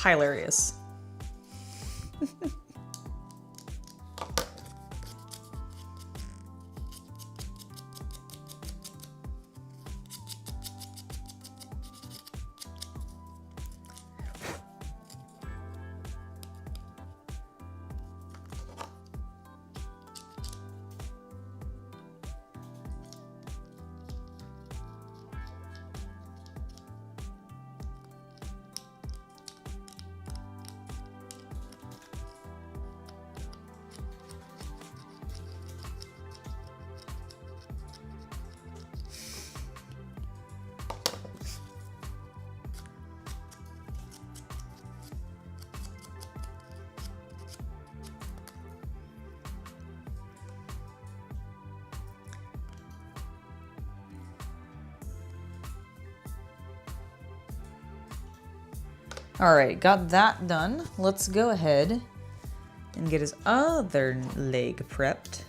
Hilarious. All right, got that done. Let's go ahead and get his other leg prepped.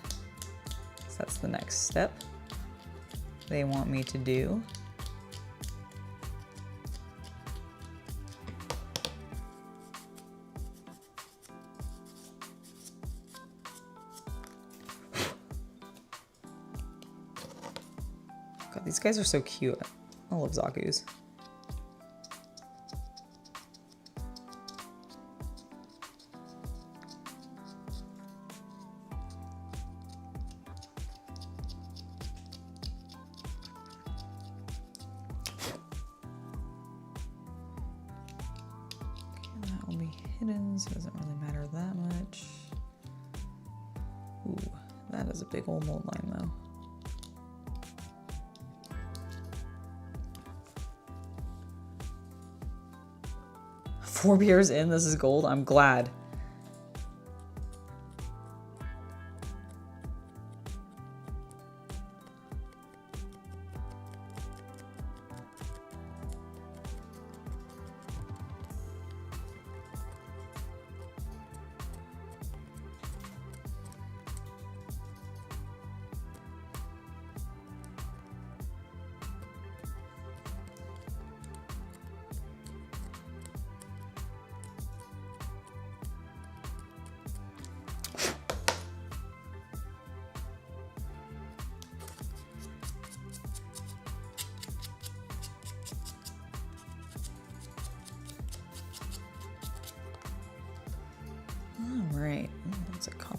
So that's the next step they want me to do. God, these guys are so cute. I love Zakus. So it doesn't really matter that much. Ooh, that is a big old mold line though. Four beers in, this is gold. I'm glad.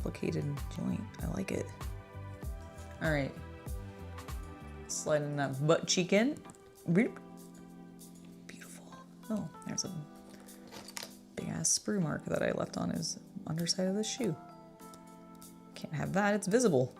complicated joint. I like it. All right. Sliding that butt cheek in. Beautiful. Oh, there's a big ass sprue mark that I left on his underside of the shoe. Can't have that, it's visible.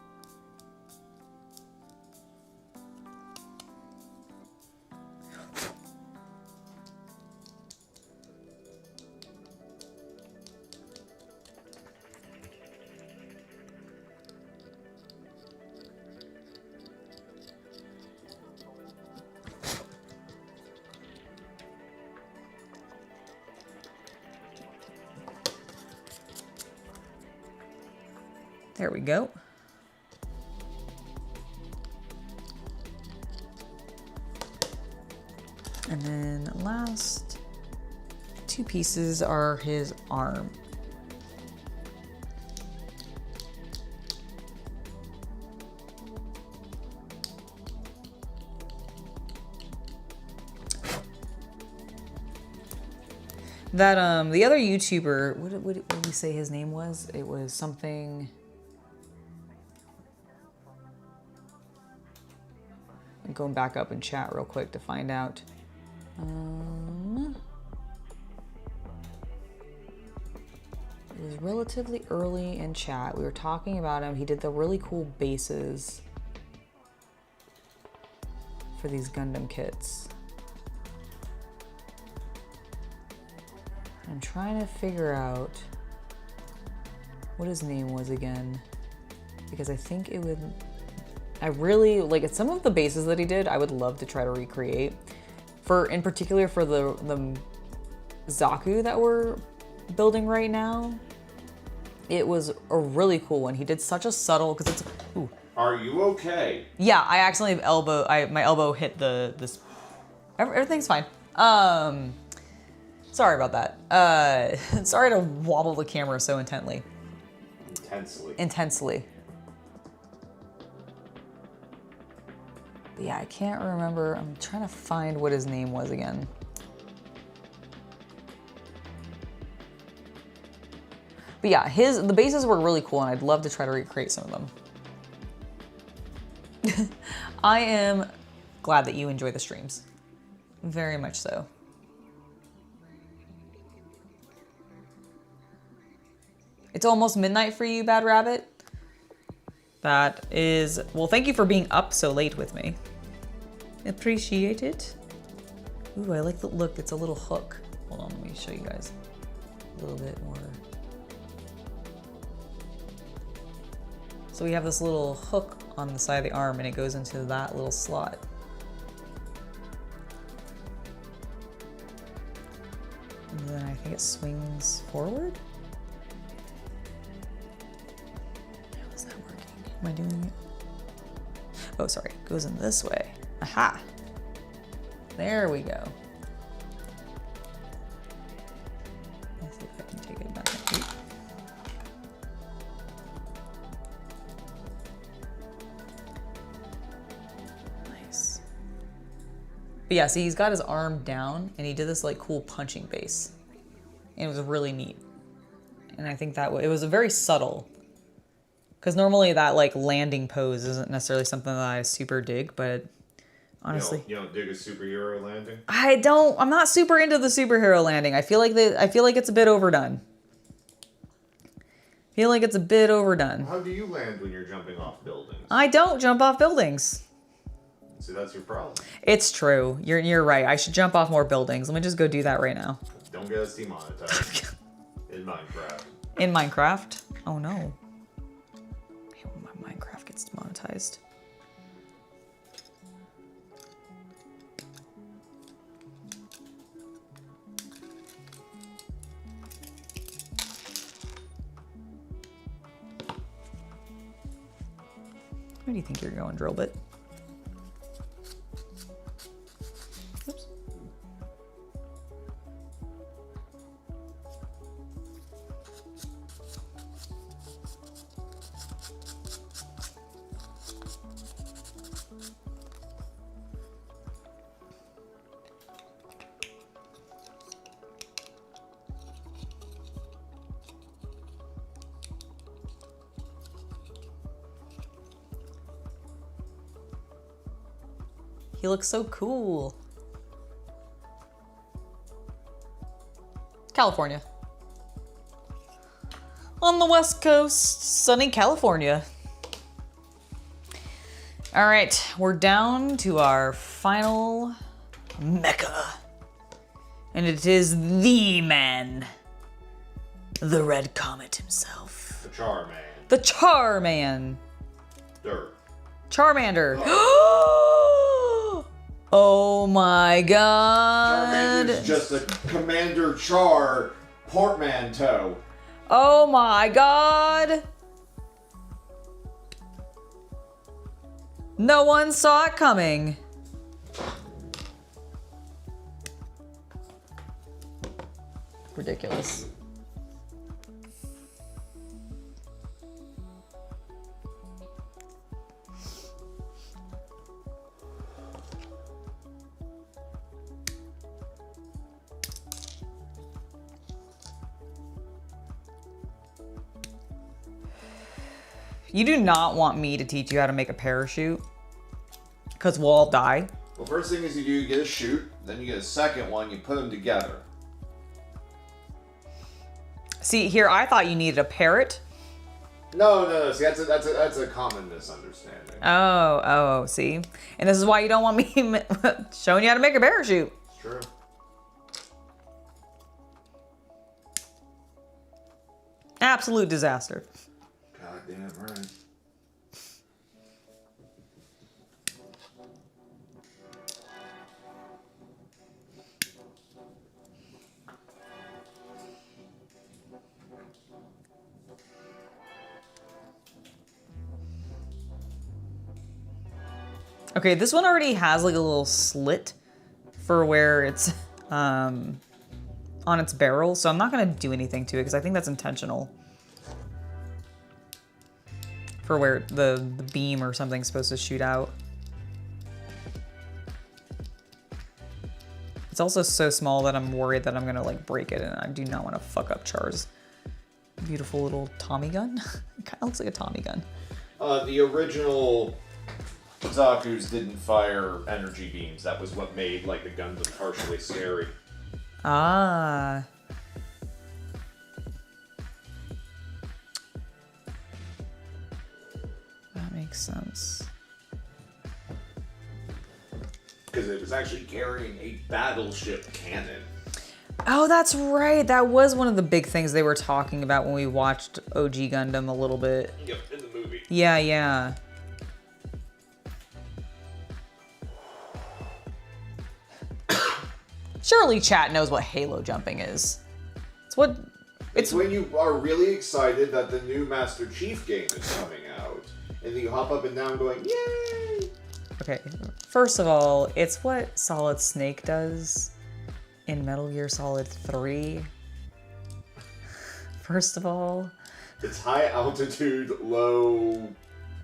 There we go. And then the last two pieces are his arm. That the other YouTuber, what did we say his name was? It was something. I'm going back up in chat real quick to find out. It was relatively early in chat. We were talking about him. He did the really cool bases for these Gundam kits. I'm trying to figure out what his name was again, because I think it would. I really like some of the bases that he did. I would love to try to recreate. In particular for the Zaku that we're building right now. It was a really cool one. He did such a subtle, because it's. Ooh. Are you okay? Yeah, I accidentally my elbow hit this. Everything's fine. Sorry about that. Sorry to wobble the camera so intently. Intensely. But yeah, I can't remember. I'm trying to find what his name was again. But yeah, the bases were really cool, and I'd love to try to recreate some of them. I am glad that you enjoy the streams. Very much so. It's almost midnight for you, Bad Rabbit. That is, well, thank you for being up so late with me. Appreciate it. Ooh, I like the look. It's a little hook. Hold on, let me show you guys a little bit more. So we have this little hook on the side of the arm, and it goes into that little slot. And then I think it swings forward. How is that working? Am I doing it? Oh, sorry. It goes in this way. Aha! There we go. Let's see if I can take it back. Nice. But yeah, see, he's got his arm down, and he did this like cool punching base. And it was really neat. And I think that it was a very subtle. Because normally that like landing pose isn't necessarily something that I super dig, but honestly, you don't dig a superhero landing? I'm not super into the superhero landing. I feel like it's a bit overdone. How do you land when you're jumping off buildings? I don't jump off buildings. See, that's your problem. It's true. You're right. I should jump off more buildings. Let me just go do that right now. Don't get us demonetized. In Minecraft. In Minecraft? Oh no. I hate when my Minecraft gets demonetized. Where do you think you're going, drill bit? Oops. He looks so cool. California. On the West Coast, sunny California. All right, we're down to our final mecha. And it is the man. The Red Comet himself. The Charman. The Charman. Dirt. Charmander. Oh my god. Charmander's just a Commander Char portmanteau. Oh my god. No one saw it coming. Ridiculous. You do not want me to teach you how to make a parachute, because we'll all die. Well, first thing is you get a chute, then you get a second one, you put them together. See, here, I thought you needed a parrot. No. See, that's a common misunderstanding. Oh, see? And this is why you don't want me showing you how to make a parachute. It's true. Absolute disaster. Goddamn right. Okay, this one already has like a little slit for where it's on its barrel, so I'm not gonna do anything to it because I think that's intentional. For where the beam or something's supposed to shoot out. It's also so small that I'm worried that I'm gonna like break it, and I do not want to fuck up Char's beautiful little Tommy gun. It kind of looks like a Tommy gun. The original Zakus didn't fire energy beams. That was what made like the Gundam partially scary. Ah. That makes sense. because it was actually carrying a battleship cannon. Oh, that's right. That was one of the big things they were talking about when we watched OG Gundam a little bit. Yep, in the movie. Yeah, yeah. Surely chat knows what halo jumping is. It's when you are really excited that the new Master Chief game is coming out, and then you hop up and down going, yay! Okay, first of all, it's what Solid Snake does in Metal Gear Solid 3. First of all. It's high altitude, low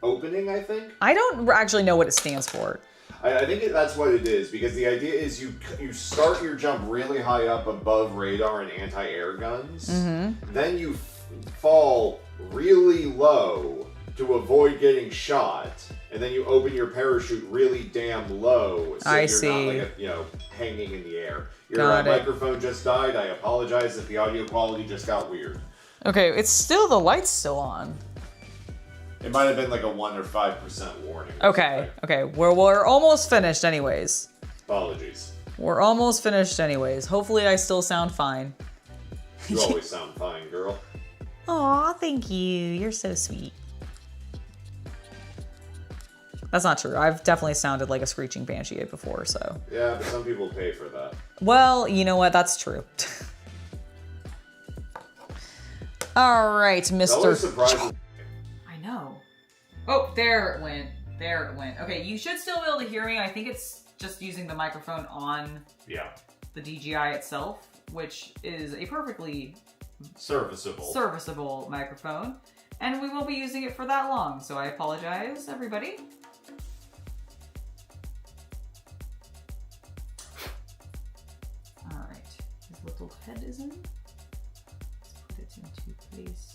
opening, I think? I don't actually know what it stands for. I think that's what it is, because the idea is you start your jump really high up above radar and anti-air guns, then you fall really low to avoid getting shot, and then you open your parachute really damn low, so you're not like hanging in the air. Your microphone just died. I apologize if the audio quality just got weird. Okay, it's still, the light's still on. It might have been like a 1 or 5% warning. Okay, okay, we're almost finished anyways. Apologies. We're almost finished anyways. Hopefully I still sound fine. You always sound fine, girl. Aw, thank you. You're so sweet. That's not true. I've definitely sounded like a screeching banshee before, so. Yeah, but some people pay for that. Well, you know what? That's true. All right, Mr. I know. Oh, there it went. There it went. Okay, you should still be able to hear me. I think it's just using the microphone on the DJI itself, which is a perfectly serviceable microphone. And we won't be using it for that long, so I apologize, everybody. All right, his little head is in. Let's put it into place.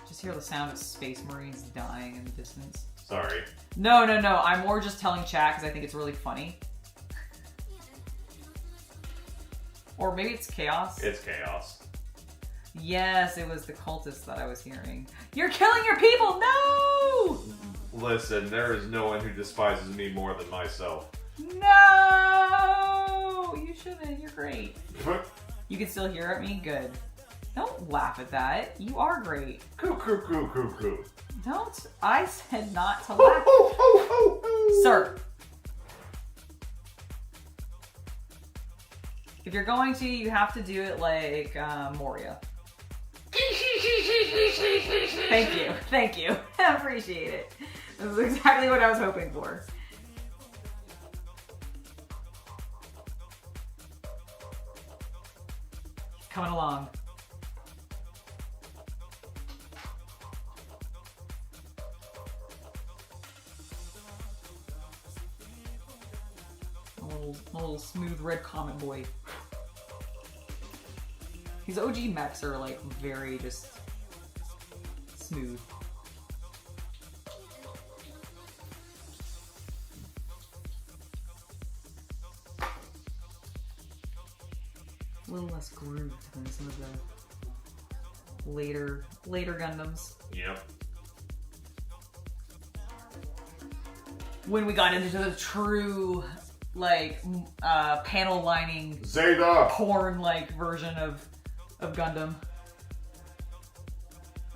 Just hear the sound of Space Marines dying in the distance. Sorry. No. I'm more just telling chat because I think it's really funny. Or maybe it's chaos. It's chaos. Yes, it was the cultist that I was hearing. You're killing your people! No! Listen, there is no one who despises me more than myself. No! You shouldn't. You're great. You can still hear at me? Good. Don't laugh at that. You are great. Coo. Don't. I said not to laugh. Sir. If you're going to, you have to do it like Moria. Thank you. I appreciate it. This is exactly what I was hoping for. Coming along. A little smooth red comet boy. These OG mechs are like very just smooth. A little less grooved than some of the later Gundams. Yep. When we got into the true like panel lining Zeta porn like version of Gundam.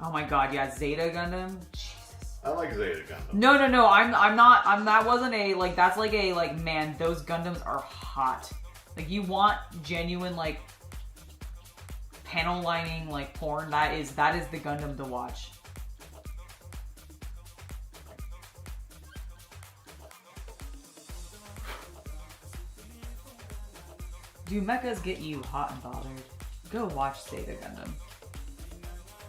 Oh my god, yeah, Zeta Gundam. Jesus. I like Zeta Gundam. No, I'm not. That wasn't a like. That's like a like. Man, those Gundams are hot. Like you want genuine like panel lining like porn. That is the Gundam to watch. Do mechas get you hot and bothered? Go watch Zeta Gundam.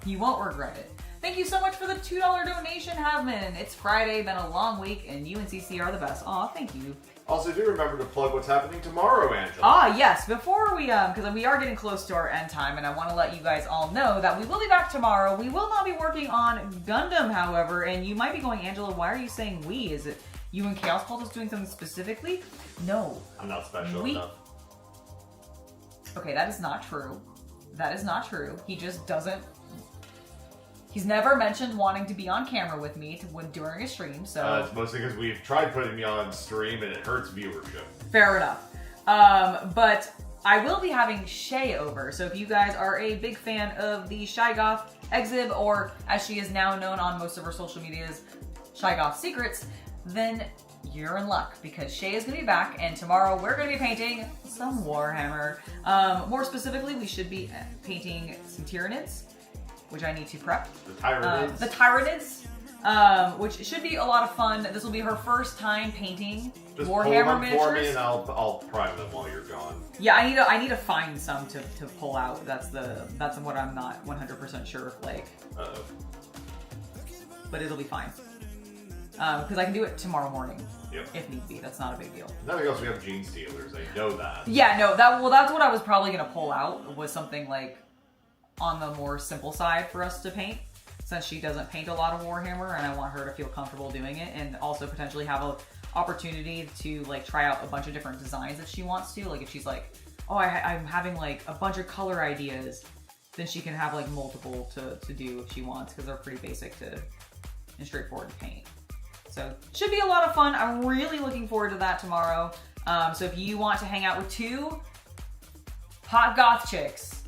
You won't regret it. Thank you so much for the $2 donation, Havman. It's Friday, been a long week, and UNCC are the best. Aw, thank you. Also, do remember to plug what's happening tomorrow, Angela. Ah, yes. Before we, because we are getting close to our end time, and I want to let you guys all know that we will be back tomorrow. We will not be working on Gundam, however, and you might be going, Angela, why are you saying we? Is it you and Chaos Cultist doing something specifically? No. I'm not special enough. Okay, that is not true. That is not true. He just doesn't... He's never mentioned wanting to be on camera with me during a stream, so... It's mostly because we've tried putting me on stream and it hurts viewership. Fair enough. But I will be having Shay over, so if you guys are a big fan of the Shy Goth exhib, or as she is now known on most of her social medias, Shy Goth Secrets, then you're in luck, because Shay is going to be back, and tomorrow we're going to be painting some Warhammer. More specifically, we should be painting some Tyranids, which I need to prep. The Tyranids, which should be a lot of fun. This will be her first time painting Just Warhammer pull them miniatures. for me and I'll prime them while you're gone. Yeah, I need to find some to pull out. That's what I'm not 100% sure of, like. Uh-oh. But it'll be fine. Because I can do it tomorrow morning. Yep. If need be. That's not a big deal. Nothing else, we have Gene Stealers. I know that. Yeah, no, that's what I was probably going to pull out, was something like on the more simple side for us to paint, since she doesn't paint a lot of Warhammer, and I want her to feel comfortable doing it, and also potentially have an opportunity to like try out a bunch of different designs if she wants to. Like if she's like, oh, I'm having like a bunch of color ideas, then she can have like multiple to do if she wants, because they're pretty basic and straightforward to paint. So should be a lot of fun. I'm really looking forward to that tomorrow. So if you want to hang out with two hot goth chicks,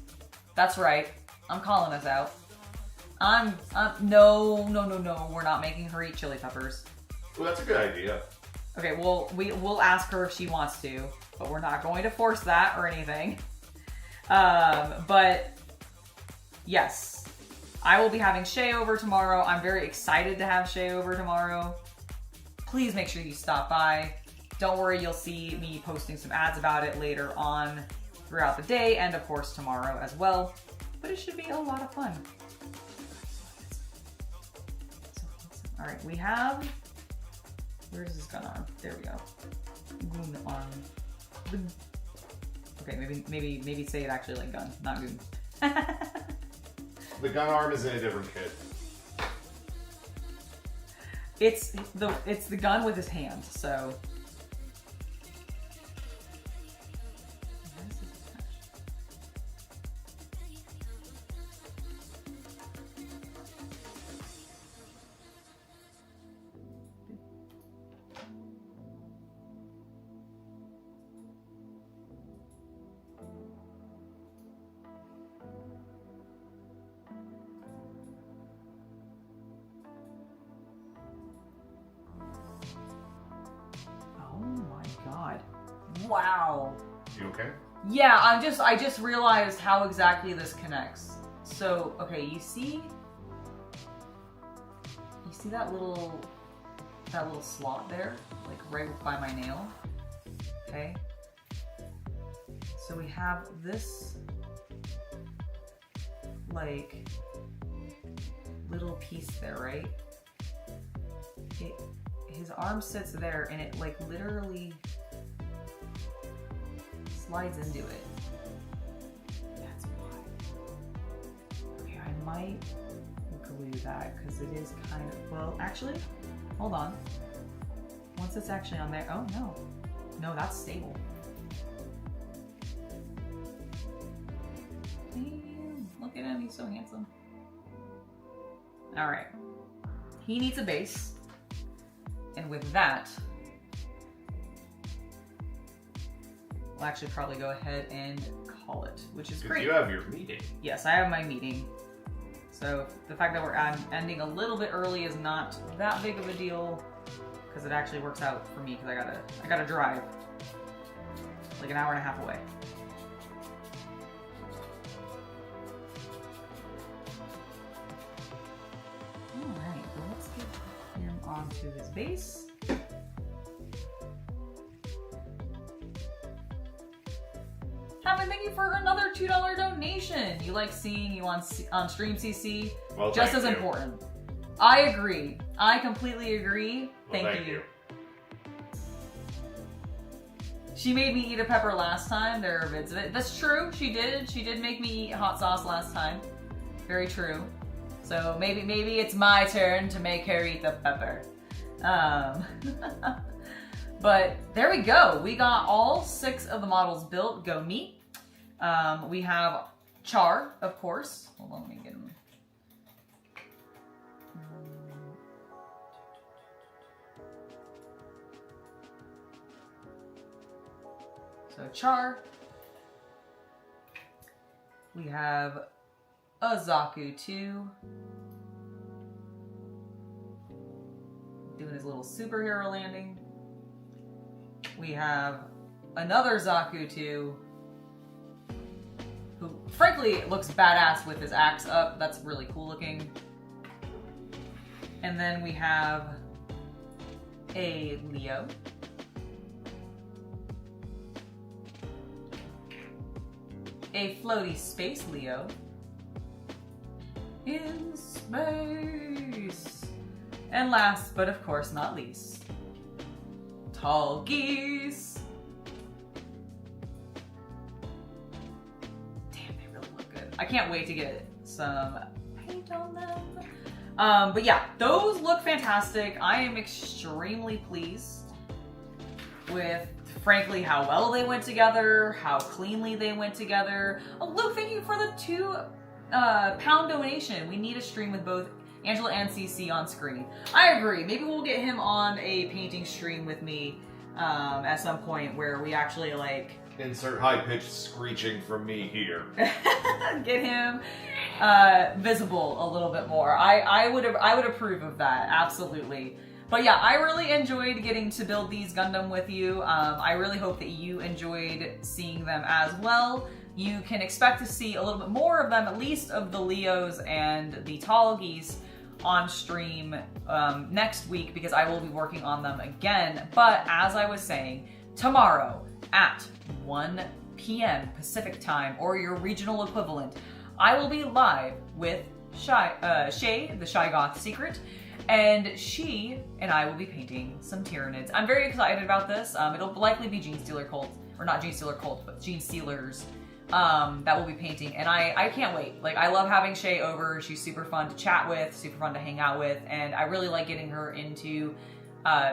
that's right, I'm calling us out. No, we're not making her eat chili peppers. Well, that's a good idea. Okay, well, we'll ask her if she wants to, but we're not going to force that or anything. But yes, I will be having Shay over tomorrow. I'm very excited to have Shay over tomorrow. Please make sure you stop by. Don't worry, you'll see me posting some ads about it later on throughout the day, and of course tomorrow as well. But it should be a lot of fun. All right, we have. Where does this gun arm? There we go. Goon arm. Okay, maybe say it actually like gun, not goon. The gun arm is in a different kit. It's the gun with his hand, so. Wow. You okay? Yeah, I just realized how exactly this connects. So, okay, you see that little slot there? Like right by my nail? Okay. So we have this like little piece there, right? His arm sits there and it like literally slides into it. That's why. Okay, I might glue that because it is kind of, well, actually, hold on. Once it's actually on there, oh no. No, that's stable. Damn, look at him, he's so handsome. All right, he needs a base. And with that, we'll actually probably go ahead and call it, which is great. You have your meeting. Yes, I have my meeting. So the fact that we're ending a little bit early is not that big of a deal because it actually works out for me because I gotta drive like an hour and a half away. All right, well, let's get him onto his base. Kevin, thank you for another $2 donation. You like seeing you on Stream CC? Well, just as important. I agree. I completely agree. Well, thank you. She made me eat a pepper last time. There are vids of it. That's true. She did. She did make me eat hot sauce last time. Very true. So maybe it's my turn to make her eat the pepper. But there we go. We got all 6 of the models built. Go me. We have Char, of course. Hold on, let me get him. So Char. We have a Zaku 2. Doing his little superhero landing. We have another Zaku 2, who frankly looks badass with his axe up. That's really cool looking. And then we have a Leo. A floaty space Leo. In space. And last, but of course not least, Tallgeese. Damn, they really look good. I can't wait to get some paint on them. But yeah, those look fantastic. I am extremely pleased with, frankly, how well they went together, how cleanly they went together. Oh, Luke, thank you for the £2 donation. We need a stream with both Angela and CC on screen. I agree. Maybe we'll get him on a painting stream with me at some point where we actually like insert high-pitched screeching from me here. get him visible a little bit more. I would approve of that, absolutely. But yeah, I really enjoyed getting to build these Gundam with you. I really hope that you enjoyed seeing them as well. You can expect to see a little bit more of them, at least of the Leos and the Tallgeese, on stream next week because I will be working on them again. But as I was saying, tomorrow at 1 p.m. Pacific time, or your regional equivalent, I will be live with Shay, the Shy Goth Secret, and she and I will be painting some Tyranids. I'm very excited about this. It'll likely be Gene Stealer Cult, or not Gene Stealer Cult, but Gene Stealer's that we'll be painting, and I can't wait. Like, I love having Shay over. She's super fun to chat with, super fun to hang out with, and I really like getting her into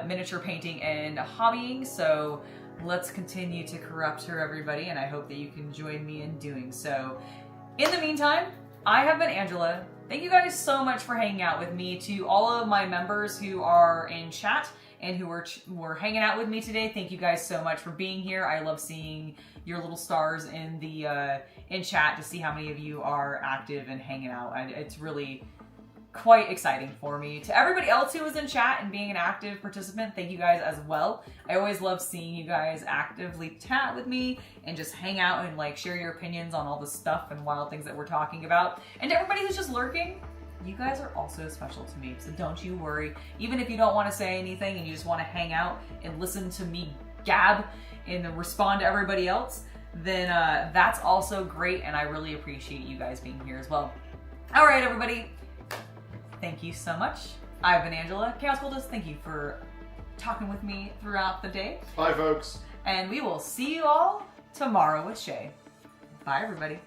miniature painting and hobbying, so let's continue to corrupt her, everybody, and I hope that you can join me in doing so. In the meantime, I have been Angela. Thank you guys so much for hanging out with me. To all of my members who are in chat and who were hanging out with me today, thank you guys so much for being here. I love seeing your little stars in the in chat to see how many of you are active and hanging out. It's really quite exciting for me. To everybody else who was in chat and being an active participant, thank you guys as well. I always love seeing you guys actively chat with me and just hang out and like share your opinions on all the stuff and wild things that we're talking about. And to everybody who's just lurking, you guys are also special to me, so don't you worry. Even if you don't want to say anything and you just want to hang out and listen to me gab and respond to everybody else, then that's also great, and I really appreciate you guys being here as well. All right, everybody. Thank you so much. I've been Angela, Chaos Cultist. Thank you for talking with me throughout the day. Bye, folks. And we will see you all tomorrow with Shay. Bye, everybody.